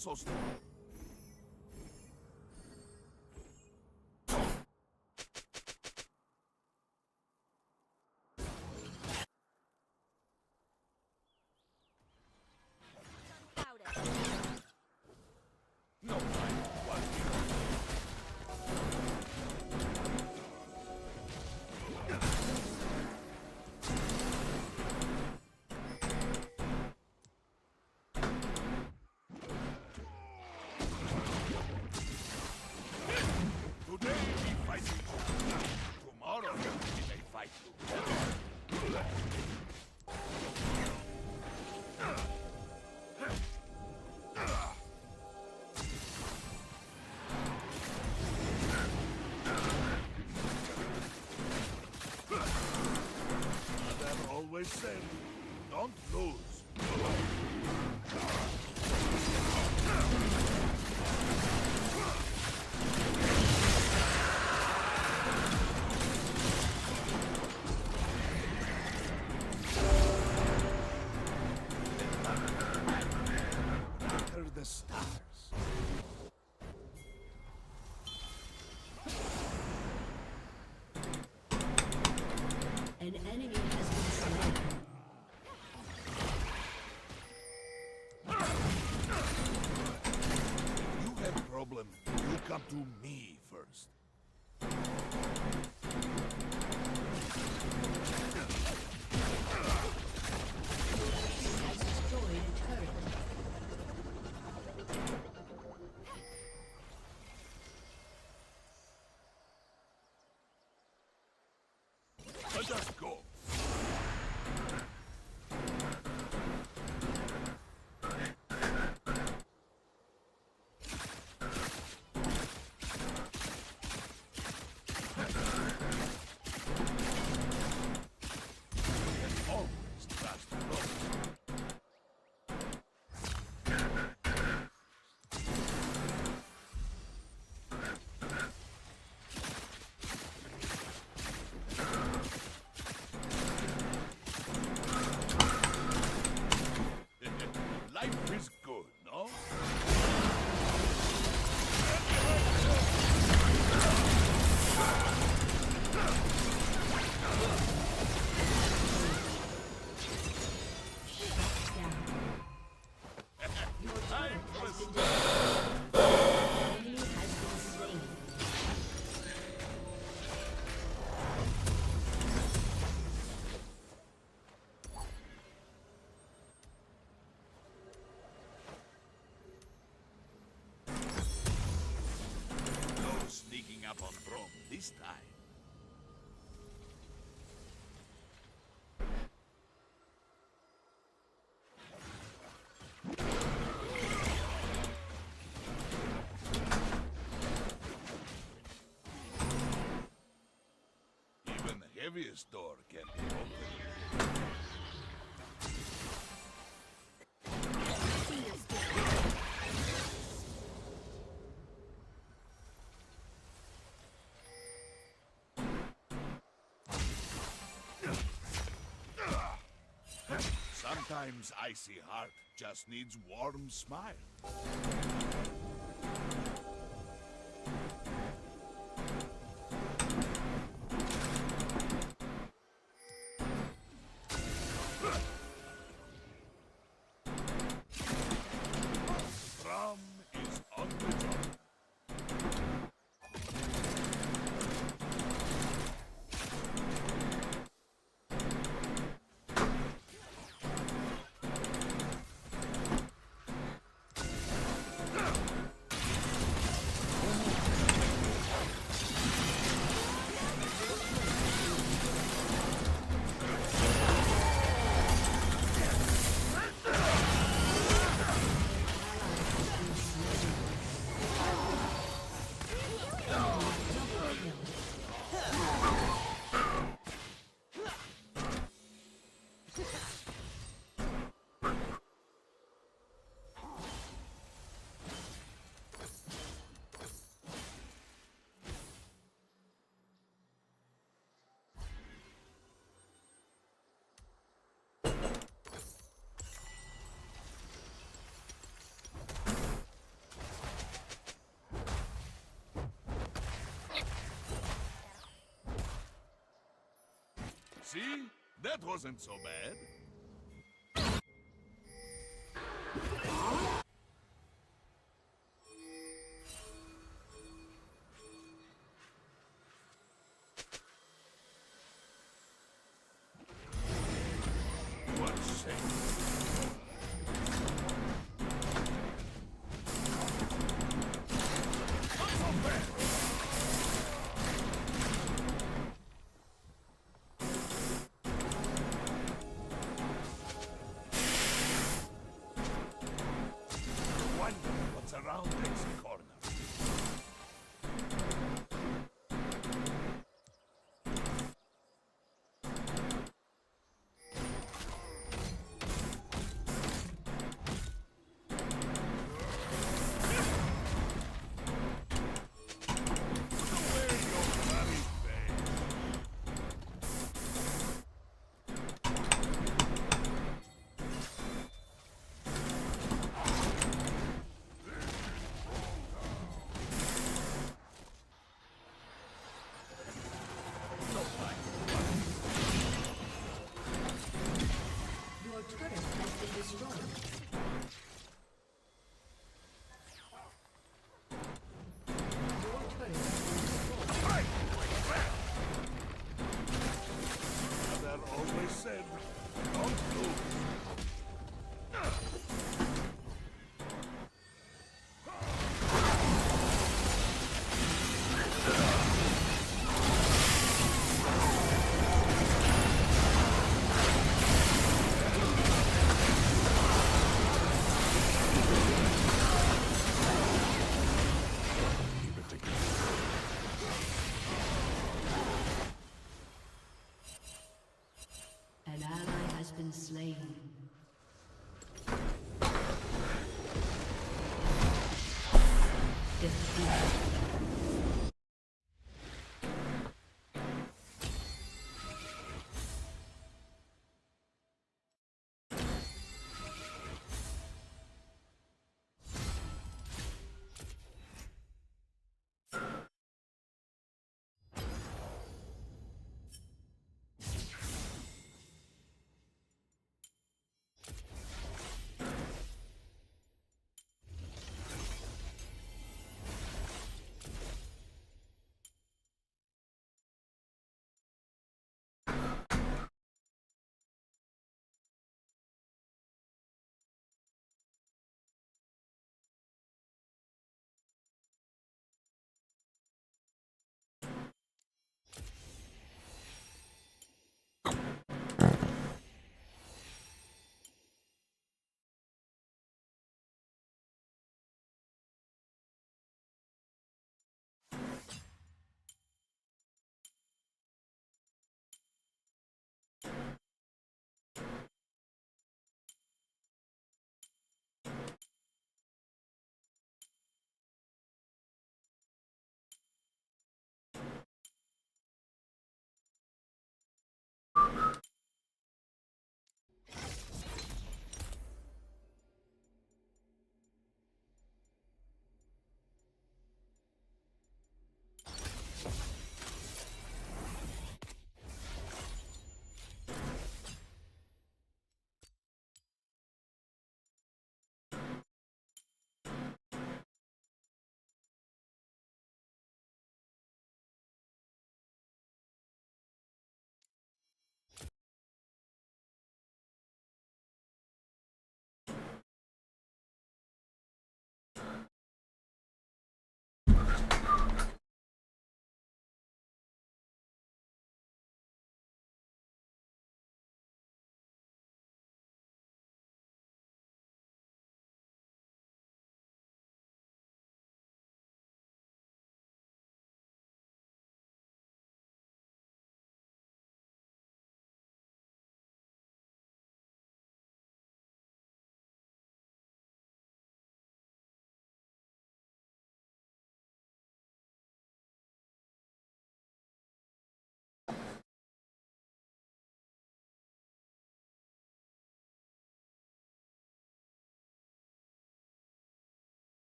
so strong. No time for one Today we fight each other. Tomorrow we may fight together. Mother always said, don't lose. Under the stars. An enemy has been slain. You have a problem, you come to me first. Has destroyed a turret. Let us go. Always trust the Lord. Life is good, no? Time for a Enemy has been slain. No sneaking up on Rome this time. Even the heaviest door can be opened. Sometimes icy heart just needs warm smile. Ram is on the job. See? That wasn't so bad. What's safe? Wonder what's around this corner. Your turret has been destroyed. Your turret has been destroyed. Mother always said, don't lose. An ally has been slain. Defeat.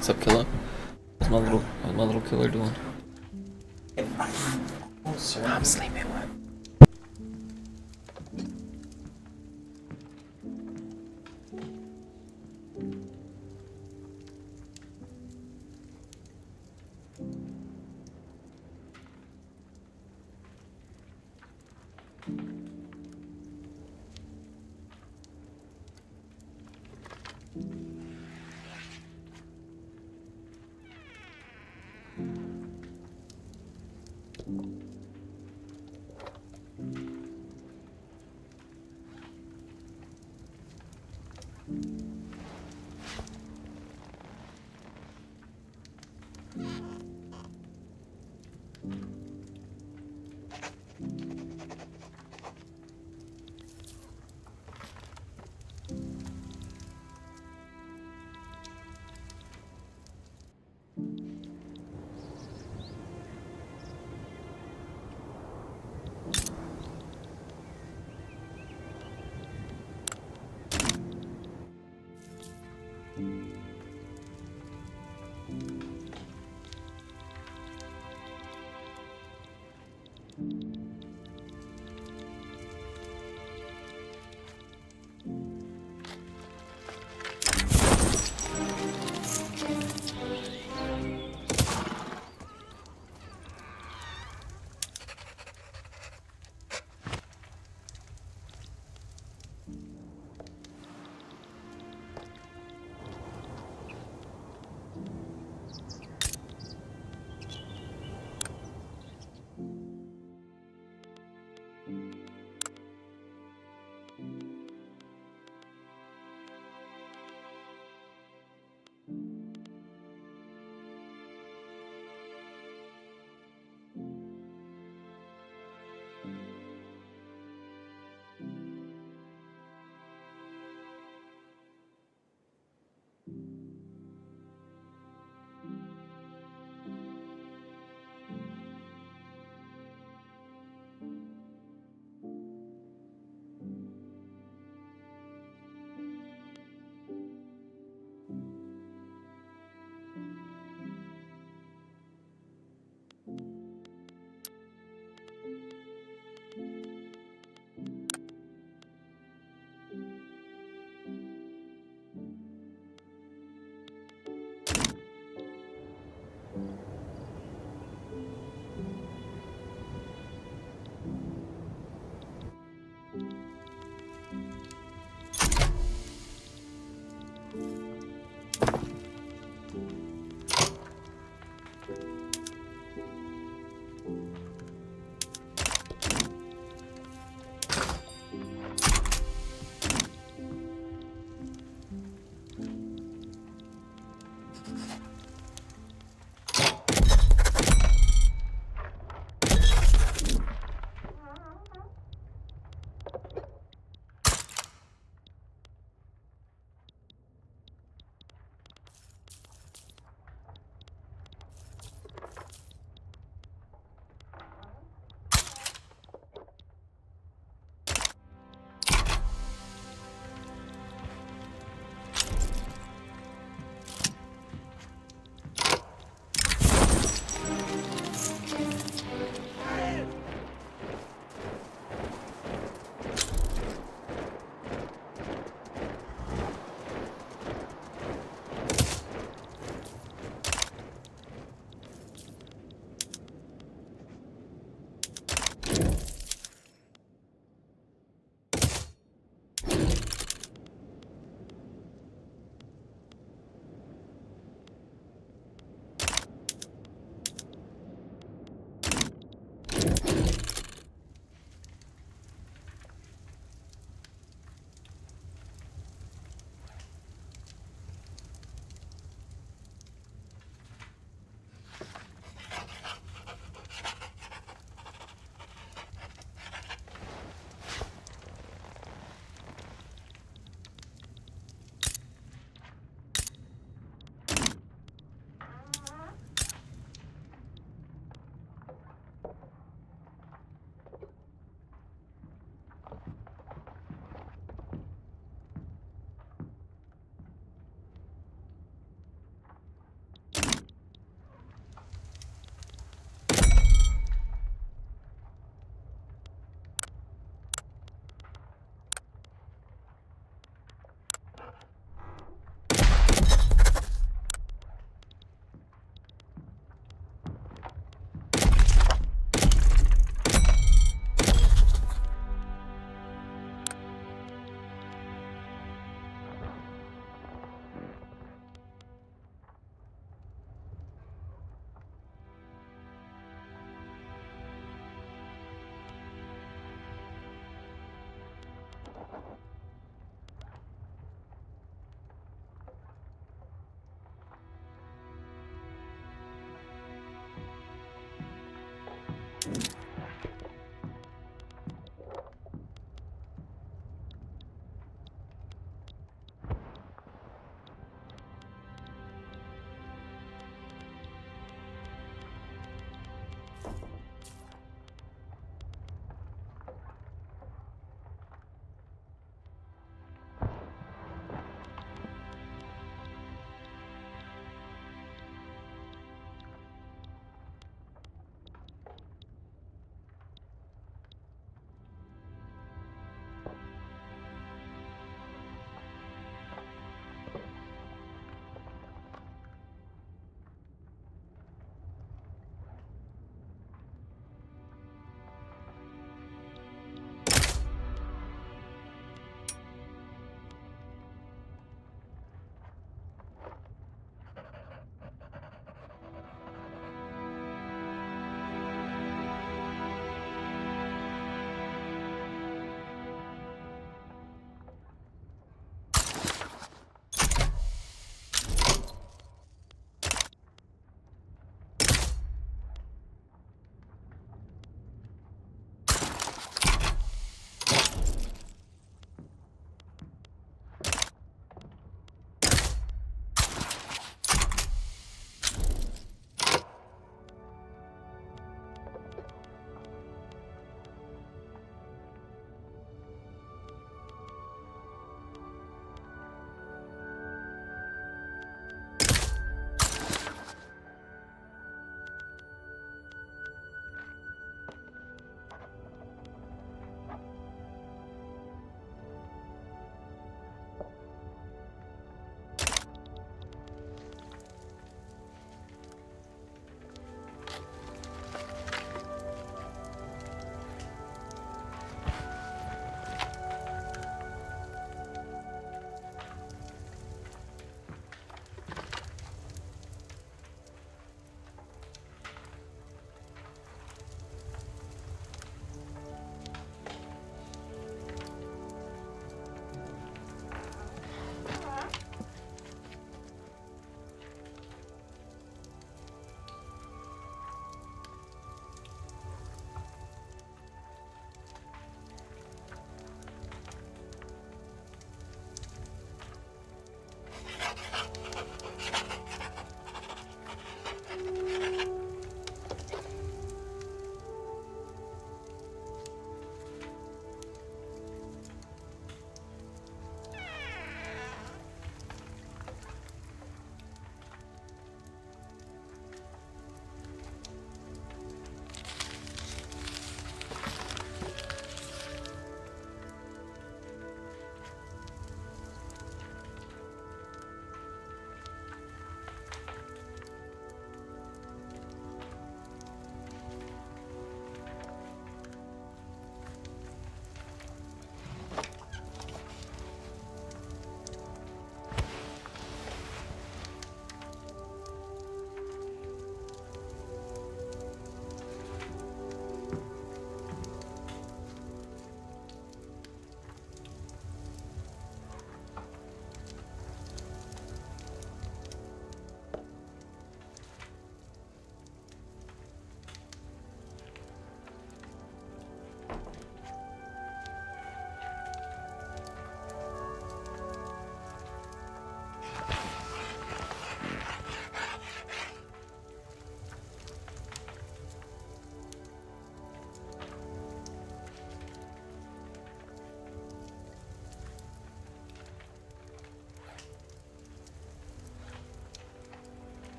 What's up, killer? How's my little killer doing? I'm sleeping.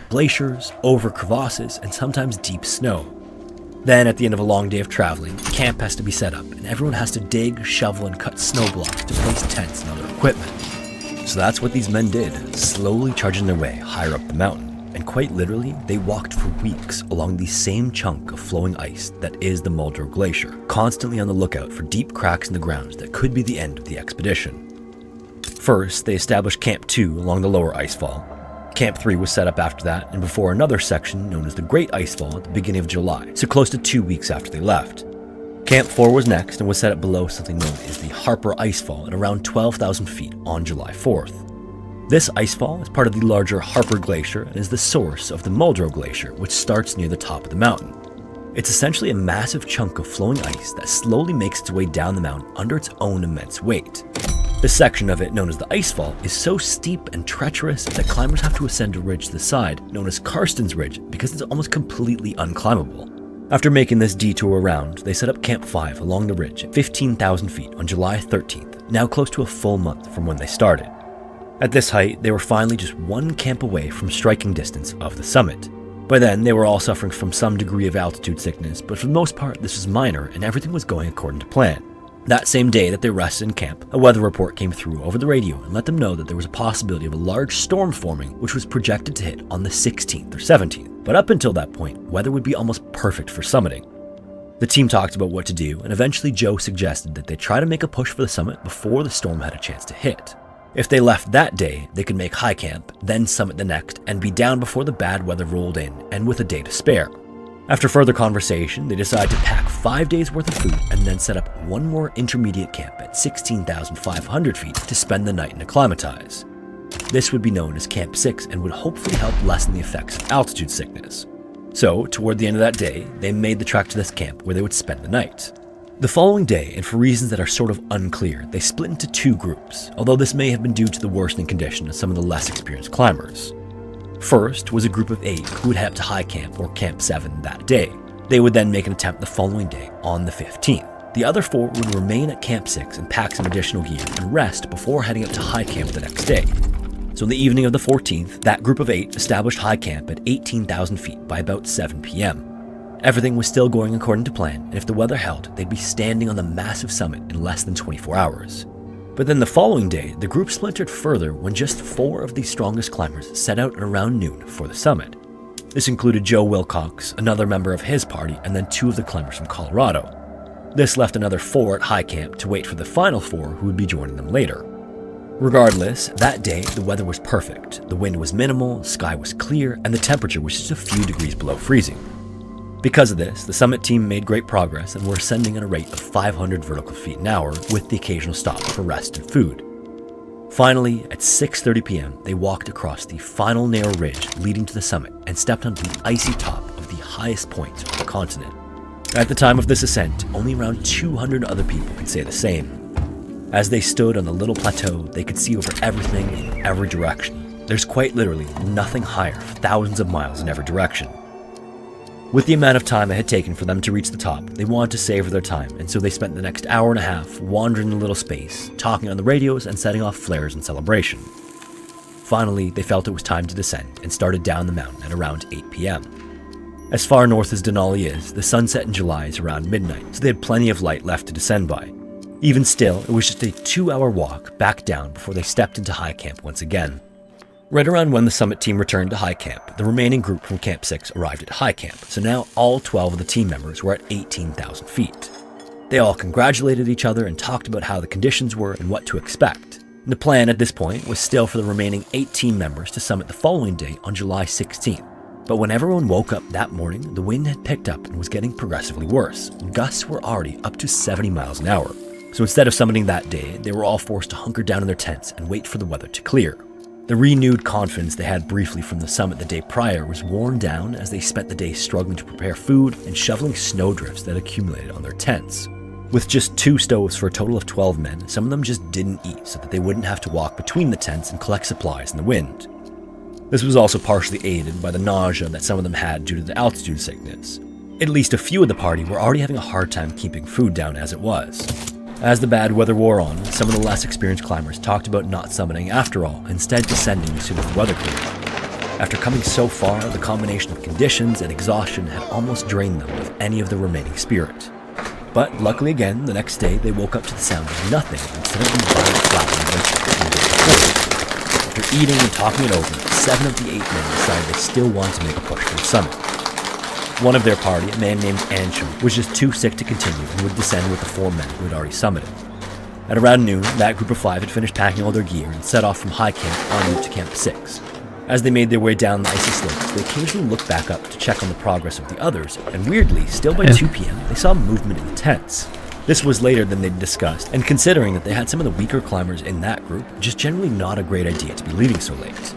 glaciers, over crevasses, and sometimes deep snow. Then, at the end of a long day of traveling, camp has to be set up, and everyone has to dig, shovel, and cut snow blocks to place tents and other equipment. So that's what these men did, slowly charging their way higher up the mountain. And quite literally, they walked for weeks along the same chunk of flowing ice that is the Muldrow Glacier, constantly on the lookout for deep cracks in the ground that could be the end of the expedition. First, they established Camp 2 along the lower icefall. Camp 3 was set up after that, and before another section known as the Great Icefall at the beginning of July, so close to 2 weeks after they left. Camp 4 was next and was set up below something known as the Harper Icefall at around 12,000 feet on July 4th. This icefall is part of the larger Harper Glacier and is the source of the Muldrow Glacier, which starts near the top of the mountain. It's essentially a massive chunk of flowing ice that slowly makes its way down the mountain under its own immense weight. This section of it, known as the Icefall, is so steep and treacherous that climbers have to ascend a ridge to the side, known as Karsten's Ridge, because it's almost completely unclimbable. After making this detour around, they set up Camp 5 along the ridge at 15,000 feet on July 13th, now close to a full month from when they started. At this height, they were finally just one camp away from striking distance of the summit. By then, they were all suffering from some degree of altitude sickness, but for the most part, this was minor and everything was going according to plan. That same day that they rested in camp, a weather report came through over the radio and let them know that there was a possibility of a large storm forming, which was projected to hit on the 16th or 17th. But up until that point, weather would be almost perfect for summiting. The team talked about what to do, and eventually Joe suggested that they try to make a push for the summit before the storm had a chance to hit. If they left that day, they could make high camp, then summit the next, and be down before the bad weather rolled in, and with a day to spare. After further conversation, they decided to pack 5 days worth of food and then set up one more intermediate camp at 16,500 feet to spend the night and acclimatize. This would be known as Camp 6 and would hopefully help lessen the effects of altitude sickness. So, toward the end of that day, they made the trek to this camp where they would spend the night. The following day, and for reasons that are sort of unclear, they split into two groups, although this may have been due to the worsening condition of some of the less experienced climbers. First was a group of 8 who would head up to High Camp or Camp 7 that day. They would then make an attempt the following day on the 15th. The other 4 would remain at Camp 6 and pack some additional gear and rest before heading up to High Camp the next day. So in the evening of the 14th, that group of 8 established High Camp at 18,000 feet by about 7 p.m. Everything was still going according to plan, and if the weather held, they'd be standing on the massive summit in less than 24 hours. But then the following day, the group splintered further when just 4 of the strongest climbers set out at around noon for the summit. This included Joe Wilcox, another member of his party, and then 2 of the climbers from Colorado. This left another 4 at High Camp to wait for the final 4 who would be joining them later. Regardless, that day the weather was perfect. The wind was minimal, sky was clear, and the temperature was just a few degrees below freezing. Because of this, the summit team made great progress and were ascending at a rate of 500 vertical feet an hour with the occasional stop for rest and food. Finally, at 6:30 p.m., they walked across the final narrow ridge leading to the summit and stepped onto the icy top of the highest point of the continent. At the time of this ascent, only around 200 other people could say the same. As they stood on the little plateau, they could see over everything in every direction. There's quite literally nothing higher for thousands of miles in every direction. With the amount of time it had taken for them to reach the top, they wanted to savor their time, and so they spent the next hour and a half wandering the little space, talking on the radios and setting off flares in celebration. Finally, they felt it was time to descend and started down the mountain at around 8 p.m. As far north as Denali is, the sunset in July is around midnight, so they had plenty of light left to descend by. Even still, it was just a 2-hour walk back down before they stepped into High Camp once again. Right around when the summit team returned to High Camp, the remaining group from Camp 6 arrived at High Camp, so now all 12 of the team members were at 18,000 feet. They all congratulated each other and talked about how the conditions were and what to expect. The plan at this point was still for the remaining 8 team members to summit the following day on July 16th. But when everyone woke up that morning, the wind had picked up and was getting progressively worse. Gusts were already up to 70 miles an hour. So instead of summiting that day, they were all forced to hunker down in their tents and wait for the weather to clear. The renewed confidence they had briefly from the summit the day prior was worn down as they spent the day struggling to prepare food and shoveling snowdrifts that accumulated on their tents. With just 2 stoves for a total of 12 men, some of them just didn't eat so that they wouldn't have to walk between the tents and collect supplies in the wind. This was also partially aided by the nausea that some of them had due to the altitude sickness. At least a few of the party were already having a hard time keeping food down as it was. As the bad weather wore on, some of the less experienced climbers talked about not summiting after all, instead descending as soon as the weather cleared. After coming so far, the combination of conditions and exhaustion had almost drained them of any of the remaining spirit. But luckily again, the next day they woke up to the sound of nothing instead of the violent flapping adventures from the day before. After eating and talking it over, 7 of the 8 men decided they still wanted to make a push for the summit. One of their party, a man named Ansham, was just too sick to continue and would descend with the 4 men who had already summited. At around noon, that group of 5 had finished packing all their gear and set off from High Camp en route to Camp 6. As they made their way down the icy slopes, they occasionally looked back up to check on the progress of the others, and weirdly, still by 2 p.m., they saw movement in the tents. This was later than they'd discussed, and considering that they had some of the weaker climbers in that group, just generally not a great idea to be leaving so late.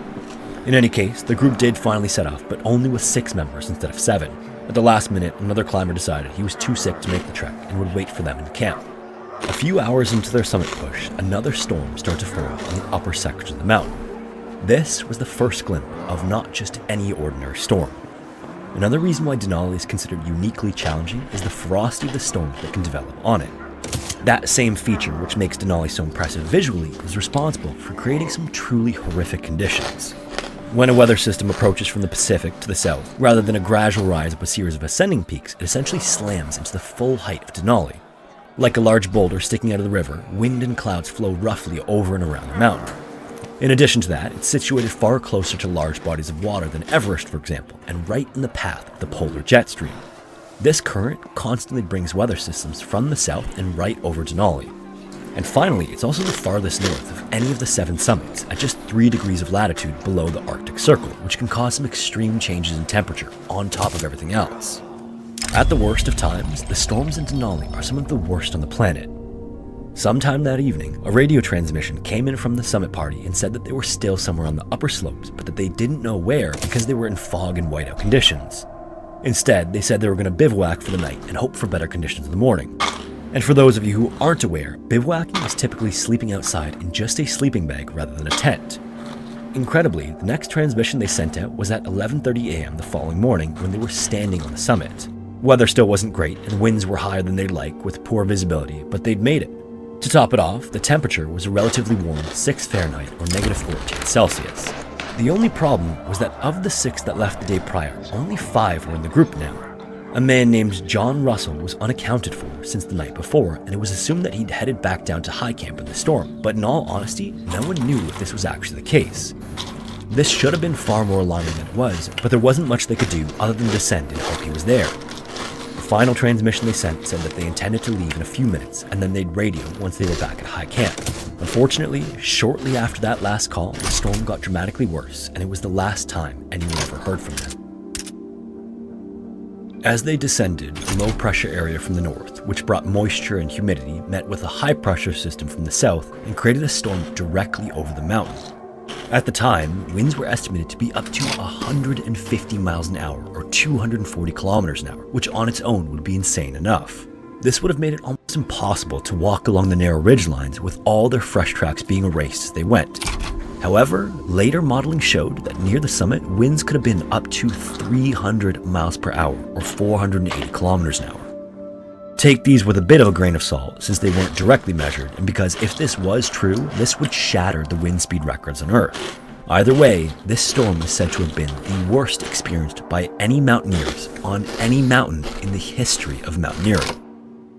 In any case, the group did finally set off, but only with 6 members instead of 7. At the last minute, another climber decided he was too sick to make the trek and would wait for them in camp. A few hours into their summit push, another storm started to form on the upper sections of the mountain. This was the first glimpse of not just any ordinary storm. Another reason why Denali is considered uniquely challenging is the ferocity of the storms that can develop on it. That same feature, which makes Denali so impressive visually, is responsible for creating some truly horrific conditions. When a weather system approaches from the Pacific to the south, rather than a gradual rise up a series of ascending peaks, it essentially slams into the full height of Denali. Like a large boulder sticking out of the river, wind and clouds flow roughly over and around the mountain. In addition to that, it's situated far closer to large bodies of water than Everest, for example, and right in the path of the polar jet stream. This current constantly brings weather systems from the south and right over Denali. And finally, it's also the farthest north of any of the 7 summits, at just 3 degrees of latitude below the Arctic Circle, which can cause some extreme changes in temperature on top of everything else. At the worst of times, the storms in Denali are some of the worst on the planet. Sometime that evening, a radio transmission came in from the summit party and said that they were still somewhere on the upper slopes, but that they didn't know where because they were in fog and whiteout conditions. Instead, they said they were going to bivouac for the night and hope for better conditions in the morning. And for those of you who aren't aware, bivouacking is typically sleeping outside in just a sleeping bag rather than a tent. Incredibly, the next transmission they sent out was at 11:30 a.m. the following morning when they were standing on the summit. Weather still wasn't great and winds were higher than they'd like with poor visibility, but they'd made it. To top it off, the temperature was a relatively warm 6 Fahrenheit or -14 Celsius. The only problem was that of the 6 that left the day prior, only 5 were in the group now. A man named John Russell was unaccounted for since the night before, and it was assumed that he'd headed back down to High Camp in the storm, but in all honesty, no one knew if this was actually the case. This should have been far more alarming than it was, but there wasn't much they could do other than descend and hope he was there. The final transmission they sent said that they intended to leave in a few minutes, and then they'd radio once they were back at High Camp. Unfortunately, shortly after that last call, the storm got dramatically worse, and it was the last time anyone ever heard from them. As they descended, a low-pressure area from the north, which brought moisture and humidity, met with a high-pressure system from the south and created a storm directly over the mountain. At the time, winds were estimated to be up to 150 miles an hour or 240 kilometers an hour, which on its own would be insane enough. This would have made it almost impossible to walk along the narrow ridgelines with all their fresh tracks being erased as they went. However, later modeling showed that near the summit, winds could have been up to 300 miles per hour or 480 kilometers an hour. Take these with a bit of a grain of salt since they weren't directly measured, and because if this was true, this would shatter the wind speed records on Earth. Either way, this storm is said to have been the worst experienced by any mountaineers on any mountain in the history of mountaineering.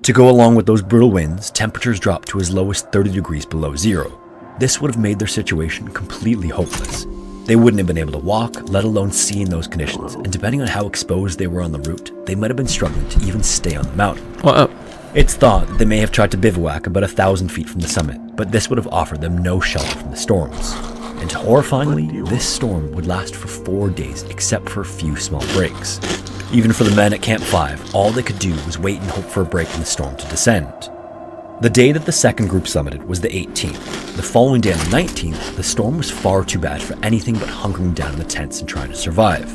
To go along with those brutal winds, temperatures dropped to as low as 30 degrees below zero. This would have made their situation completely hopeless. They wouldn't have been able to walk, let alone see in those conditions, and depending on how exposed they were on the route, they might have been struggling to even stay on the mountain. It's thought that they may have tried to bivouac about 1,000 feet from the summit, but this would have offered them no shelter from the storms. And horrifyingly, this storm would last for 4 days except for a few small breaks. Even for the men at Camp 5, all they could do was wait and hope for a break in the storm to descend. The day that the second group summited was the 18th. The following day on the 19th, the storm was far too bad for anything but hunkering down in the tents and trying to survive.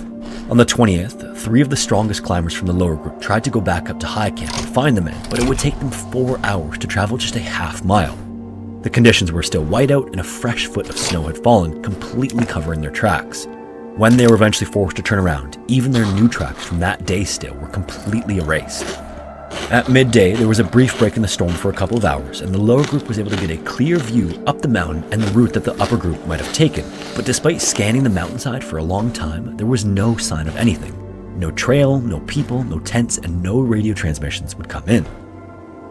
On the 20th, 3 of the strongest climbers from the lower group tried to go back up to High Camp and find the men, but it would take them 4 hours to travel just a half mile. The conditions were still whiteout and a fresh foot of snow had fallen, completely covering their tracks. When they were eventually forced to turn around, even their new tracks from that day still were completely erased. At midday, there was a brief break in the storm for a couple of hours, and the lower group was able to get a clear view up the mountain and the route that the upper group might have taken. But despite scanning the mountainside for a long time, there was no sign of anything. No trail, no people, no tents, and no radio transmissions would come in.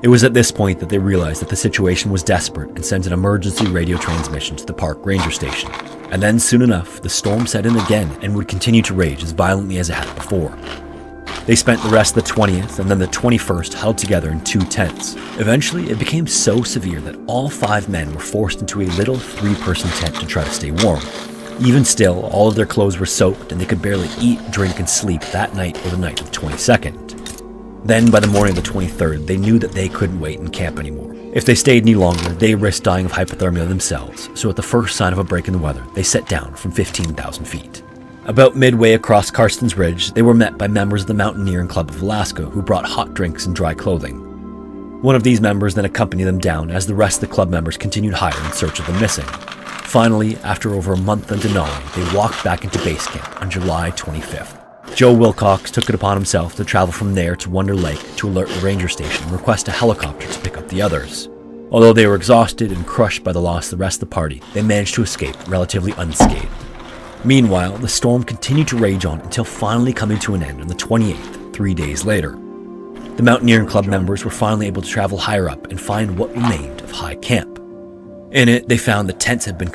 It was at this point that they realized that the situation was desperate and sent an emergency radio transmission to the park ranger station. And then soon enough, the storm set in again and would continue to rage as violently as it had before. They spent the rest of the 20th and then the 21st huddled together in 2 tents. Eventually, it became so severe that all 5 men were forced into a little 3-person tent to try to stay warm. Even still, all of their clothes were soaked and they could barely eat, drink, and sleep that night or the night of the 22nd. Then, by the morning of the 23rd, they knew that they couldn't wait and camp anymore. If they stayed any longer, they risked dying of hypothermia themselves, so at the first sign of a break in the weather, they set down from 15,000 feet. About midway across Karstens Ridge, they were met by members of the Mountaineering Club of Alaska who brought hot drinks and dry clothing. One of these members then accompanied them down as the rest of the club members continued higher in search of the missing. Finally, after over a month in Denali, they walked back into base camp on July 25th. Joe Wilcox took it upon himself to travel from there to Wonder Lake to alert the ranger station and request a helicopter to pick up the others. Although they were exhausted and crushed by the loss of the rest of the party, they managed to escape relatively unscathed. Meanwhile, the storm continued to rage on until finally coming to an end on the 28th, 3 days later. The Mountaineering Club members were finally able to travel higher up and find what remained of High Camp. In it, they found the tents had been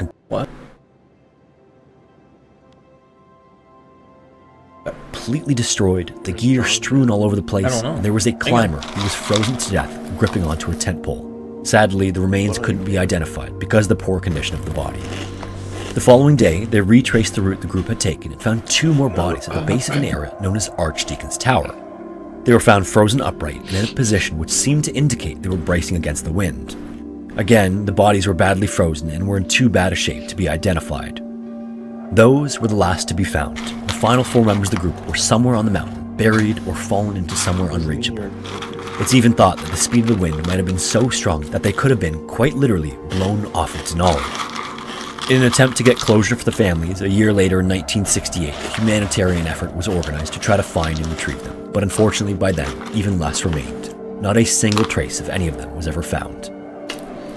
completely destroyed, the gear strewn all over the place, and there was a climber who was frozen to death, gripping onto a tent pole. Sadly, the remains couldn't be identified because of the poor condition of the body. The following day, they retraced the route the group had taken and found 2 more bodies at the base of an area known as Archdeacon's Tower. They were found frozen upright and in a position which seemed to indicate they were bracing against the wind. Again, the bodies were badly frozen and were in too bad a shape to be identified. Those were the last to be found. The final 4 members of the group were somewhere on the mountain, buried or fallen into somewhere unreachable. It's even thought that the speed of the wind might have been so strong that they could have been, quite literally, blown off of Denali. In an attempt to get closure for the families, a year later in 1968, a humanitarian effort was organized to try to find and retrieve them, but unfortunately by then, even less remained. Not a single trace of any of them was ever found.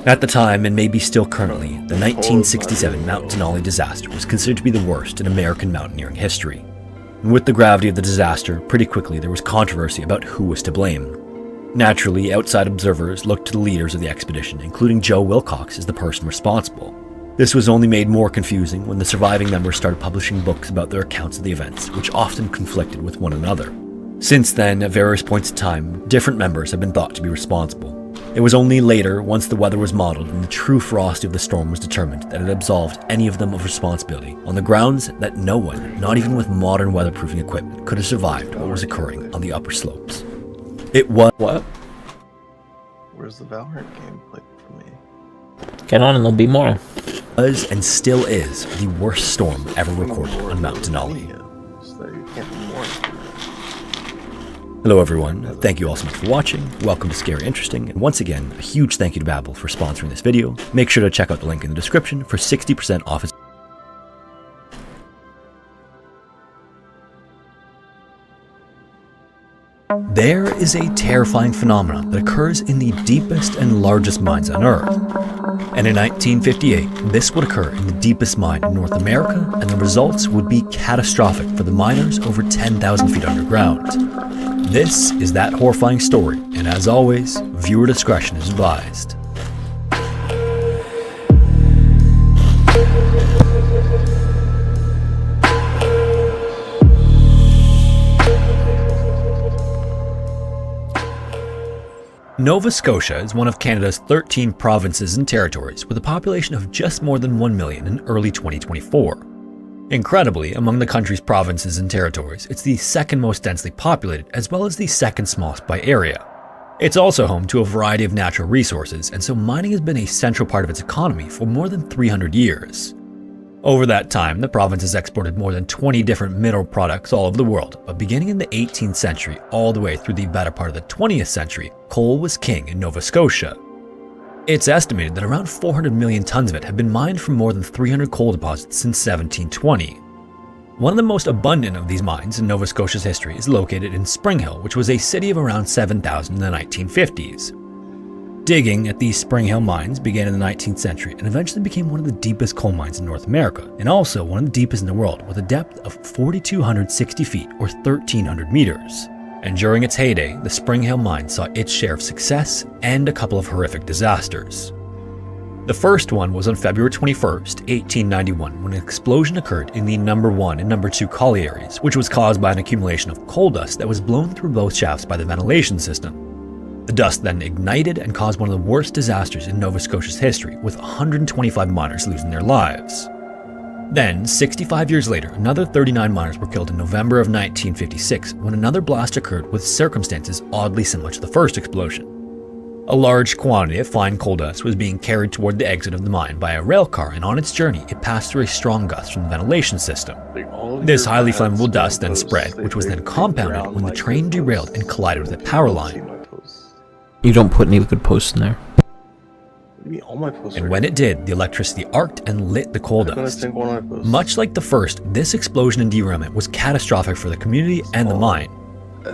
At the time, and maybe still currently, the 1967 Mount Denali disaster was considered to be the worst in American mountaineering history. And with the gravity of the disaster, pretty quickly there was controversy about who was to blame. Naturally, outside observers looked to the leaders of the expedition, including Joe Wilcox as the person responsible. This was only made more confusing when the surviving members started publishing books about their accounts of the events, which often conflicted with one another. Since then, at various points in time, different members have been thought to be responsible. It was only later, once the weather was modeled and the true ferocity of the storm was determined, that it absolved any of them of responsibility, on the grounds that no one, not even with modern weatherproofing equipment, could have survived what was occurring on the upper slopes. It was... What? Where's the Valorant gameplay for me? Get on and there'll be more. Was and still is the worst storm ever recorded on Mount Denali. Hello everyone, thank you all so much for watching, welcome to Scary Interesting, and once again, a huge thank you to Babbel for sponsoring this video. Make sure to check out the link in the description for 60% off its... There is a terrifying phenomenon that occurs in the deepest and largest mines on Earth. And in 1958, this would occur in the deepest mine in North America, and the results would be catastrophic for the miners over 10,000 feet underground. This is that horrifying story, and as always, viewer discretion is advised. Nova Scotia is one of Canada's 13 provinces and territories with a population of just more than 1 million in early 2024. Incredibly, among the country's provinces and territories, it's the second most densely populated as well as the second smallest by area. It's also home to a variety of natural resources, and so mining has been a central part of its economy for more than 300 years. Over that time, the province has exported more than 20 different mineral products all over the world, but beginning in the 18th century all the way through the better part of the 20th century, coal was king in Nova Scotia. It's estimated that around 400 million tons of it have been mined from more than 300 coal deposits since 1720. One of the most abundant of these mines in Nova Scotia's history is located in Spring Hill, which was a city of around 7,000 in the 1950s. Digging at these Spring Hill mines began in the 19th century and eventually became one of the deepest coal mines in North America, and also one of the deepest in the world with a depth of 4,260 feet or 1,300 meters. And during its heyday, the Spring Hill mine saw its share of success and a couple of horrific disasters. The first one was on February 21st, 1891, when an explosion occurred in the number 1 and number 2 collieries, which was caused by an accumulation of coal dust that was blown through both shafts by the ventilation system. The dust then ignited and caused one of the worst disasters in Nova Scotia's history, with 125 miners losing their lives. Then, 65 years later, another 39 miners were killed in November of 1956 when another blast occurred with circumstances oddly similar to the first explosion. A large quantity of fine coal dust was being carried toward the exit of the mine by a rail car, and on its journey, it passed through a strong gust from the ventilation system. This highly flammable dust then spread, which was then compounded when the train derailed and collided with a power line. You don't put any good posts in there. And when it did, the electricity arced and lit the coal dust. Much like the first, this explosion and derailment was catastrophic for the community and the mine.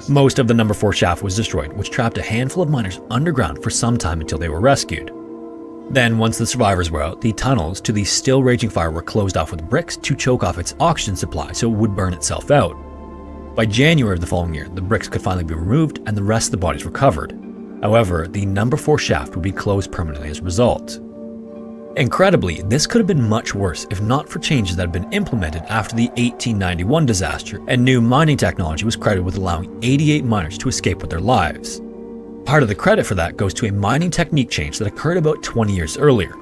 Most of the number 4 shaft was destroyed, which trapped a handful of miners underground for some time until they were rescued. Then, once the survivors were out, the tunnels to the still raging fire were closed off with bricks to choke off its oxygen supply so it would burn itself out. By January of the following year, the bricks could finally be removed and the rest of the bodies recovered. However, the number 4 shaft would be closed permanently as a result. Incredibly, this could have been much worse if not for changes that had been implemented after the 1891 disaster, and new mining technology was credited with allowing 88 miners to escape with their lives. Part of the credit for that goes to a mining technique change that occurred about 20 years earlier.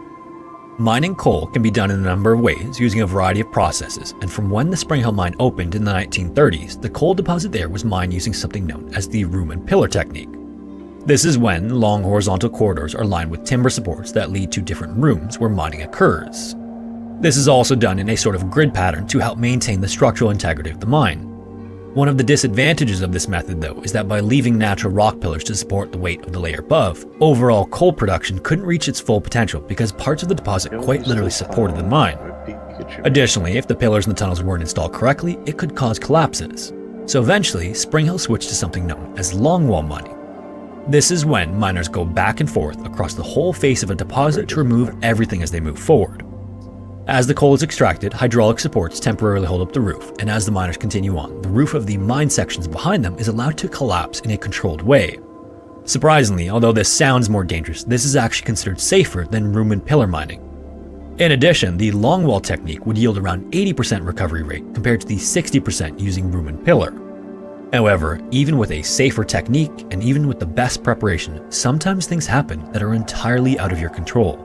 Mining coal can be done in a number of ways using a variety of processes, and from when the Spring Hill mine opened in the 1930s, the coal deposit there was mined using something known as the room and pillar technique. This is when long horizontal corridors are lined with timber supports that lead to different rooms where mining occurs. This is also done in a sort of grid pattern to help maintain the structural integrity of the mine. One of the disadvantages of this method, though, is that by leaving natural rock pillars to support the weight of the layer above, overall coal production couldn't reach its full potential because parts of the deposit quite literally supported the mine. Additionally, if the pillars in the tunnels weren't installed correctly, it could cause collapses. So eventually, Spring Hill switched to something known as longwall mining. This is when miners go back and forth across the whole face of a deposit to remove everything as they move forward. As the coal is extracted, hydraulic supports temporarily hold up the roof, and as the miners continue on, the roof of the mine sections behind them is allowed to collapse in a controlled way. Surprisingly, although this sounds more dangerous, this is actually considered safer than room and pillar mining. In addition, the longwall technique would yield around 80% recovery rate compared to the 60% using room and pillar. However, even with a safer technique and even with the best preparation, sometimes things happen that are entirely out of your control.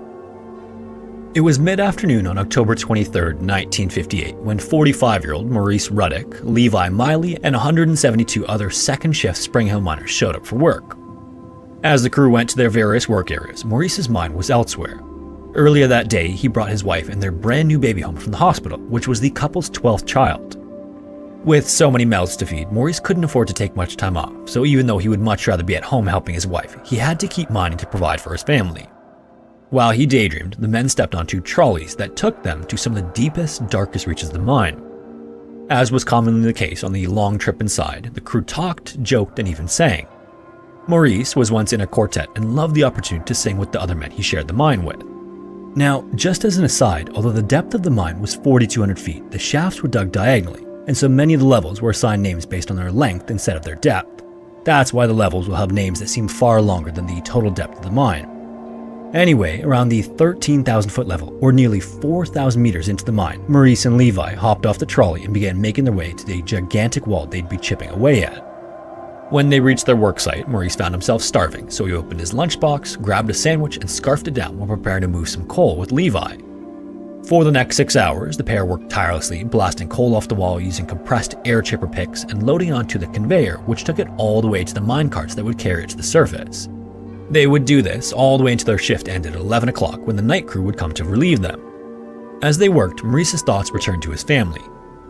It was mid-afternoon on October 23, 1958, when 45-year-old Maurice Ruddick, Levi Miley, and 172 other second-shift Spring Hill miners showed up for work. As the crew went to their various work areas, Maurice's mind was elsewhere. Earlier that day, he brought his wife and their brand new baby home from the hospital, which was the couple's 12th child. With so many mouths to feed, Maurice couldn't afford to take much time off, so even though he would much rather be at home helping his wife, he had to keep mining to provide for his family. While he daydreamed, the men stepped onto trolleys that took them to some of the deepest, darkest reaches of the mine. As was commonly the case on the long trip inside, the crew talked, joked, and even sang. Maurice was once in a quartet and loved the opportunity to sing with the other men he shared the mine with. Now, just as an aside, although the depth of the mine was 4,200 feet, the shafts were dug diagonally, and so many of the levels were assigned names based on their length instead of their depth. That's why the levels will have names that seem far longer than the total depth of the mine. Anyway, around the 13,000 foot level, or nearly 4,000 meters into the mine, Maurice and Levi hopped off the trolley and began making their way to the gigantic wall they'd be chipping away at. When they reached their work site, Maurice found himself starving, so he opened his lunchbox, grabbed a sandwich, and scarfed it down while preparing to move some coal with Levi. For the next 6 hours, the pair worked tirelessly, blasting coal off the wall using compressed air chipper picks and loading onto the conveyor, which took it all the way to the mine carts that would carry it to the surface. They would do this all the way until their shift ended at 11 o'clock when the night crew would come to relieve them. As they worked, Maurice's thoughts returned to his family.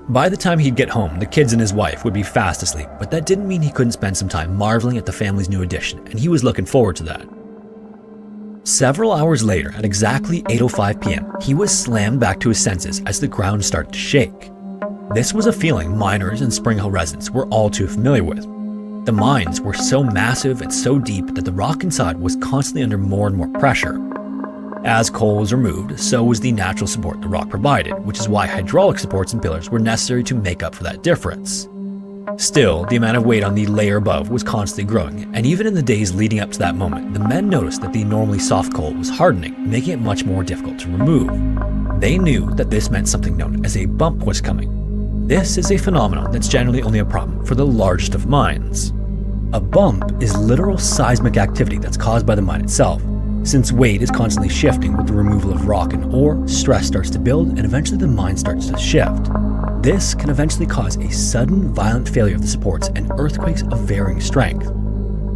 By the time he'd get home, the kids and his wife would be fast asleep, but that didn't mean he couldn't spend some time marveling at the family's new addition, and he was looking forward to that. Several hours later, at exactly 8:05 p.m., he was slammed back to his senses as the ground started to shake. This was a feeling miners and Spring Hill residents were all too familiar with. The mines were so massive and so deep that the rock inside was constantly under more and more pressure. As coal was removed, so was the natural support the rock provided, which is why hydraulic supports and pillars were necessary to make up for that difference. Still, the amount of weight on the layer above was constantly growing, and even in the days leading up to that moment, the men noticed that the normally soft coal was hardening, making it much more difficult to remove. They knew that this meant something known as a bump was coming. This is a phenomenon that's generally only a problem for the largest of mines. A bump is literal seismic activity that's caused by the mine itself. Since weight is constantly shifting with the removal of rock and ore, stress starts to build and eventually the mine starts to shift. This can eventually cause a sudden, violent failure of the supports and earthquakes of varying strength.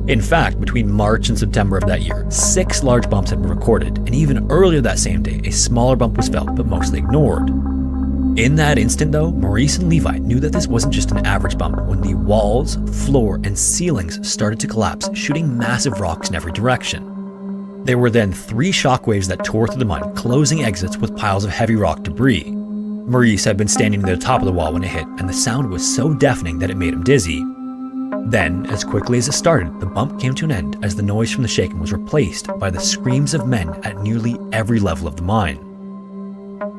In fact, between March and September of that year, 6 large bumps had been recorded, and even earlier that same day, a smaller bump was felt but mostly ignored. In that instant though, Maurice and Levi knew that this wasn't just an average bump when the walls, floor, and ceilings started to collapse, shooting massive rocks in every direction. There were then 3 shockwaves that tore through the mine, closing exits with piles of heavy rock debris. Maurice had been standing near the top of the wall when it hit, and the sound was so deafening that it made him dizzy. Then, as quickly as it started, the bump came to an end as the noise from the shaking was replaced by the screams of men at nearly every level of the mine.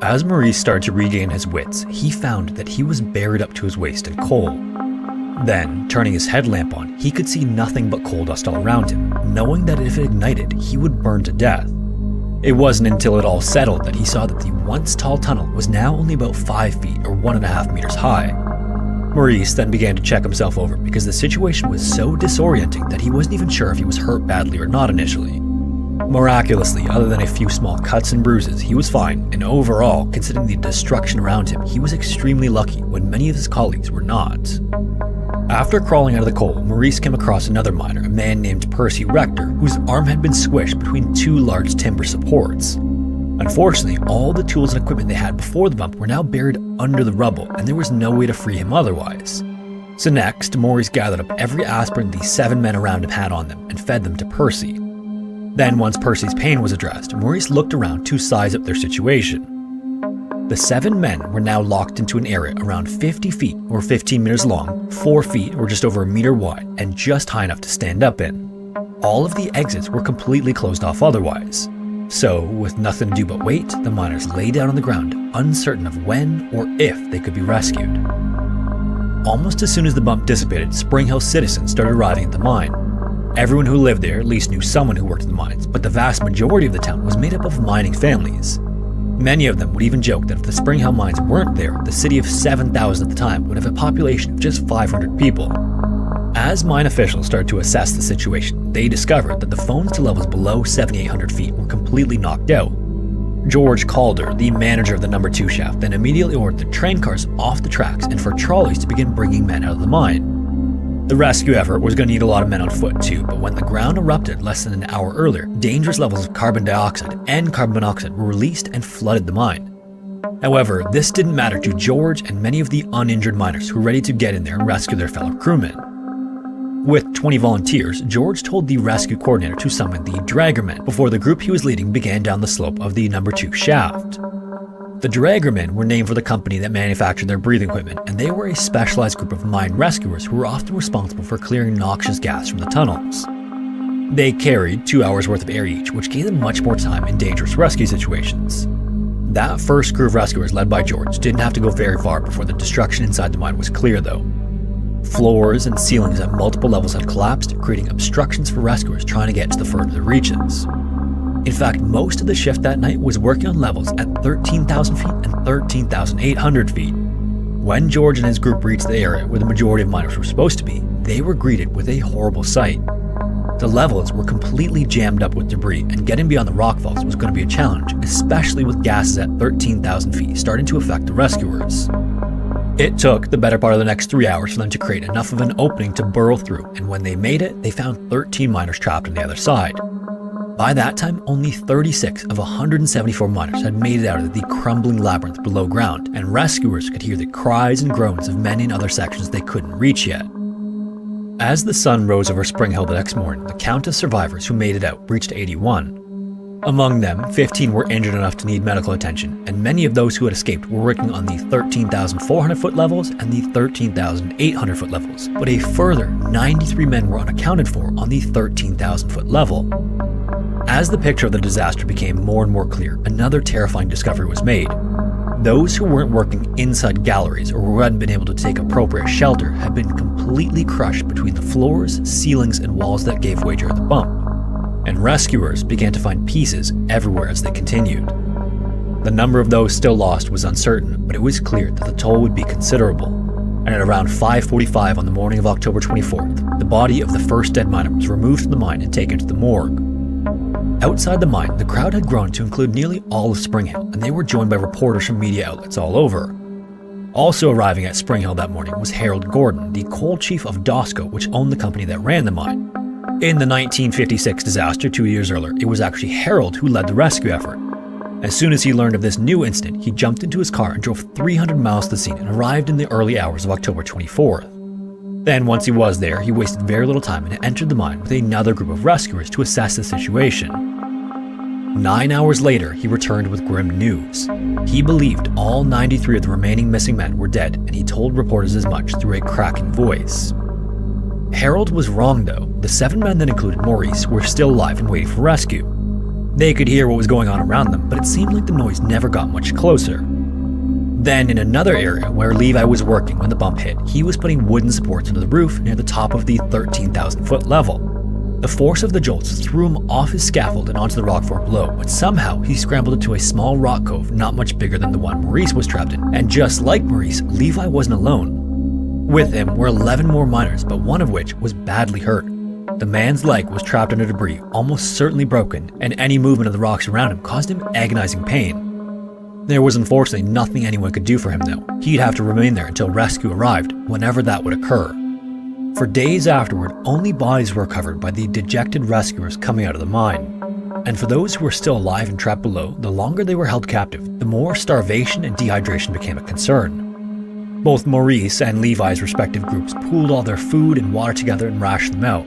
As Maurice started to regain his wits, he found that he was buried up to his waist in coal. Then, turning his headlamp on, he could see nothing but coal dust all around him, knowing that if it ignited, he would burn to death. It wasn't until it all settled that he saw that the once tall tunnel was now only about 5 feet or 1.5 meters high. Maurice then began to check himself over because the situation was so disorienting that he wasn't even sure if he was hurt badly or not initially. Miraculously, other than a few small cuts and bruises, he was fine, and overall, considering the destruction around him, he was extremely lucky when many of his colleagues were not. After crawling out of the coal, Maurice came across another miner, a man named Percy Rector, whose arm had been squished between 2 large timber supports. Unfortunately, all the tools and equipment they had before the bump were now buried under the rubble, and there was no way to free him otherwise. So next, Maurice gathered up every aspirin the 7 men around him had on them and fed them to Percy. Then once Percy's pain was addressed, Maurice looked around to size up their situation. The 7 men were now locked into an area around 50 feet or 15 meters long, 4 feet or just over a meter wide, and just high enough to stand up in. All of the exits were completely closed off otherwise. So, with nothing to do but wait, the miners lay down on the ground, uncertain of when or if they could be rescued. Almost as soon as the bump dissipated, Spring Hill citizens started arriving at the mine. Everyone who lived there at least knew someone who worked in the mines, but the vast majority of the town was made up of mining families. Many of them would even joke that if the Spring Hill mines weren't there, the city of 7,000 at the time would have a population of just 500 people. As mine officials started to assess the situation, they discovered that the phones to levels below 7,800 feet were completely knocked out. George Calder, the manager of the number 2 shaft, then immediately ordered the train cars off the tracks and for trolleys to begin bringing men out of the mine. The rescue effort was going to need a lot of men on foot too, but when the ground erupted less than an hour earlier, dangerous levels of carbon dioxide and carbon monoxide were released and flooded the mine. However, this didn't matter to George and many of the uninjured miners who were ready to get in there and rescue their fellow crewmen. With 20 volunteers, George told the rescue coordinator to summon the Draggermen before the group he was leading began down the slope of the number 2 shaft. The Draggermen were named for the company that manufactured their breathing equipment, and they were a specialized group of mine rescuers who were often responsible for clearing noxious gas from the tunnels. They carried 2 hours worth of air each, which gave them much more time in dangerous rescue situations. That first crew of rescuers led by George didn't have to go very far before the destruction inside the mine was clear though. Floors and ceilings at multiple levels had collapsed, creating obstructions for rescuers trying to get to the further reaches. In fact, most of the shift that night was working on levels at 13,000 feet and 13,800 feet. When George and his group reached the area where the majority of miners were supposed to be, they were greeted with a horrible sight. The levels were completely jammed up with debris, and getting beyond the rockfalls was going to be a challenge, especially with gases at 13,000 feet starting to affect the rescuers. It took the better part of the next 3 hours for them to create enough of an opening to burrow through, and when they made it, they found 13 miners trapped on the other side. By that time, only 36 of 174 miners had made it out of the crumbling labyrinth below ground, and rescuers could hear the cries and groans of men in other sections they couldn't reach yet. As the sun rose over Spring Hill the next morning, the count of survivors who made it out reached 81. Among them, 15 were injured enough to need medical attention, and many of those who had escaped were working on the 13,400-foot levels and the 13,800-foot levels, but a further 93 men were unaccounted for on the 13,000-foot level. As the picture of the disaster became more and more clear, another terrifying discovery was made. Those who weren't working inside galleries or who hadn't been able to take appropriate shelter had been completely crushed between the floors, ceilings, and walls that gave way during the bump. And rescuers began to find pieces everywhere as they continued. The number of those still lost was uncertain, but it was clear that the toll would be considerable. And at around 5:45 on the morning of October 24th, the body of the first dead miner was removed from the mine and taken to the morgue. Outside the mine, the crowd had grown to include nearly all of Spring Hill, and they were joined by reporters from media outlets all over. Also arriving at Spring Hill that morning was Harold Gordon, the coal chief of Dosco, which owned the company that ran the mine. In the 1956 disaster 2 years earlier, it was actually Harold who led the rescue effort. As soon as he learned of this new incident, he jumped into his car and drove 300 miles to the scene and arrived in the early hours of October 24th. Then, once he was there, he wasted very little time and entered the mine with another group of rescuers to assess the situation. 9 hours later, he returned with grim news. He believed all 93 of the remaining missing men were dead, and he told reporters as much through a cracking voice. Harold was wrong though. The 7 men that included Maurice were still alive and waiting for rescue. They could hear what was going on around them, but it seemed like the noise never got much closer. Then in another area where Levi was working when the bump hit, he was putting wooden supports into the roof near the top of the 13,000-foot level. The force of the jolts threw him off his scaffold and onto the rock floor below, but somehow he scrambled into a small rock cove not much bigger than the one Maurice was trapped in, and just like Maurice, Levi wasn't alone. With him were 11 more miners, but one of which was badly hurt. The man's leg was trapped under debris, almost certainly broken, and any movement of the rocks around him caused him agonizing pain. There was unfortunately nothing anyone could do for him though. He'd have to remain there until rescue arrived, whenever that would occur. For days afterward, only bodies were recovered by the dejected rescuers coming out of the mine. And for those who were still alive and trapped below, the longer they were held captive, the more starvation and dehydration became a concern. Both Maurice and Levi's respective groups pooled all their food and water together and rationed them out.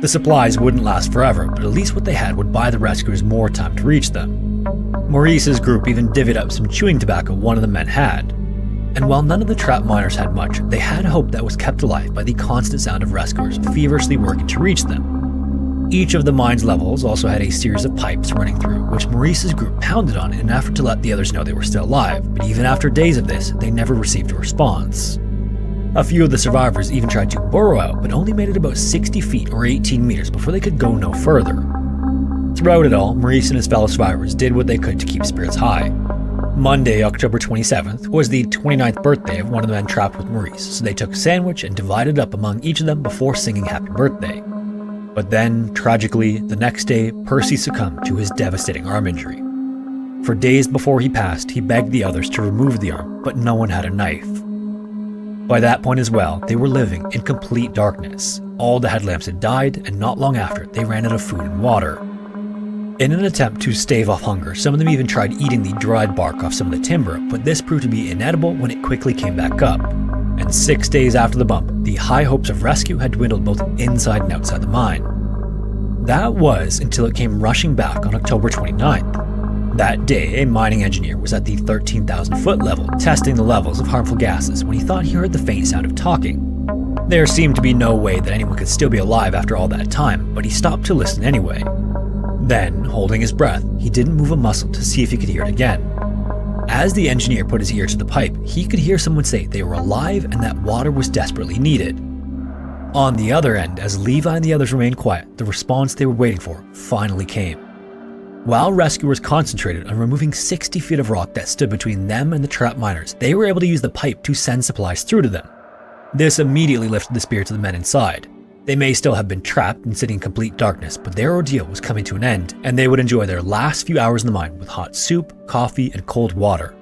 The supplies wouldn't last forever, but at least what they had would buy the rescuers more time to reach them. Maurice's group even divvied up some chewing tobacco one of the men had. And while none of the trapped miners had much, they had hope that was kept alive by the constant sound of rescuers feverishly working to reach them. Each of the mine's levels also had a series of pipes running through, which Maurice's group pounded on in an effort to let the others know they were still alive, but even after days of this, they never received a response. A few of the survivors even tried to burrow out, but only made it about 60 feet or 18 meters before they could go no further. Throughout it all, Maurice and his fellow survivors did what they could to keep spirits high. Monday, October 27th, was the 29th birthday of one of the men trapped with Maurice, so they took a sandwich and divided it up among each of them before singing happy birthday. But then, tragically, the next day, Percy succumbed to his devastating arm injury. For days before he passed, he begged the others to remove the arm, but no one had a knife. By that point as well, they were living in complete darkness. All the headlamps had died, and not long after, they ran out of food and water. In an attempt to stave off hunger, some of them even tried eating the dried bark off some of the timber, but this proved to be inedible when it quickly came back up. And 6 days after the bump, the high hopes of rescue had dwindled both inside and outside the mine. That was until it came rushing back on October 29th. That day, a mining engineer was at the 13,000-foot level, testing the levels of harmful gases when he thought he heard the faint sound of talking. There seemed to be no way that anyone could still be alive after all that time, but he stopped to listen anyway. Then, holding his breath, he didn't move a muscle to see if he could hear it again. As the engineer put his ear to the pipe, he could hear someone say they were alive and that water was desperately needed. On the other end, as Levi and the others remained quiet, the response they were waiting for finally came. While rescuers concentrated on removing 60 feet of rock that stood between them and the trapped miners, they were able to use the pipe to send supplies through to them. This immediately lifted the spirits of the men inside. They may still have been trapped and sitting in complete darkness, but their ordeal was coming to an end, and they would enjoy their last few hours in the mine with hot soup, coffee, and cold water.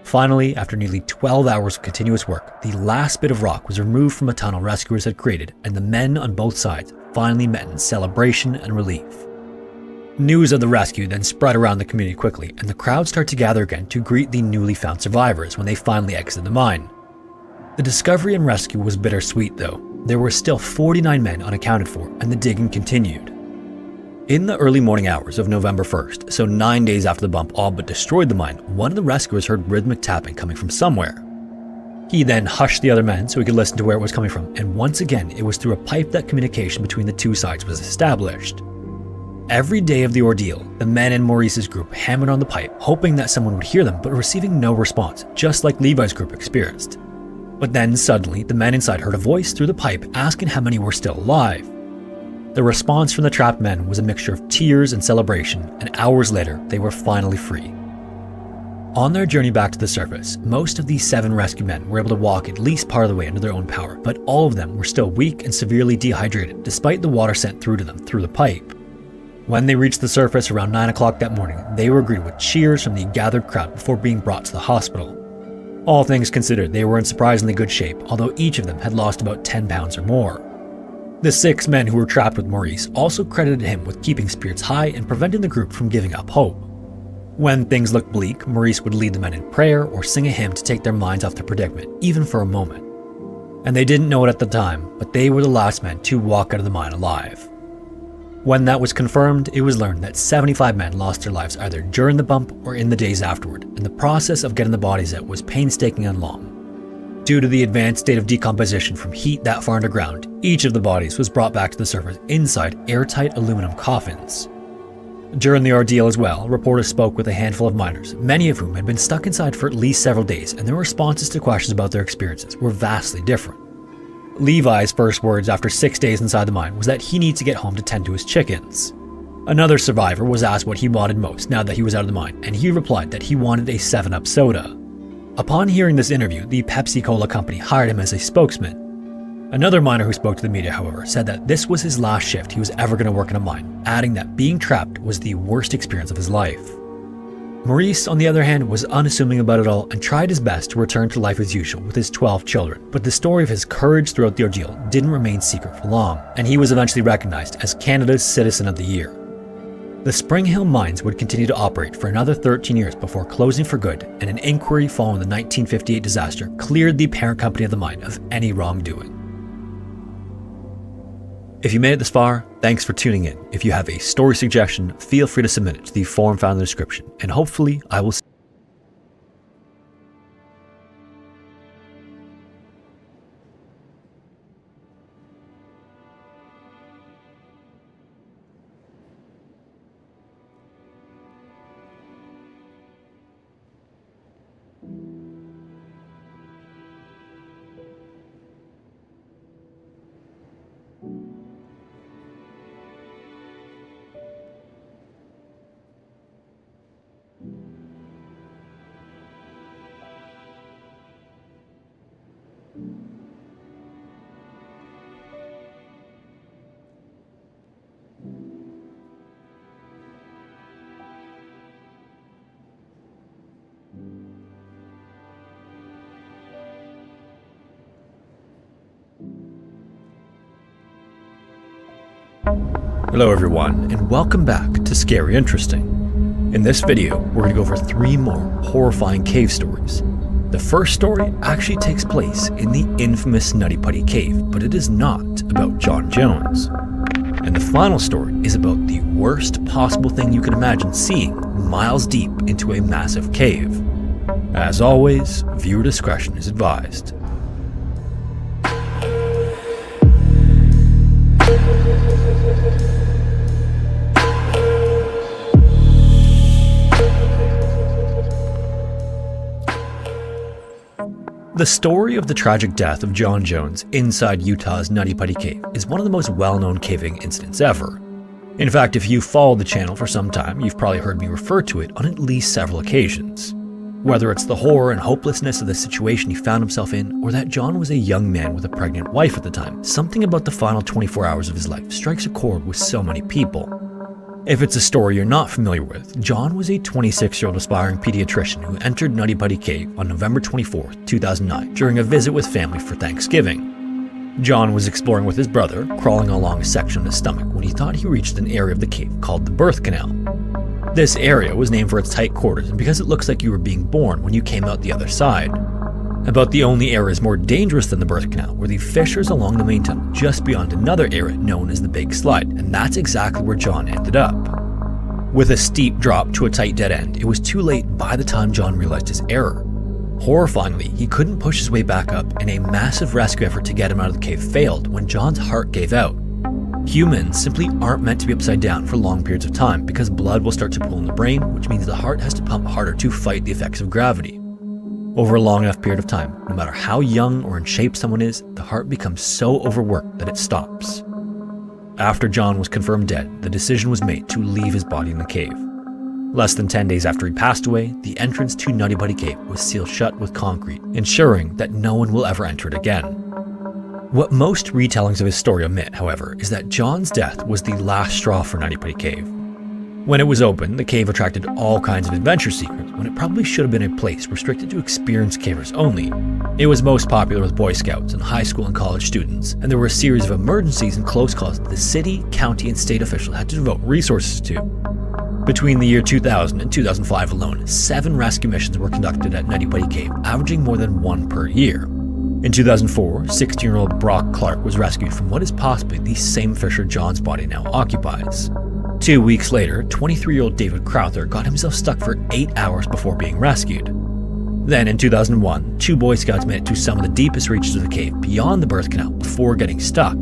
Finally, after nearly 12 hours of continuous work, the last bit of rock was removed from a tunnel rescuers had created, and the men on both sides finally met in celebration and relief. News of the rescue then spread around the community quickly, and the crowd started to gather again to greet the newly found survivors when they finally exited the mine. The discovery and rescue was bittersweet though. There were still 49 men unaccounted for, and the digging continued. In the early morning hours of November 1st, so 9 days after the bump all but destroyed the mine, one of the rescuers heard rhythmic tapping coming from somewhere. He then hushed the other men so he could listen to where it was coming from, and once again it was through a pipe that communication between the two sides was established. Every day of the ordeal, the men in Maurice's group hammered on the pipe, hoping that someone would hear them, but receiving no response, just like Levi's group experienced. But then suddenly, the men inside heard a voice through the pipe asking how many were still alive. The response from the trapped men was a mixture of tears and celebration, and hours later, they were finally free. On their journey back to the surface, most of these 7 rescue men were able to walk at least part of the way under their own power, but all of them were still weak and severely dehydrated despite the water sent through to them through the pipe. When they reached the surface around 9 o'clock that morning, they were greeted with cheers from the gathered crowd before being brought to the hospital. All things considered, they were in surprisingly good shape, although each of them had lost about 10 pounds or more. The 6 men who were trapped with Maurice also credited him with keeping spirits high and preventing the group from giving up hope. When things looked bleak, Maurice would lead the men in prayer or sing a hymn to take their minds off the predicament, even for a moment. And they didn't know it at the time, but they were the last men to walk out of the mine alive. When that was confirmed, it was learned that 75 men lost their lives either during the bump or in the days afterward, and the process of getting the bodies out was painstaking and long. Due to the advanced state of decomposition from heat that far underground, each of the bodies was brought back to the surface inside airtight aluminum coffins. During the ordeal as well, reporters spoke with a handful of miners, many of whom had been stuck inside for at least several days, and their responses to questions about their experiences were vastly different. Levi's first words after 6 days inside the mine was that he needs to get home to tend to his chickens. Another survivor was asked what he wanted most now that he was out of the mine, and he replied that he wanted a 7-Up soda. Upon hearing this interview, the Pepsi-Cola company hired him as a spokesman. Another miner who spoke to the media, however, said that this was his last shift he was ever going to work in a mine, adding that being trapped was the worst experience of his life. Maurice, on the other hand, was unassuming about it all and tried his best to return to life as usual with his 12 children, but the story of his courage throughout the ordeal didn't remain secret for long, and he was eventually recognized as Canada's Citizen of the Year. The Spring Hill mines would continue to operate for another 13 years before closing for good, and an inquiry following the 1958 disaster cleared the parent company of the mine of any wrongdoing. If you made it this far, thanks for tuning in. If you have a story suggestion, feel free to submit it to the form found in the description, and hopefully I will see Hello everyone, and welcome back to Scary Interesting. In this video, we're going to go over 3 more horrifying cave stories. The first story actually takes place in the infamous Nutty Putty Cave, but it is not about John Jones. And the final story is about the worst possible thing you can imagine seeing miles deep into a massive cave. As always, viewer discretion is advised. The story of the tragic death of John Jones inside Utah's Nutty Putty Cave is one of the most well-known caving incidents ever. In fact, if you've followed the channel for some time, you've probably heard me refer to it on at least several occasions. Whether it's the horror and hopelessness of the situation he found himself in, or that John was a young man with a pregnant wife at the time, something about the final 24 hours of his life strikes a chord with so many people. If it's a story you're not familiar with, John was a 26-year-old aspiring pediatrician who entered Nutty Putty Cave on November 24, 2009 during a visit with family for Thanksgiving. John was exploring with his brother, crawling along a section of his stomach when he thought he reached an area of the cave called the birth canal. This area was named for its tight quarters and because it looks like you were being born when you came out the other side. About the only areas more dangerous than the birth canal were the fissures along the main tunnel just beyond another area known as the Big Slide, and that's exactly where John ended up. With a steep drop to a tight dead end, it was too late by the time John realized his error. Horrifyingly, he couldn't push his way back up, and a massive rescue effort to get him out of the cave failed when John's heart gave out. Humans simply aren't meant to be upside down for long periods of time because blood will start to pool in the brain, which means the heart has to pump harder to fight the effects of gravity. Over a long enough period of time, no matter how young or in shape someone is, the heart becomes so overworked that it stops. After John was confirmed dead, the decision was made to leave his body in the cave. Less than 10 days after he passed away, the entrance to Nutty Buddy Cave was sealed shut with concrete, ensuring that no one will ever enter it again. What most retellings of his story omit, however, is that John's death was the last straw for Nutty Buddy Cave. When it was open, the cave attracted all kinds of adventure seekers when it probably should have been a place restricted to experienced cavers only. It was most popular with Boy Scouts and high school and college students, and there were a series of emergencies and close calls that the city, county, and state officials had to devote resources to. Between the year 2000 and 2005 alone, 7 rescue missions were conducted at Nutty Buddy Cave, averaging more than 1 per year. In 2004, 16-year-old Brock Clark was rescued from what is possibly the same fissure John's body now occupies. 2 weeks later, 23-year-old David Crowther got himself stuck for 8 hours before being rescued. Then in 2001, 2 Boy Scouts made it to some of the deepest reaches of the cave beyond the birth canal before getting stuck.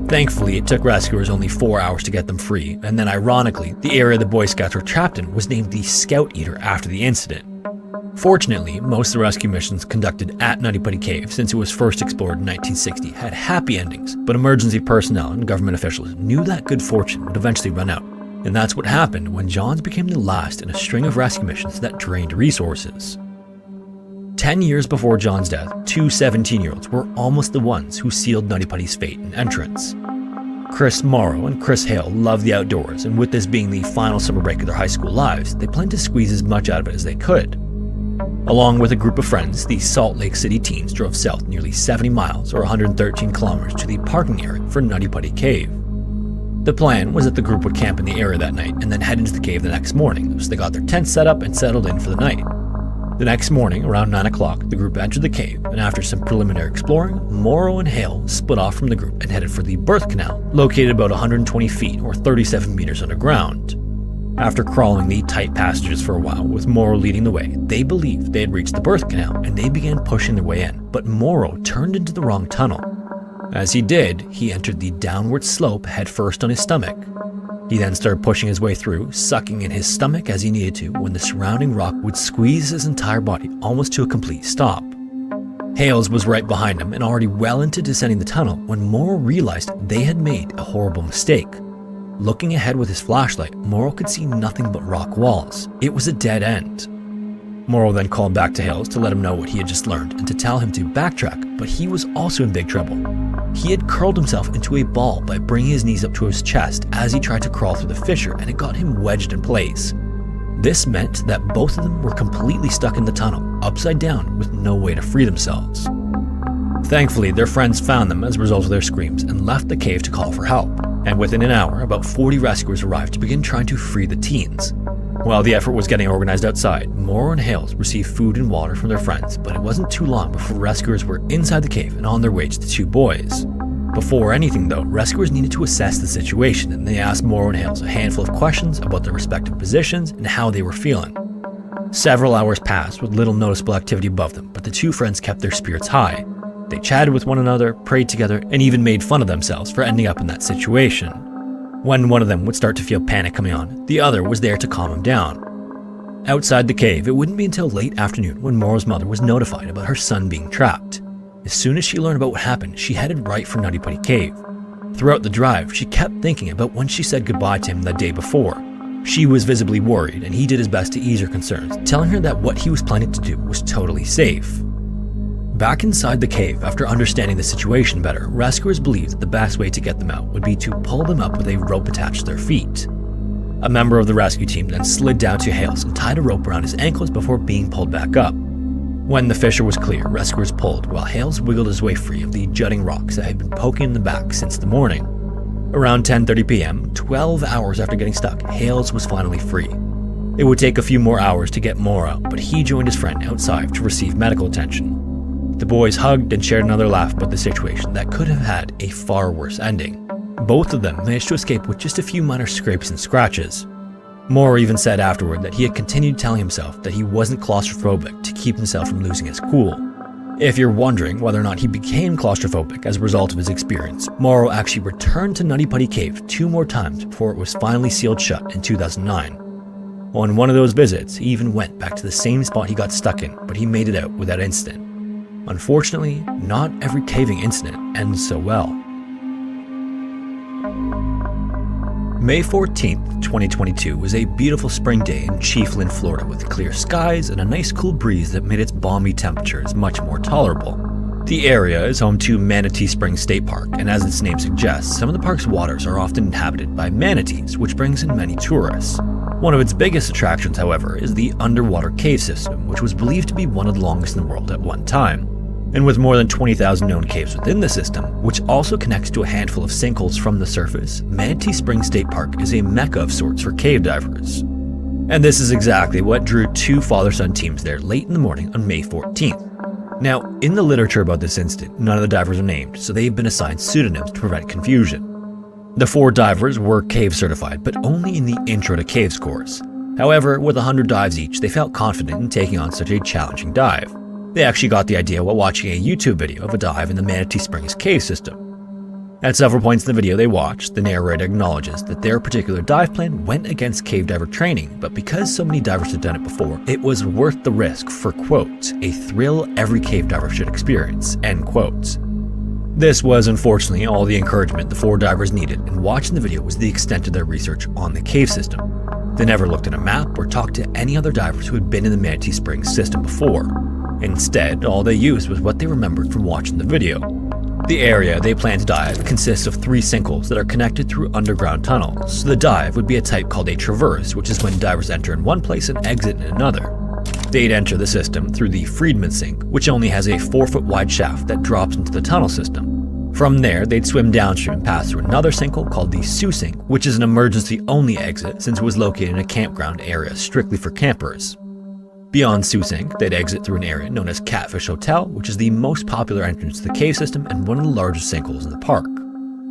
Thankfully, it took rescuers only 4 hours to get them free, and then ironically, the area the Boy Scouts were trapped in was named the Scout Eater after the incident. Fortunately, most of the rescue missions conducted at Nutty Buddy Cave, since it was first explored in 1960, had happy endings, but emergency personnel and government officials knew that good fortune would eventually run out, and that's what happened when John's became the last in a string of rescue missions that drained resources. 10 years before John's death, 2 17-year-olds were almost the ones who sealed Nutty Buddy's fate and entrance. Chris Morrow and Chris Hale love the outdoors, and with this being the final summer break of their high school lives, they planned to squeeze as much out of it as they could. Along with a group of friends, the Salt Lake City teens drove south nearly 70 miles or 113 kilometers to the parking area for Nutty Buddy Cave. The plan was that the group would camp in the area that night and then head into the cave the next morning, so they got their tents set up and settled in for the night. The next morning, around 9 o'clock, the group entered the cave, and after some preliminary exploring, Morrow and Hale split off from the group and headed for the birth canal, located about 120 feet or 37 meters underground. After crawling the tight passages for a while, with Morrow leading the way, they believed they had reached the birth canal and they began pushing their way in, but Morrow turned into the wrong tunnel. As he did, he entered the downward slope headfirst on his stomach. He then started pushing his way through, sucking in his stomach as he needed to, when the surrounding rock would squeeze his entire body almost to a complete stop. Hales was right behind him and already well into descending the tunnel when Morrow realized they had made a horrible mistake. Looking ahead with his flashlight, Morrow could see nothing but rock walls. It was a dead end. Morrow then called back to Hales to let him know what he had just learned and to tell him to backtrack, but he was also in big trouble. He had curled himself into a ball by bringing his knees up to his chest as he tried to crawl through the fissure, and it got him wedged in place. This meant that both of them were completely stuck in the tunnel, upside down with no way to free themselves. Thankfully, their friends found them as a result of their screams and left the cave to call for help. And within an hour, about 40 rescuers arrived to begin trying to free the teens. While the effort was getting organized outside, Morrow and Hales received food and water from their friends, but it wasn't too long before rescuers were inside the cave and on their way to the 2 boys. Before anything though, rescuers needed to assess the situation, and they asked Morrow and Hales a handful of questions about their respective positions and how they were feeling. Several hours passed with little noticeable activity above them, but the 2 friends kept their spirits high. They chatted with one another, prayed together, and even made fun of themselves for ending up in that situation. When one of them would start to feel panic coming on, the other was there to calm him down. Outside the cave, it wouldn't be until late afternoon when Morrow's mother was notified about her son being trapped. As soon as she learned about what happened, she headed right for Nutty Buddy Cave. Throughout the drive, she kept thinking about when she said goodbye to him the day before. She was visibly worried, and he did his best to ease her concerns, telling her that what he was planning to do was totally safe. Back inside the cave, after understanding the situation better, rescuers believed that the best way to get them out would be to pull them up with a rope attached to their feet. A member of the rescue team then slid down to Hales and tied a rope around his ankles before being pulled back up. When the fissure was clear, rescuers pulled while Hales wiggled his way free of the jutting rocks that had been poking in the back since the morning. Around 10:30 p.m., 12 hours after getting stuck, Hales was finally free. It would take a few more hours to get Morrow out, but he joined his friend outside to receive medical attention. The boys hugged and shared another laugh about the situation that could have had a far worse ending. Both of them managed to escape with just a few minor scrapes and scratches. Morrow even said afterward that he had continued telling himself that he wasn't claustrophobic to keep himself from losing his cool. If you're wondering whether or not he became claustrophobic as a result of his experience, Morrow actually returned to Nutty Putty Cave 2 more times before it was finally sealed shut in 2009. On one of those visits, he even went back to the same spot he got stuck in, but he made it out without incident. Unfortunately, not every caving incident ends so well. May 14th, 2022 was a beautiful spring day in Chiefland, Florida, with clear skies and a nice cool breeze that made its balmy temperatures much more tolerable. The area is home to Manatee Springs State Park, and as its name suggests, some of the park's waters are often inhabited by manatees, which brings in many tourists. One of its biggest attractions, however, is the underwater cave system, which was believed to be one of the longest in the world at one time. And with more than 20,000 known caves within the system, which also connects to a handful of sinkholes from the surface, Manatee Springs State Park is a mecca of sorts for cave divers. And this is exactly what drew 2 father-son teams there late in the morning on May 14th. Now, in the literature about this incident, none of the divers are named, so they've been assigned pseudonyms to prevent confusion. The 4 divers were cave certified, but only in the Intro to Caves course. However, with 100 dives each, they felt confident in taking on such a challenging dive. They actually got the idea while watching a YouTube video of a dive in the Manatee Springs cave system. At several points in the video they watched, the narrator acknowledges that their particular dive plan went against cave diver training, but because so many divers had done it before, it was worth the risk for, quote, a thrill every cave diver should experience, end quote. This was unfortunately all the encouragement the 4 divers needed, and watching the video was the extent of their research on the cave system. They never looked at a map or talked to any other divers who had been in the Manatee Springs system before. Instead, all they used was what they remembered from watching the video. The area they plan to dive consists of 3 sinkholes that are connected through underground tunnels, so the dive would be a type called a traverse, which is when divers enter in one place and exit in another. They'd enter the system through the Friedman sink, which only has a 4-foot wide shaft that drops into the tunnel system. From there, they'd swim downstream and pass through another sinkhole called the Sioux sink, which is an emergency-only exit since it was located in a campground area strictly for campers. Beyond Sioux Sink, they'd exit through an area known as Catfish Hotel, which is the most popular entrance to the cave system and one of the largest sinkholes in the park.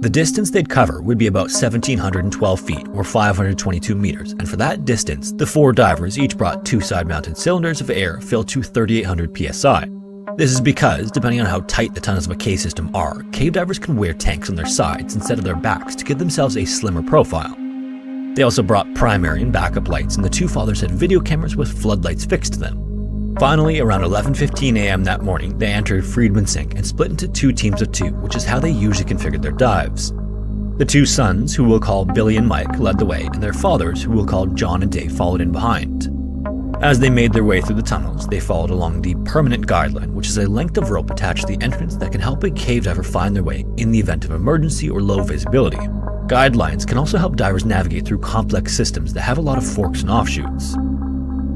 The distance they'd cover would be about 1,712 feet or 522 meters, and for that distance, the 4 divers each brought 2 side-mounted cylinders of air filled to 3,800 psi. This is because, depending on how tight the tunnels of a cave system are, cave divers can wear tanks on their sides instead of their backs to give themselves a slimmer profile. They also brought primary and backup lights, and the 2 fathers had video cameras with floodlights fixed to them. Finally, around 11:15 a.m. that morning, they entered Friedman Sink and split into 2 teams of 2, which is how they usually configured their dives. The 2 sons, who we'll call Billy and Mike, led the way, and their fathers, who we'll call John and Dave, followed in behind. As they made their way through the tunnels, they followed along the permanent guideline, which is a length of rope attached to the entrance that can help a cave diver find their way in the event of emergency or low visibility. Guidelines can also help divers navigate through complex systems that have a lot of forks and offshoots.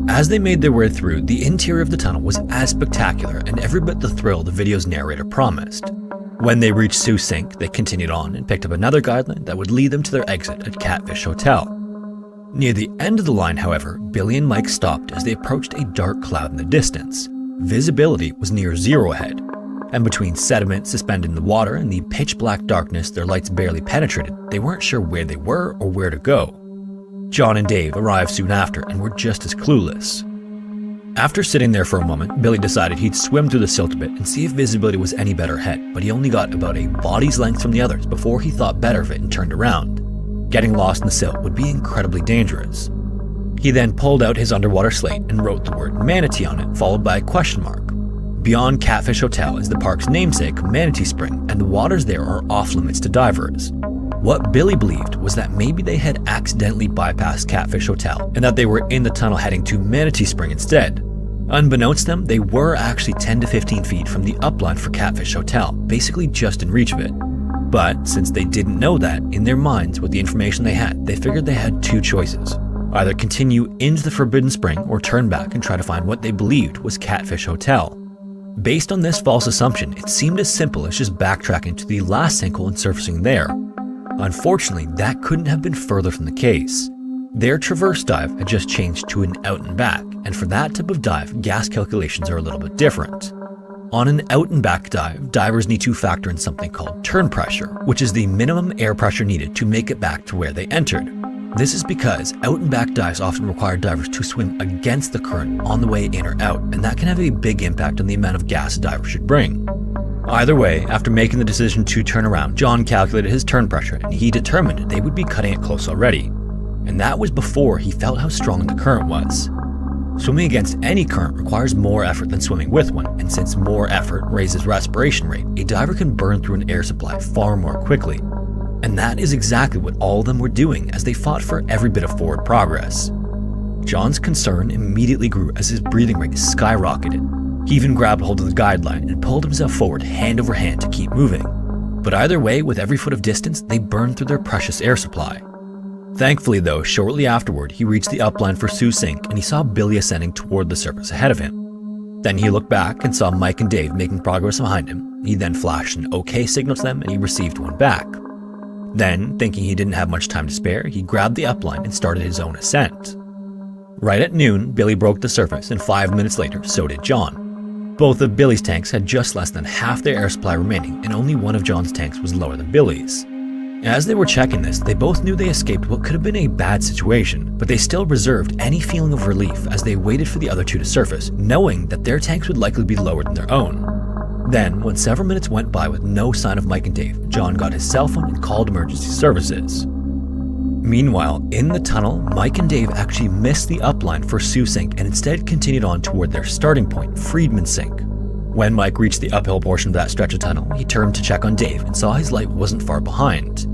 As they made their way through, the interior of the tunnel was as spectacular and every bit the thrill the video's narrator promised. When they reached Sioux Sink, they continued on and picked up another guideline that would lead them to their exit at Catfish Hotel. Near the end of the line, however, Billy and Mike stopped as they approached a dark cloud in the distance. Visibility was near 0 ahead, and between sediment suspended in the water and the pitch-black darkness their lights barely penetrated, they weren't sure where they were or where to go. John and Dave arrived soon after and were just as clueless. After sitting there for a moment, Billy decided he'd swim through the silt a bit and see if visibility was any better ahead, but he only got about a body's length from the others before he thought better of it and turned around. Getting lost in the silt would be incredibly dangerous. He then pulled out his underwater slate and wrote the word manatee on it, followed by a question mark. Beyond Catfish Hotel is the park's namesake, Manatee Spring, and the waters there are off limits to divers. What Billy believed was that maybe they had accidentally bypassed Catfish Hotel and that they were in the tunnel heading to Manatee Spring instead. Unbeknownst to them, they were actually 10 to 15 feet from the upline for Catfish Hotel, basically just in reach of it. But since they didn't know that, in their minds with the information they had, they figured they had 2 choices. Either continue into the Forbidden Spring or turn back and try to find what they believed was Catfish Hotel. Based on this false assumption, it seemed as simple as just backtracking to the last sinkhole and surfacing there. Unfortunately, that couldn't have been further from the case. Their traverse dive had just changed to an out and back, and for that type of dive, gas calculations are a little bit different. On an out and back dive, divers need to factor in something called turn pressure, which is the minimum air pressure needed to make it back to where they entered. This is because out and back dives often require divers to swim against the current on the way in or out, and that can have a big impact on the amount of gas a diver should bring. Either way, after making the decision to turn around, John calculated his turn pressure and he determined they would be cutting it close already. And that was before he felt how strong the current was. Swimming against any current requires more effort than swimming with one, and since more effort raises respiration rate, a diver can burn through an air supply far more quickly. And that is exactly what all of them were doing as they fought for every bit of forward progress. John's concern immediately grew as his breathing rate skyrocketed. He even grabbed hold of the guideline and pulled himself forward hand over hand to keep moving. But either way, with every foot of distance, they burned through their precious air supply. Thankfully though, shortly afterward, he reached the upline for Sioux Sink and he saw Billy ascending toward the surface ahead of him. Then he looked back and saw Mike and Dave making progress behind him. He then flashed an OK signal to them and he received one back. Then, thinking he didn't have much time to spare, he grabbed the upline and started his own ascent. Right at noon, Billy broke the surface and 5 minutes later, so did John. Both of Billy's tanks had just less than half their air supply remaining, and only one of John's tanks was lower than Billy's. As they were checking this, they both knew they escaped what could have been a bad situation, but they still reserved any feeling of relief as they waited for the other two to surface, knowing that their tanks would likely be lower than their own. Then, when several minutes went by with no sign of Mike and Dave, John got his cell phone and called emergency services. Meanwhile, in the tunnel, Mike and Dave actually missed the upline for Sioux Sink and instead continued on toward their starting point, Friedman Sink. When Mike reached the uphill portion of that stretch of tunnel, he turned to check on Dave and saw his light wasn't far behind.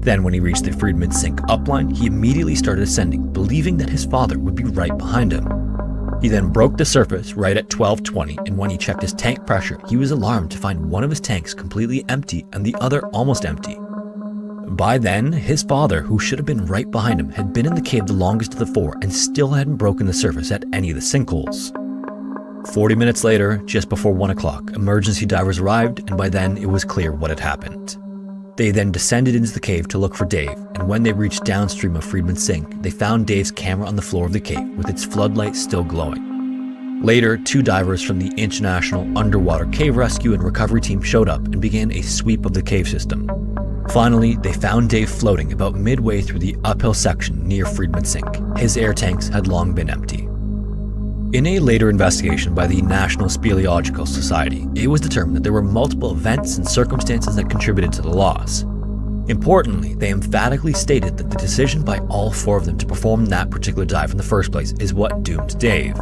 Then when he reached the Friedman Sink upline, he immediately started ascending, believing that his father would be right behind him. He then broke the surface right at 12:20, and when he checked his tank pressure, he was alarmed to find one of his tanks completely empty and the other almost empty. By then, his father, who should have been right behind him, had been in the cave the longest of the four and still hadn't broken the surface at any of the sinkholes. 40 minutes later, just before 1 o'clock, emergency divers arrived, and by then it was clear what had happened. They then descended into the cave to look for Dave, and when they reached downstream of Friedman Sink, they found Dave's camera on the floor of the cave with its floodlight still glowing. Later, 2 divers from the International Underwater Cave Rescue and Recovery Team showed up and began a sweep of the cave system. Finally, they found Dave floating about midway through the uphill section near Friedman Sink. His air tanks had long been empty. In a later investigation by the National Speleological Society, it was determined that there were multiple events and circumstances that contributed to the loss. Importantly, they emphatically stated that the decision by all 4 of them to perform that particular dive in the first place is what doomed Dave.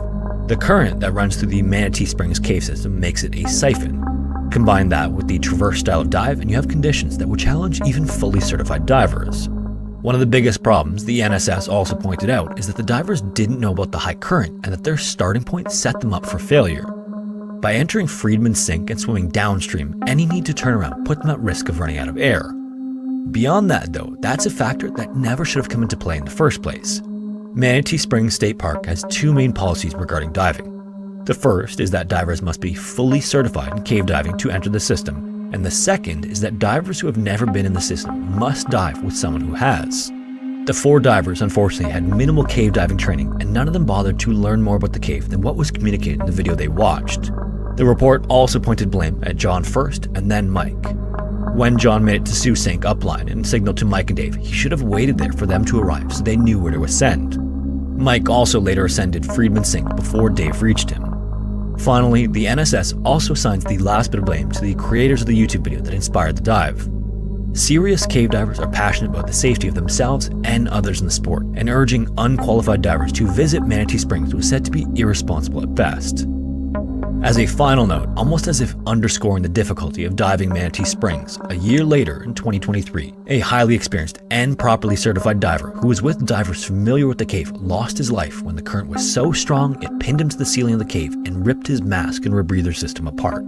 The current that runs through the Manatee Springs cave system makes it a siphon. Combine that with the traverse style of dive and you have conditions that would challenge even fully certified divers. One of the biggest problems the NSS also pointed out is that the divers didn't know about the high current and that their starting point set them up for failure. By entering Friedman Sink and swimming downstream, any need to turn around put them at risk of running out of air. Beyond that though, that's a factor that never should have come into play in the first place. Manatee Springs State Park has 2 main policies regarding diving. The first is that divers must be fully certified in cave diving to enter the system, and the second is that divers who have never been in the system must dive with someone who has. The 4 divers unfortunately had minimal cave diving training, and none of them bothered to learn more about the cave than what was communicated in the video they watched. The report also pointed blame at John first and then Mike. When John made it to Sioux Sink upline and signaled to Mike and Dave, he should have waited there for them to arrive so they knew where to ascend. Mike also later ascended Friedman Sink before Dave reached him. Finally, the NSS also assigns the last bit of blame to the creators of the YouTube video that inspired the dive. Serious cave divers are passionate about the safety of themselves and others in the sport, and urging unqualified divers to visit Manatee Springs was said to be irresponsible at best. As a final note, almost as if underscoring the difficulty of diving Manatee Springs, a year later in 2023, a highly experienced and properly certified diver who was with divers familiar with the cave lost his life when the current was so strong it pinned him to the ceiling of the cave and ripped his mask and rebreather system apart.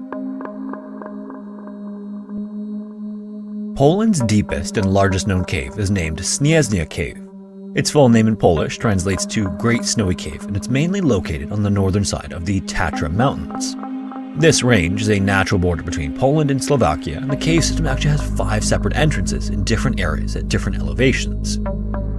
Poland's deepest and largest known cave is named Śnieżna Cave. Its full name in Polish translates to Great Snowy Cave, and it's mainly located on the northern side of the Tatra Mountains. This range is a natural border between Poland and Slovakia, and the cave system actually has 5 separate entrances in different areas at different elevations.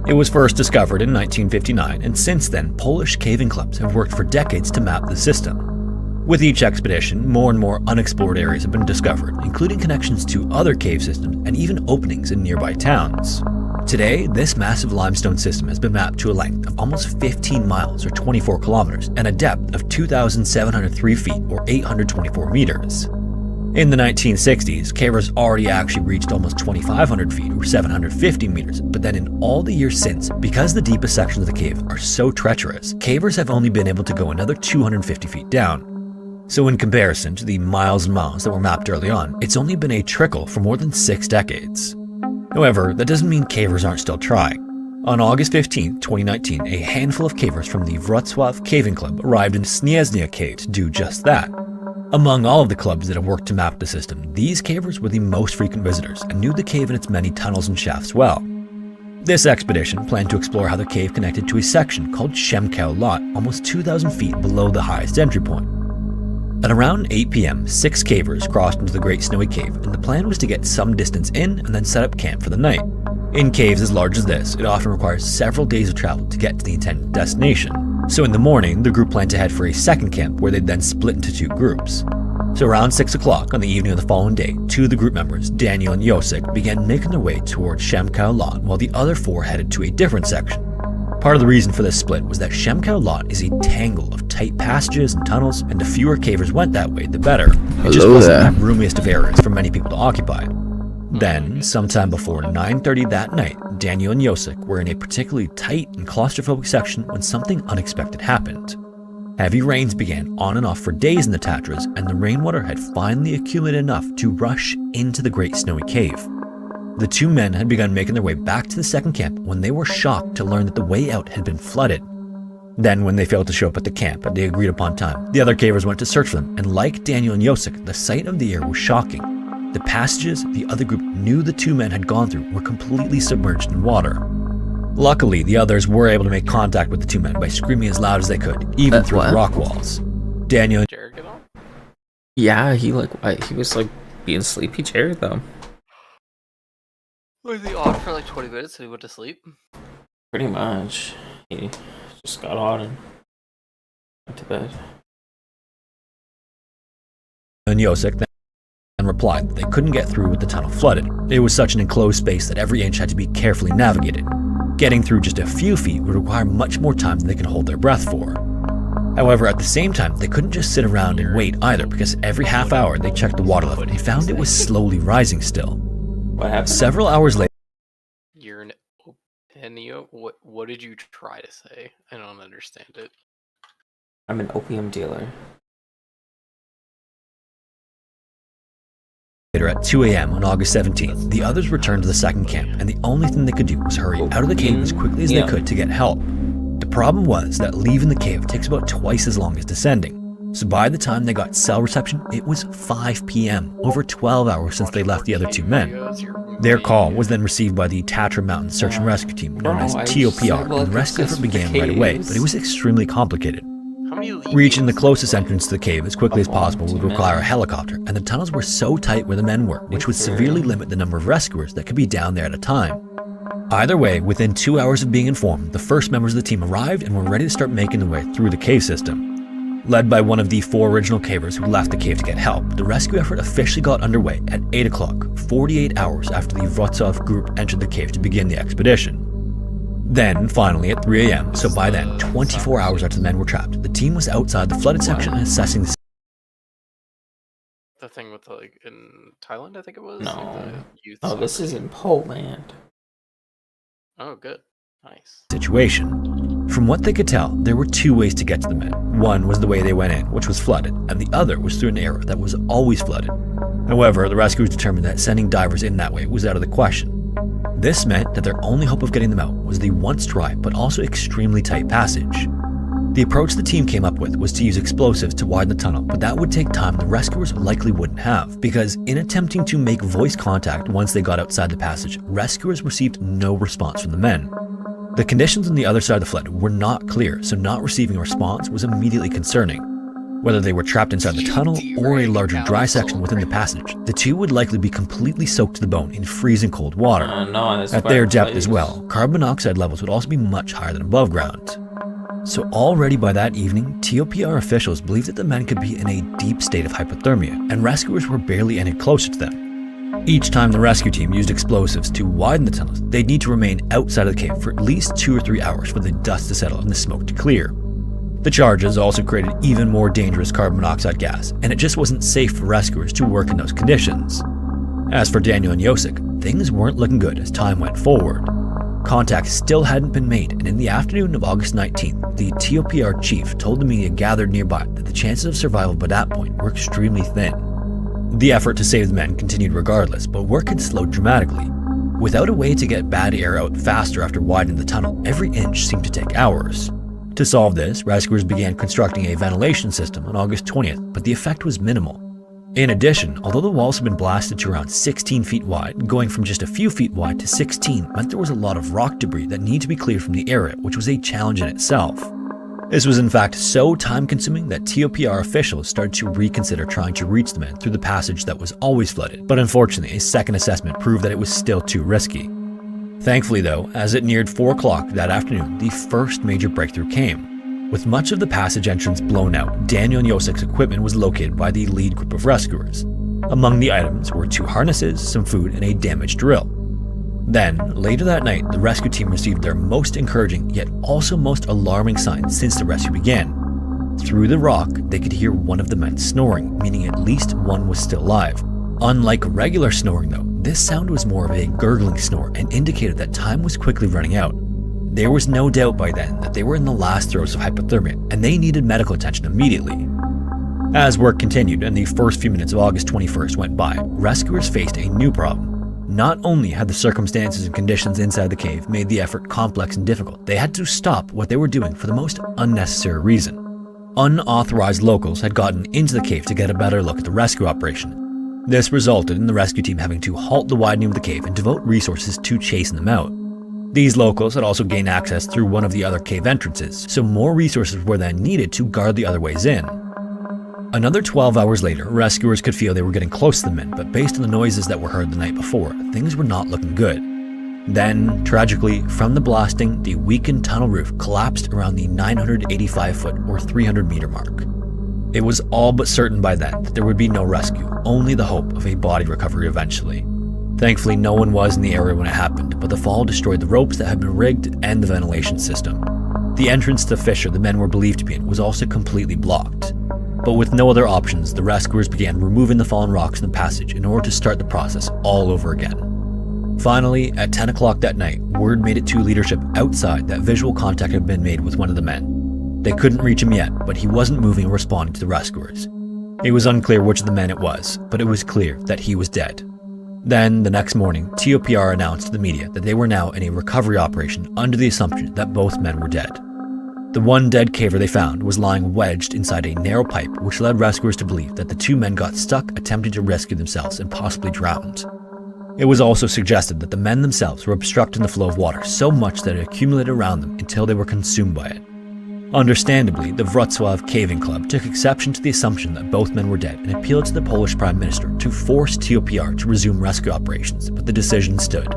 It was first discovered in 1959, and since then, Polish caving clubs have worked for decades to map the system. With each expedition, more and more unexplored areas have been discovered, including connections to other cave systems and even openings in nearby towns. Today, this massive limestone system has been mapped to a length of almost 15 miles or 24 kilometers and a depth of 2,703 feet or 824 meters. In the 1960s, cavers already actually reached almost 2,500 feet or 750 meters, but then in all the years since, because the deepest sections of the cave are so treacherous, cavers have only been able to go another 250 feet down. So in comparison to the miles and miles that were mapped early on, it's only been a trickle for more than 6 decades. However, that doesn't mean cavers aren't still trying. On August 15, 2019, a handful of cavers from the Wrocław Caving Club arrived in Śnieżnia Cave to do just that. Among all of the clubs that have worked to map the system, these cavers were the most frequent visitors and knew the cave and its many tunnels and shafts well. This expedition planned to explore how the cave connected to a section called Przemkow Lot, almost 2,000 feet below the highest entry point. At around 8 p.m., 6 cavers crossed into the Great Snowy Cave, and the plan was to get some distance in and then set up camp for the night. In caves as large as this, it often requires several days of travel to get to the intended destination. So in the morning, the group planned to head for a second camp where they'd then split into 2 groups. So around 6 o'clock on the evening of the following day, 2 of the group members, Daniel and Josek, began making their way towards Przemkow Lot while the other 4 headed to a different section. Part of the reason for this split was that Przemkow Lot is a tangle of tight passages and tunnels, and the fewer cavers went that way, the better. It just wasn't the roomiest of areas for many people to occupy. Then, sometime before 9:30 that night, Daniel and Josek were in a particularly tight and claustrophobic section when something unexpected happened. Heavy rains began on and off for days in the Tatras, and the rainwater had finally accumulated enough to rush into the Great Snowy Cave. The 2 men had begun making their way back to the second camp when they were shocked to learn that the way out had been flooded. Then, when they failed to show up at the camp at the agreed upon time, the other cavers went to search for them, and like Daniel and Josek, the sight of the air was shocking. The passages the other group knew the 2 men had gone through were completely submerged in water. Luckily, the others were able to make contact with the 2 men by screaming as loud as they could, even through the rock walls. Daniel and Jared get on? Yeah, he was being sleepy. Jared though. Was he on for like 20 minutes and he went to sleep? Pretty much. He just got on and went to bed. And Josek then replied that they couldn't get through with the tunnel flooded. It was such an enclosed space that every inch had to be carefully navigated. Getting through just a few feet would require much more time than they could hold their breath for. However, at the same time, they couldn't just sit around and wait either, because every half hour they checked the water level and found it was slowly rising still. What happened? Several hours later, You're an Enio? What did you try to say? I don't understand it. I'm an opium dealer. at 2 a.m. on August 17th, the others returned to the second camp, and the only thing they could do was hurry out of the cave as quickly as they could to get help. The problem was that leaving the cave takes about twice as long as descending. So by the time they got cell reception, it was 5 p.m., over 12 hours since they left the other 2 men. Their call was then received by the Tatra Mountain Search and Rescue Team, known as TOPR, and the rescue effort began right away, but it was extremely complicated. Reaching the closest entrance to the cave as quickly as possible would require a helicopter, and the tunnels were so tight where the men were, which would severely limit the number of rescuers that could be down there at a time. Either way, within 2 hours of being informed, the first members of the team arrived and were ready to start making their way through the cave system. Led by one of the 4 original cavers who left the cave to get help, the rescue effort officially got underway at 8 o'clock, 48 hours after the Wrocław group entered the cave to begin the expedition. Then, finally, at 3 a.m., so by then, 24 hours after the men were trapped, the team was outside the flooded section and assessing the... The thing with, like, in Thailand, I think it was? No. Like the youth Oh, this is in Poland. Oh, good. Nice. Situation. From what they could tell, there were 2 ways to get to the men. One was the way they went in, which was flooded, and the other was through an area that was always flooded. However, the rescuers determined that sending divers in that way was out of the question. This meant that their only hope of getting them out was the once dry but also extremely tight passage. The approach the team came up with was to use explosives to widen the tunnel, but that would take time the rescuers likely wouldn't have, because in attempting to make voice contact once they got outside the passage, rescuers received no response from the men. The conditions on the other side of the flood were not clear, so not receiving a response was immediately concerning. Whether they were trapped inside the tunnel or a larger dry section within the passage, the 2 would likely be completely soaked to the bone in freezing cold water. At their depth as well, carbon monoxide levels would also be much higher than above ground. So already by that evening, TOPR officials believed that the men could be in a deep state of hypothermia, and rescuers were barely any closer to them. Each time the rescue team used explosives to widen the tunnels, they'd need to remain outside of the cave for at least 2 or 3 hours for the dust to settle and the smoke to clear. The charges also created even more dangerous carbon monoxide gas, and it just wasn't safe for rescuers to work in those conditions. As for Daniel and Yosik, things weren't looking good as time went forward. Contact still hadn't been made, and in the afternoon of August 19th, the TOPR chief told the media gathered nearby that the chances of survival by that point were extremely thin. The effort to save the men continued regardless, but work had slowed dramatically. Without a way to get bad air out faster after widening the tunnel, every inch seemed to take hours. To solve this, rescuers began constructing a ventilation system on August 20th, but the effect was minimal. In addition, although the walls had been blasted to around 16 feet wide, going from just a few feet wide to 16 meant there was a lot of rock debris that needed to be cleared from the area, which was a challenge in itself. This was in fact so time-consuming that TOPR officials started to reconsider trying to reach the men through the passage that was always flooded, but unfortunately a second assessment proved that it was still too risky. Thankfully though, as it neared 4 o'clock that afternoon, the first major breakthrough came. With much of the passage entrance blown out, Daniel and Yosik's equipment was located by the lead group of rescuers. Among the items were 2 harnesses, some food, and a damaged drill. Then, later that night, the rescue team received their most encouraging yet also most alarming sign since the rescue began. Through the rock, they could hear one of the men snoring, meaning at least one was still alive. Unlike regular snoring though, this sound was more of a gurgling snore and indicated that time was quickly running out. There was no doubt by then that they were in the last throes of hypothermia, and they needed medical attention immediately. As work continued and the first few minutes of August 21st went by, rescuers faced a new problem. Not only had the circumstances and conditions inside the cave made the effort complex and difficult, they had to stop what they were doing for the most unnecessary reason. Unauthorized locals had gotten into the cave to get a better look at the rescue operation. This resulted in the rescue team having to halt the widening of the cave and devote resources to chasing them out. These locals had also gained access through one of the other cave entrances, so more resources were then needed to guard the other ways in. Another 12 hours later, rescuers could feel they were getting close to the men, but based on the noises that were heard the night before, things were not looking good. Then, tragically, from the blasting, the weakened tunnel roof collapsed around the 985-foot or 300-meter mark. It was all but certain by then that there would be no rescue, only the hope of a body recovery eventually. Thankfully, no one was in the area when it happened, but the fall destroyed the ropes that had been rigged and the ventilation system. The entrance to the fissure the men were believed to be in was also completely blocked. But with no other options, the rescuers began removing the fallen rocks in the passage in order to start the process all over again. Finally, at 10 o'clock that night, word made it to leadership outside that visual contact had been made with one of the men. They couldn't reach him yet, but he wasn't moving or responding to the rescuers. It was unclear which of the men it was, but it was clear that he was dead. Then, the next morning, TOPR announced to the media that they were now in a recovery operation under the assumption that both men were dead. The one dead caver they found was lying wedged inside a narrow pipe, which led rescuers to believe that the 2 men got stuck attempting to rescue themselves and possibly drowned. It was also suggested that the men themselves were obstructing the flow of water so much that it accumulated around them until they were consumed by it. Understandably, the Wrocław Caving Club took exception to the assumption that both men were dead and appealed to the Polish Prime Minister to force TOPR to resume rescue operations, but the decision stood.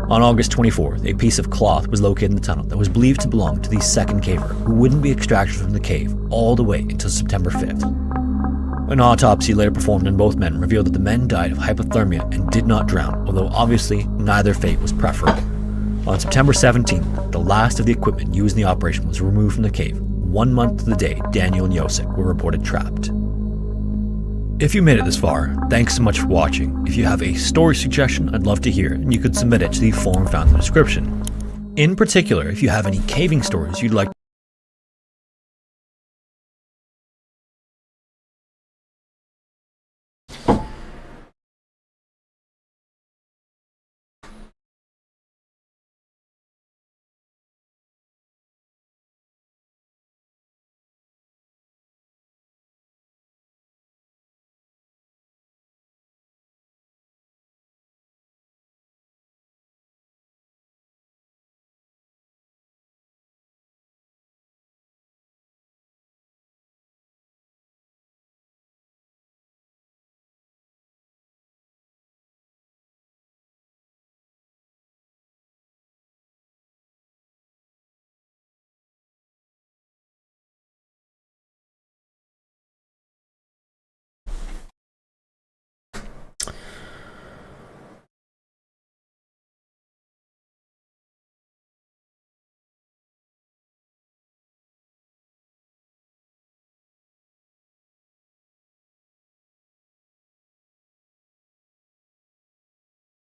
On August 24th, a piece of cloth was located in the tunnel that was believed to belong to the second caver, who wouldn't be extracted from the cave all the way until September 5th. An autopsy later performed on both men revealed that the men died of hypothermia and did not drown, although obviously neither fate was preferable. On September 17th, the last of the equipment used in the operation was removed from the cave, 1 month to the day Daniel and Yosik were reported trapped. If you made it this far, thanks so much for watching. If you have a story suggestion, I'd love to hear it, and you could submit it to the form found in the description. In particular, if you have any caving stories you'd like